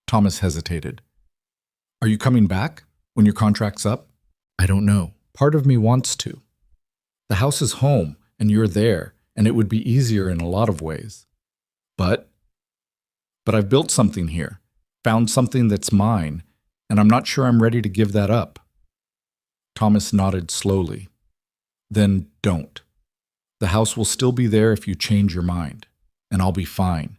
Thomas hesitated. Are you coming back when your contract's up? I don't know. Part of me wants to. The house is home, and you're there, and it would be easier in a lot of ways. But I've built something here. Found something that's mine, and I'm not sure I'm ready to give that up. Thomas nodded slowly. Then don't. The house will still be there if you change your mind, and I'll be fine.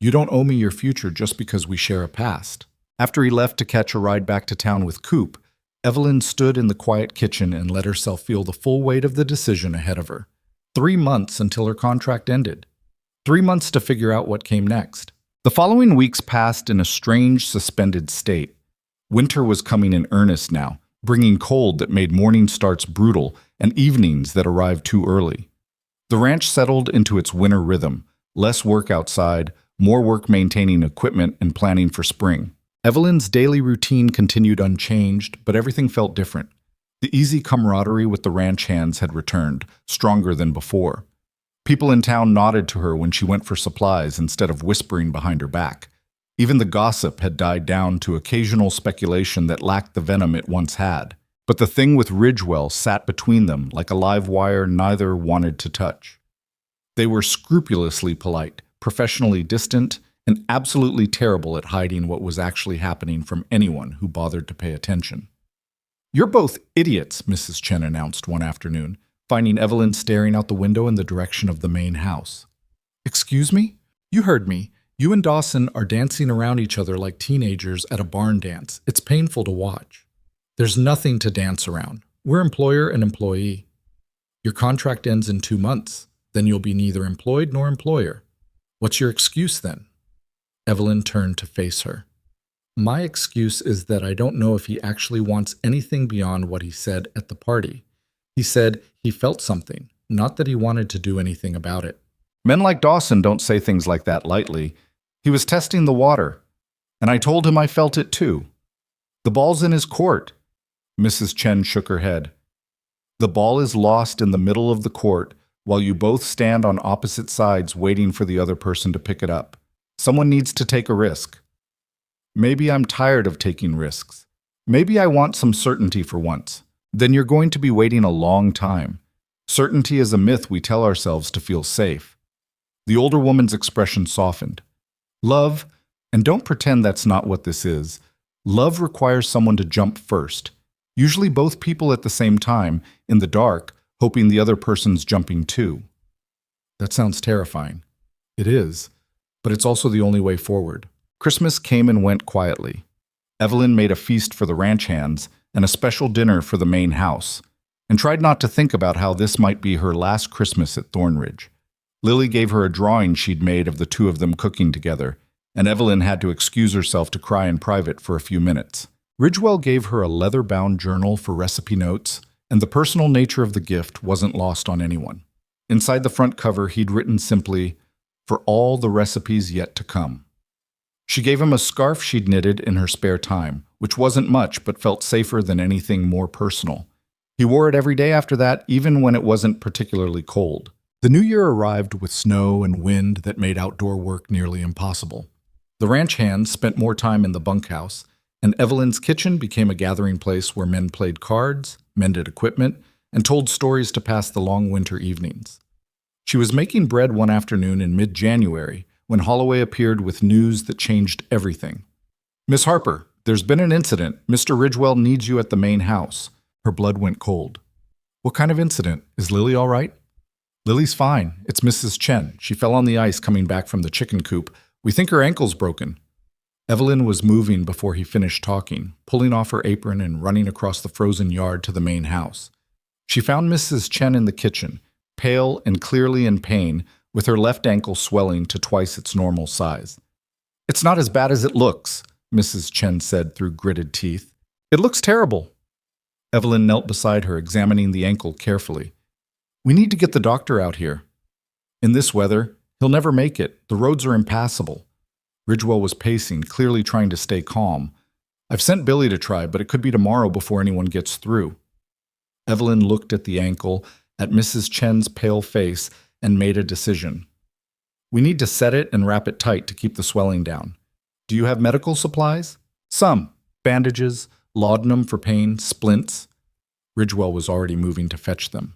You don't owe me your future just because we share a past. After he left to catch a ride back to town with Coop, Evelyn stood in the quiet kitchen and let herself feel the full weight of the decision ahead of her. 3 months until her contract ended. 3 months to figure out what came next. The following weeks passed in a strange, suspended state. Winter was coming in earnest now, bringing cold that made morning starts brutal and evenings that arrived too early. The ranch settled into its winter rhythm, less work outside, more work maintaining equipment and planning for spring. Evelyn's daily routine continued unchanged, but everything felt different. The easy camaraderie with the ranch hands had returned, stronger than before. People in town nodded to her when she went for supplies instead of whispering behind her back. Even the gossip had died down to occasional speculation that lacked the venom it once had. But the thing with Ridgewell sat between them like a live wire neither wanted to touch. They were scrupulously polite, professionally distant, and absolutely terrible at hiding what was actually happening from anyone who bothered to pay attention. "You're both idiots," Mrs. Chen announced one afternoon, finding Evelyn staring out the window in the direction of the main house. "Excuse me? You heard me. You and Dawson are dancing around each other like teenagers at a barn dance. It's painful to watch. There's nothing to dance around. We're employer and employee. Your contract ends in 2 months. Then you'll be neither employed nor employer. What's your excuse then?" Evelyn turned to face her. "My excuse is that I don't know if he actually wants anything beyond what he said at the party. He said he felt something, not that he wanted to do anything about it." "Men like Dawson don't say things like that lightly. He was testing the water, and I told him I felt it too. The ball's in his court." Mrs. Chen shook her head. "The ball is lost in the middle of the court while you both stand on opposite sides waiting for the other person to pick it up. Someone needs to take a risk. Maybe I'm tired of taking risks. Maybe I want some certainty for once. Then you're going to be waiting a long time. Certainty is a myth we tell ourselves to feel safe." The older woman's expression softened. "Love, and don't pretend that's not what this is, love requires someone to jump first, usually both people at the same time, in the dark, hoping the other person's jumping too." "That sounds terrifying." "It is, but it's also the only way forward." Christmas came and went quietly. Evelyn made a feast for the ranch hands and a special dinner for the main house, and tried not to think about how this might be her last Christmas at Thornridge. Lily gave her a drawing she'd made of the two of them cooking together, and Evelyn had to excuse herself to cry in private for a few minutes. Ridgewell gave her a leather-bound journal for recipe notes, and the personal nature of the gift wasn't lost on anyone. Inside the front cover, he'd written simply, "For all the recipes yet to come." She gave him a scarf she'd knitted in her spare time, which wasn't much but felt safer than anything more personal. He wore it every day after that, even when it wasn't particularly cold. The new year arrived with snow and wind that made outdoor work nearly impossible. The ranch hands spent more time in the bunkhouse, and Evelyn's kitchen became a gathering place where men played cards, mended equipment, and told stories to pass the long winter evenings. She was making bread one afternoon in mid-January when Holloway appeared with news that changed everything. "Miss Harper, there's been an incident. Mr. Ridgewell needs you at the main house." Her blood went cold. "What kind of incident? Is Lily all right?" "Lily's fine. It's Mrs. Chen. She fell on the ice coming back from the chicken coop. We think her ankle's broken." Evelyn was moving before he finished talking, pulling off her apron and running across the frozen yard to the main house. She found Mrs. Chen in the kitchen, pale and clearly in pain, with her left ankle swelling to twice its normal size. "It's not as bad as it looks," Mrs. Chen said through gritted teeth. "It looks terrible." Evelyn knelt beside her, examining the ankle carefully. "We need to get the doctor out here. In this weather, he'll never make it. The roads are impassable." Ridgewell was pacing, clearly trying to stay calm. "I've sent Billy to try, but it could be tomorrow before anyone gets through." Evelyn looked at the ankle, at Mrs. Chen's pale face, and made a decision. "We need to set it and wrap it tight to keep the swelling down. Do you have medical supplies?" "Some. Bandages, laudanum for pain, splints." Ridgewell was already moving to fetch them.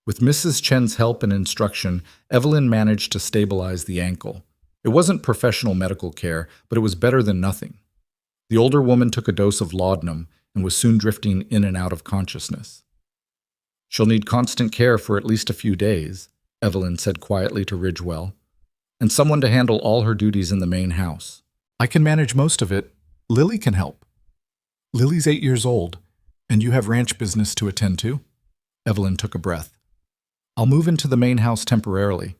With Mrs. Chen's help and instruction, Evelyn managed to stabilize the ankle. It wasn't professional medical care, but it was better than nothing. The older woman took a dose of laudanum and was soon drifting in and out of consciousness. "She'll need constant care for at least a few days," Evelyn said quietly to Ridgewell, "and someone to handle all her duties in the main house. I can manage most of it. Lily can help." "Lily's 8 years old, and you have ranch business to attend to?" Evelyn took a breath. "I'll move into the main house temporarily.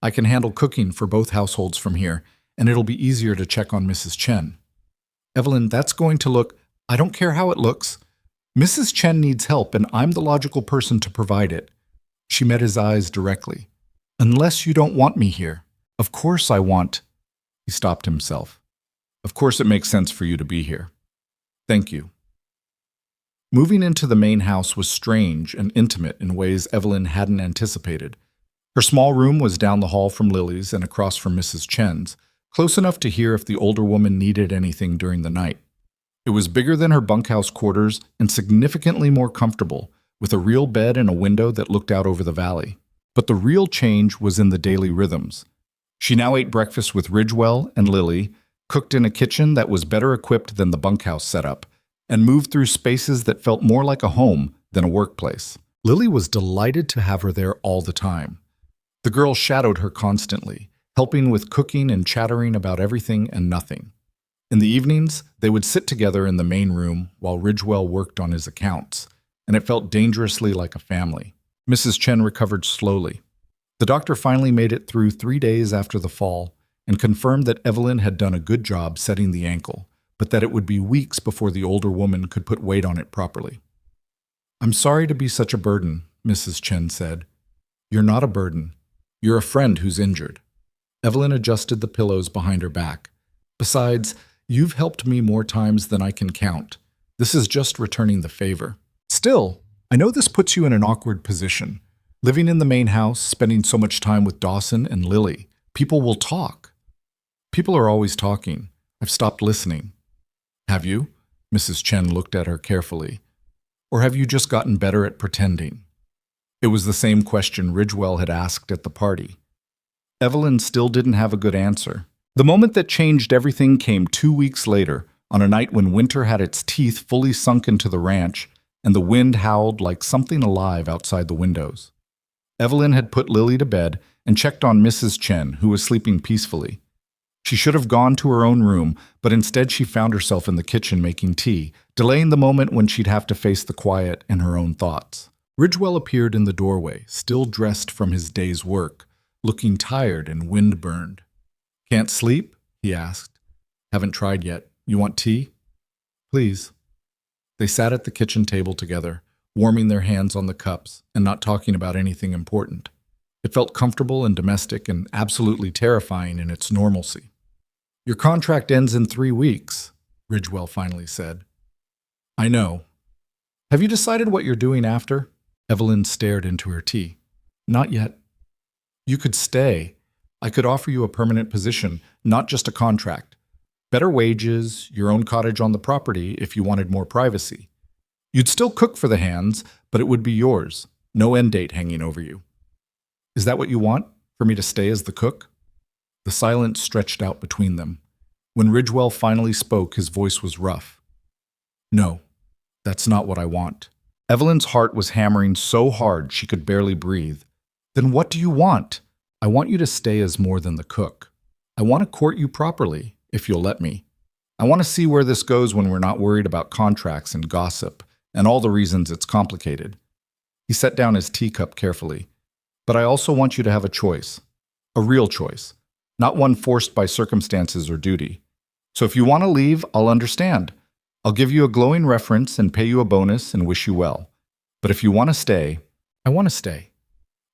I can handle cooking for both households from here, and it'll be easier to check on Mrs. Chen. Evelyn, that's going to look— I don't care how it looks. Mrs. Chen needs help, and I'm the logical person to provide it. She met his eyes directly. Unless you don't want me here. Of course I want— He stopped himself. Of course it makes sense for you to be here. Thank you. Moving into the main house was strange and intimate in ways Evelyn hadn't anticipated. Her small room was down the hall from Lily's and across from Mrs. Chen's, close enough to hear if the older woman needed anything during the night. It was bigger than her bunkhouse quarters and significantly more comfortable, with a real bed and a window that looked out over the valley. But the real change was in the daily rhythms. She now ate breakfast with Ridgewell and Lily, cooked in a kitchen that was better equipped than the bunkhouse setup, and moved through spaces that felt more like a home than a workplace. Lily was delighted to have her there all the time. The girl shadowed her constantly, helping with cooking and chattering about everything and nothing. In the evenings, they would sit together in the main room while Ridgewell worked on his accounts, and it felt dangerously like a family. Mrs. Chen recovered slowly. The doctor finally made it through 3 days after the fall and confirmed that Evelyn had done a good job setting the ankle, but that it would be weeks before the older woman could put weight on it properly. I'm sorry to be such a burden, Mrs. Chen said. You're not a burden. You're a friend who's injured. Evelyn adjusted the pillows behind her back. Besides, you've helped me more times than I can count. This is just returning the favor. Still, I know this puts you in an awkward position. Living in the main house, spending so much time with Dawson and Lily. People will talk. People are always talking. I've stopped listening. Have you? Mrs. Chen looked at her carefully. Or have you just gotten better at pretending? It was the same question Ridgewell had asked at the party. Evelyn still didn't have a good answer. The moment that changed everything came 2 weeks later, on a night when winter had its teeth fully sunk into the ranch, and the wind howled like something alive outside the windows. Evelyn had put Lily to bed and checked on Mrs. Chen, who was sleeping peacefully. She should have gone to her own room, but instead she found herself in the kitchen making tea, delaying the moment when she'd have to face the quiet and her own thoughts. Ridgewell appeared in the doorway, still dressed from his day's work, looking tired and wind-burned. Can't sleep? He asked. Haven't tried yet. You want tea? Please. They sat at the kitchen table together, warming their hands on the cups and not talking about anything important. It felt comfortable and domestic and absolutely terrifying in its normalcy. Your contract ends in 3 weeks, Ridgewell finally said. I know. Have you decided what you're doing after? Evelyn stared into her tea. Not yet. You could stay. I could offer you a permanent position, not just a contract. Better wages, your own cottage on the property if you wanted more privacy. You'd still cook for the hands, but it would be yours. No end date hanging over you. Is that what you want? For me to stay as the cook? The silence stretched out between them. When Ridgewell finally spoke, his voice was rough. No, that's not what I want. Evelyn's heart was hammering so hard she could barely breathe. Then what do you want? I want you to stay as more than the cook. I want to court you properly, if you'll let me. I want to see where this goes when we're not worried about contracts and gossip, and all the reasons it's complicated. He set down his teacup carefully. But I also want you to have a choice. A real choice. Not one forced by circumstances or duty. So if you want to leave, I'll understand. I'll give you a glowing reference and pay you a bonus and wish you well. But if you want to stay, I want to stay.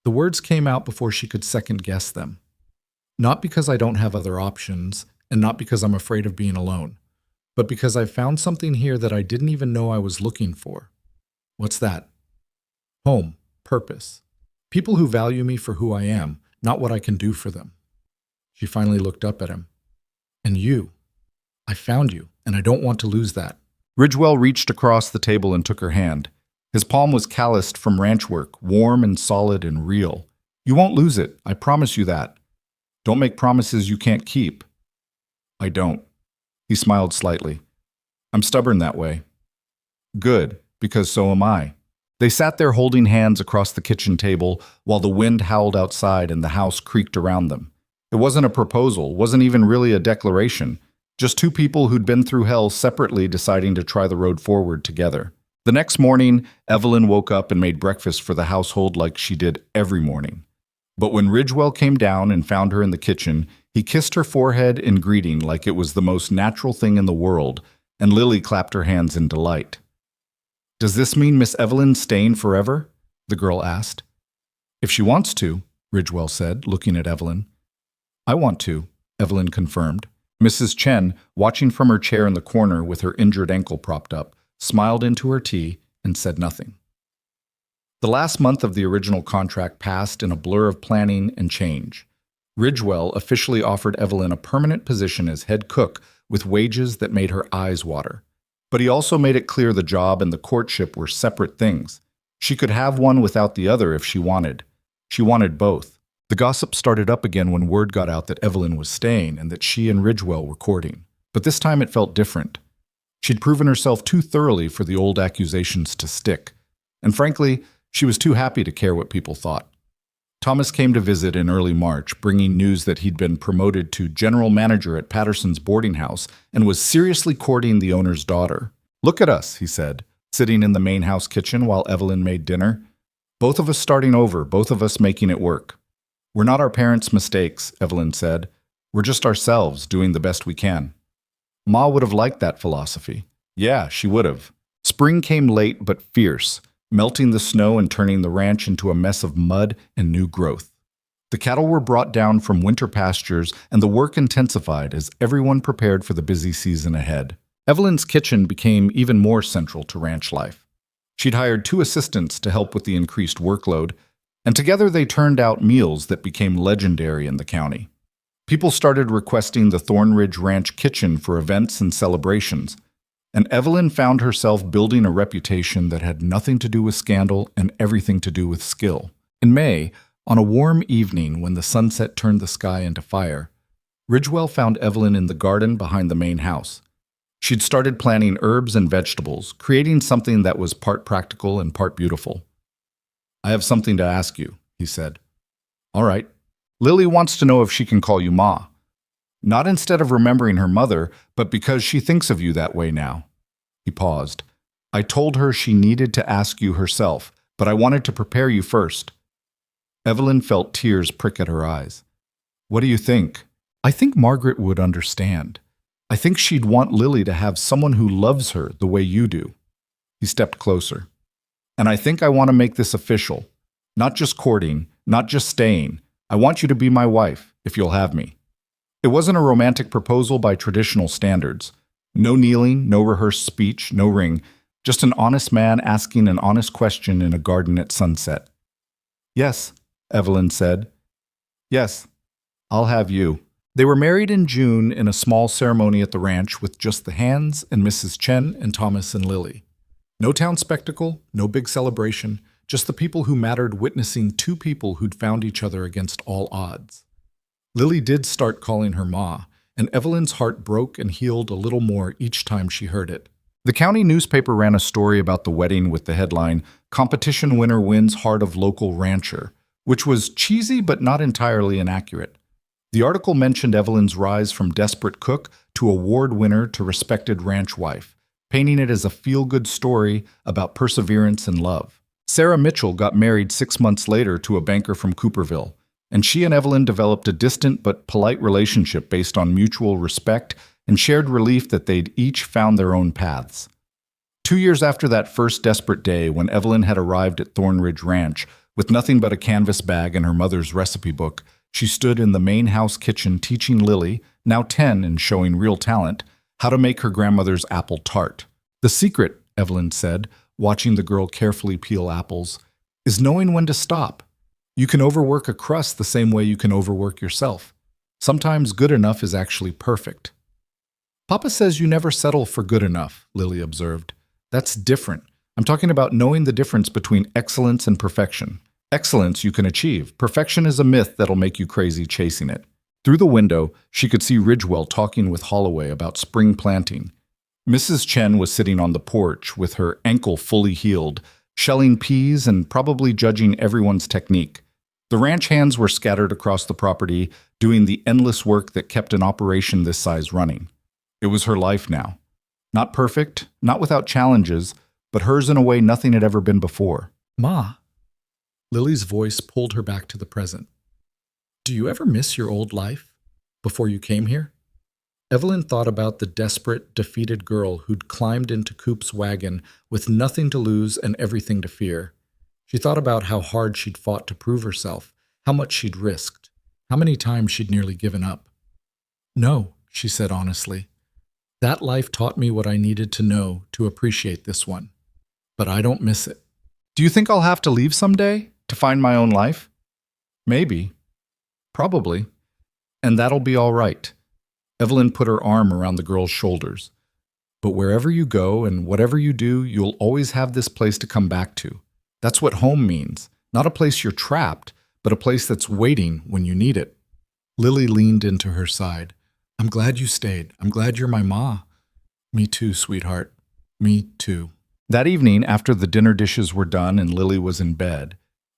The words came out before she could second-guess them. Not because I don't have other options, and not because I'm afraid of being alone, but because I found something here that I didn't even know I was looking for. What's that? Home. Purpose. People who value me for who I am, not what I can do for them. She finally looked up at him. And you. I found you, and I don't want to lose that. Ridgewell reached across the table and took her hand. His palm was calloused from ranch work, warm and solid and real. You won't lose it, I promise you that. Don't make promises you can't keep. I don't. He smiled slightly. I'm stubborn that way. Good, because so am I. They sat there holding hands across the kitchen table while the wind howled outside and the house creaked around them. It wasn't a proposal, wasn't even really a declaration. Just two people who'd been through hell separately deciding to try the road forward together. The next morning, Evelyn woke up and made breakfast for the household like she did every morning. But when Ridgewell came down and found her in the kitchen, he kissed her forehead in greeting like it was the most natural thing in the world, and Lily clapped her hands in delight. "Does this mean Miss Evelyn's staying forever?" the girl asked. "If she wants to," Ridgewell said, looking at Evelyn. "I want to," Evelyn confirmed. Mrs. Chen, watching from her chair in the corner with her injured ankle propped up, smiled into her tea and said nothing. The last month of the original contract passed in a blur of planning and change. Ridgewell officially offered Evelyn a permanent position as head cook with wages that made her eyes water. But he also made it clear the job and the courtship were separate things. She could have one without the other if she wanted. She wanted both. The gossip started up again when word got out that Evelyn was staying and that she and Ridgewell were courting. But this time it felt different. She'd proven herself too thoroughly for the old accusations to stick. And frankly, she was too happy to care what people thought. Thomas came to visit in early March, bringing news that he'd been promoted to general manager at Patterson's boarding house and was seriously courting the owner's daughter. "Look at us," he said, sitting in the main house kitchen while Evelyn made dinner. "Both of us starting over, both of us making it work. We're not our parents' mistakes," Evelyn said. "We're just ourselves, doing the best we can." Ma would have liked that philosophy. Yeah, she would have. Spring came late but fierce, melting the snow and turning the ranch into a mess of mud and new growth. The cattle were brought down from winter pastures, and the work intensified as everyone prepared for the busy season ahead. Evelyn's kitchen became even more central to ranch life. She'd hired 2 assistants to help with the increased workload, and together they turned out meals that became legendary in the county. People started requesting the Thornridge Ranch kitchen for events and celebrations, and Evelyn found herself building a reputation that had nothing to do with scandal and everything to do with skill. In May, on a warm evening when the sunset turned the sky into fire, Ridgewell found Evelyn in the garden behind the main house. She'd started planting herbs and vegetables, creating something that was part practical and part beautiful. "I have something to ask you," he said. "All right. Lily wants to know if she can call you Ma. Not instead of remembering her mother, but because she thinks of you that way now." He paused. "I told her she needed to ask you herself, but I wanted to prepare you first." Evelyn felt tears prick at her eyes. "What do you think?" "I think Margaret would understand. I think she'd want Lily to have someone who loves her the way you do." He stepped closer. "And I think I want to make this official. Not just courting, not just staying. I want you to be my wife, if you'll have me." It wasn't a romantic proposal by traditional standards. No kneeling, no rehearsed speech, no ring. Just an honest man asking an honest question in a garden at sunset. "Yes," Evelyn said. "Yes, I'll have you." They were married in June in a small ceremony at the ranch with just the Hands and Mrs. Chen and Thomas and Lily. No town spectacle, no big celebration, just the people who mattered witnessing 2 people who'd found each other against all odds. Lily did start calling her Ma, and Evelyn's heart broke and healed a little more each time she heard it. The county newspaper ran a story about the wedding with the headline, "Competition Winner Wins Heart of Local Rancher," which was cheesy but not entirely inaccurate. The article mentioned Evelyn's rise from desperate cook to award winner to respected ranch wife, painting it as a feel-good story about perseverance and love. Sarah Mitchell got married 6 months later to a banker from Cooperville, and she and Evelyn developed a distant but polite relationship based on mutual respect and shared relief that they'd each found their own paths. 2 years after that first desperate day, when Evelyn had arrived at Thornridge Ranch with nothing but a canvas bag and her mother's recipe book, she stood in the main house kitchen teaching Lily, now 10 and showing real talent, how to make her grandmother's apple tart. "The secret," Evelyn said, watching the girl carefully peel apples, "is knowing when to stop. You can overwork a crust the same way you can overwork yourself. Sometimes good enough is actually perfect." "Papa says you never settle for good enough," Lily observed. "That's different. I'm talking about knowing the difference between excellence and perfection. Excellence you can achieve. Perfection is a myth that'll make you crazy chasing it." Through the window, she could see Ridgewell talking with Holloway about spring planting. Mrs. Chen was sitting on the porch with her ankle fully healed, shelling peas and probably judging everyone's technique. The ranch hands were scattered across the property, doing the endless work that kept an operation this size running. It was her life now. Not perfect, not without challenges, but hers in a way nothing had ever been before. "Ma." Lily's voice pulled her back to the present. Do you ever miss your old life before you came here? Evelyn thought about the desperate, defeated girl who'd climbed into Coop's wagon with nothing to lose and everything to fear. She thought about how hard she'd fought to prove herself, how much she'd risked, how many times she'd nearly given up. No, she said honestly. That life taught me what I needed to know to appreciate this one. But I don't miss it. Do you think I'll have to leave someday to find my own life? Maybe. Probably. And that'll be all right. Evelyn put her arm around the girl's shoulders. But wherever you go and whatever you do, you'll always have this place to come back to. That's what home means. Not a place you're trapped, but a place that's waiting when you need it. Lily leaned into her side. I'm glad you stayed. I'm glad you're my ma. Me too, sweetheart. Me too. That evening, after the dinner dishes were done and Lily was in bed,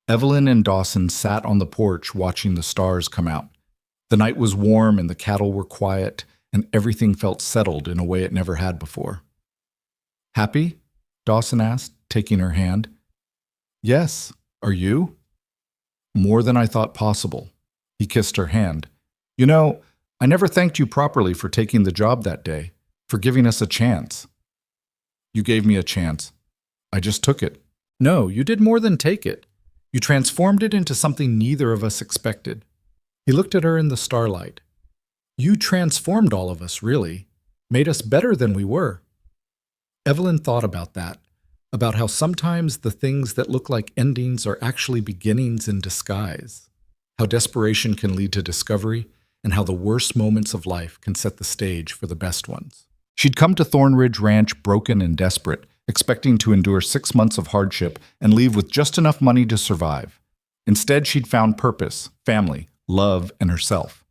Evelyn and Dawson sat on the porch watching the stars come out. The night was warm and the cattle were quiet, and everything felt settled in a way it never had before. Happy? Dawson asked, taking her hand. Yes. Are you? More than I thought possible. He kissed her hand. You know, I never thanked you properly for taking the job that day, for giving us a chance. You gave me a chance. I just took it. No, you did more than take it. You transformed it into something neither of us expected. He looked at her in the starlight. You transformed all of us, really. Made us better than we were. Evelyn thought about that, about how sometimes the things that look like endings are actually beginnings in disguise, how desperation can lead to discovery, and how the worst moments of life can set the stage for the best ones. She'd come to Thornridge Ranch broken and desperate, expecting to endure 6 months of hardship and leave with just enough money to survive. Instead, she'd found purpose, family, love, and herself.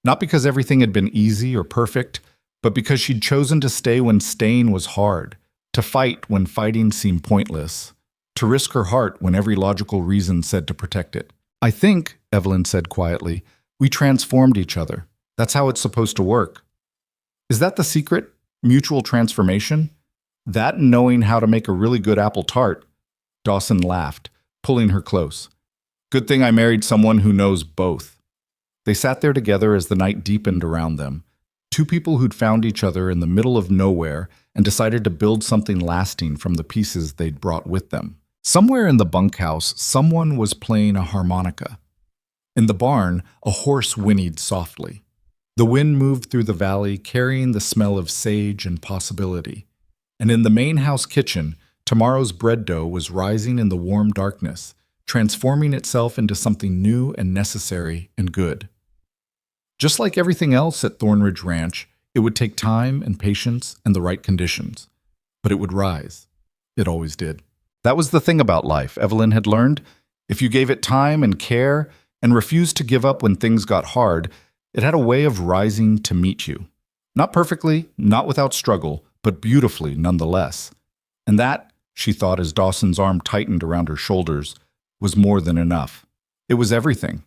Not because everything had been easy or perfect, but because she'd chosen to stay when staying was hard, to fight when fighting seemed pointless, to risk her heart when every logical reason said to protect it. I think, Evelyn said quietly, we transformed each other. That's how it's supposed to work. Is that the secret? Mutual transformation? That and knowing how to make a really good apple tart? Dawson laughed, pulling her close. Good thing I married someone who knows both. They sat there together as the night deepened around them. Two people who'd found each other in the middle of nowhere and decided to build something lasting from the pieces they'd brought with them. Somewhere in the bunkhouse, someone was playing a harmonica. In the barn, a horse whinnied softly. The wind moved through the valley, carrying the smell of sage and possibility. And in the main house kitchen, tomorrow's bread dough was rising in the warm darkness, transforming itself into something new and necessary and good. Just like everything else at Thornridge Ranch, it would take time and patience and the right conditions. But it would rise. It always did. That was the thing about life, Evelyn had learned. If you gave it time and care and refused to give up when things got hard, it had a way of rising to meet you. Not perfectly, not without struggle, but beautifully nonetheless. And that, she thought as Dawson's arm tightened around her shoulders, was more than enough. It was everything.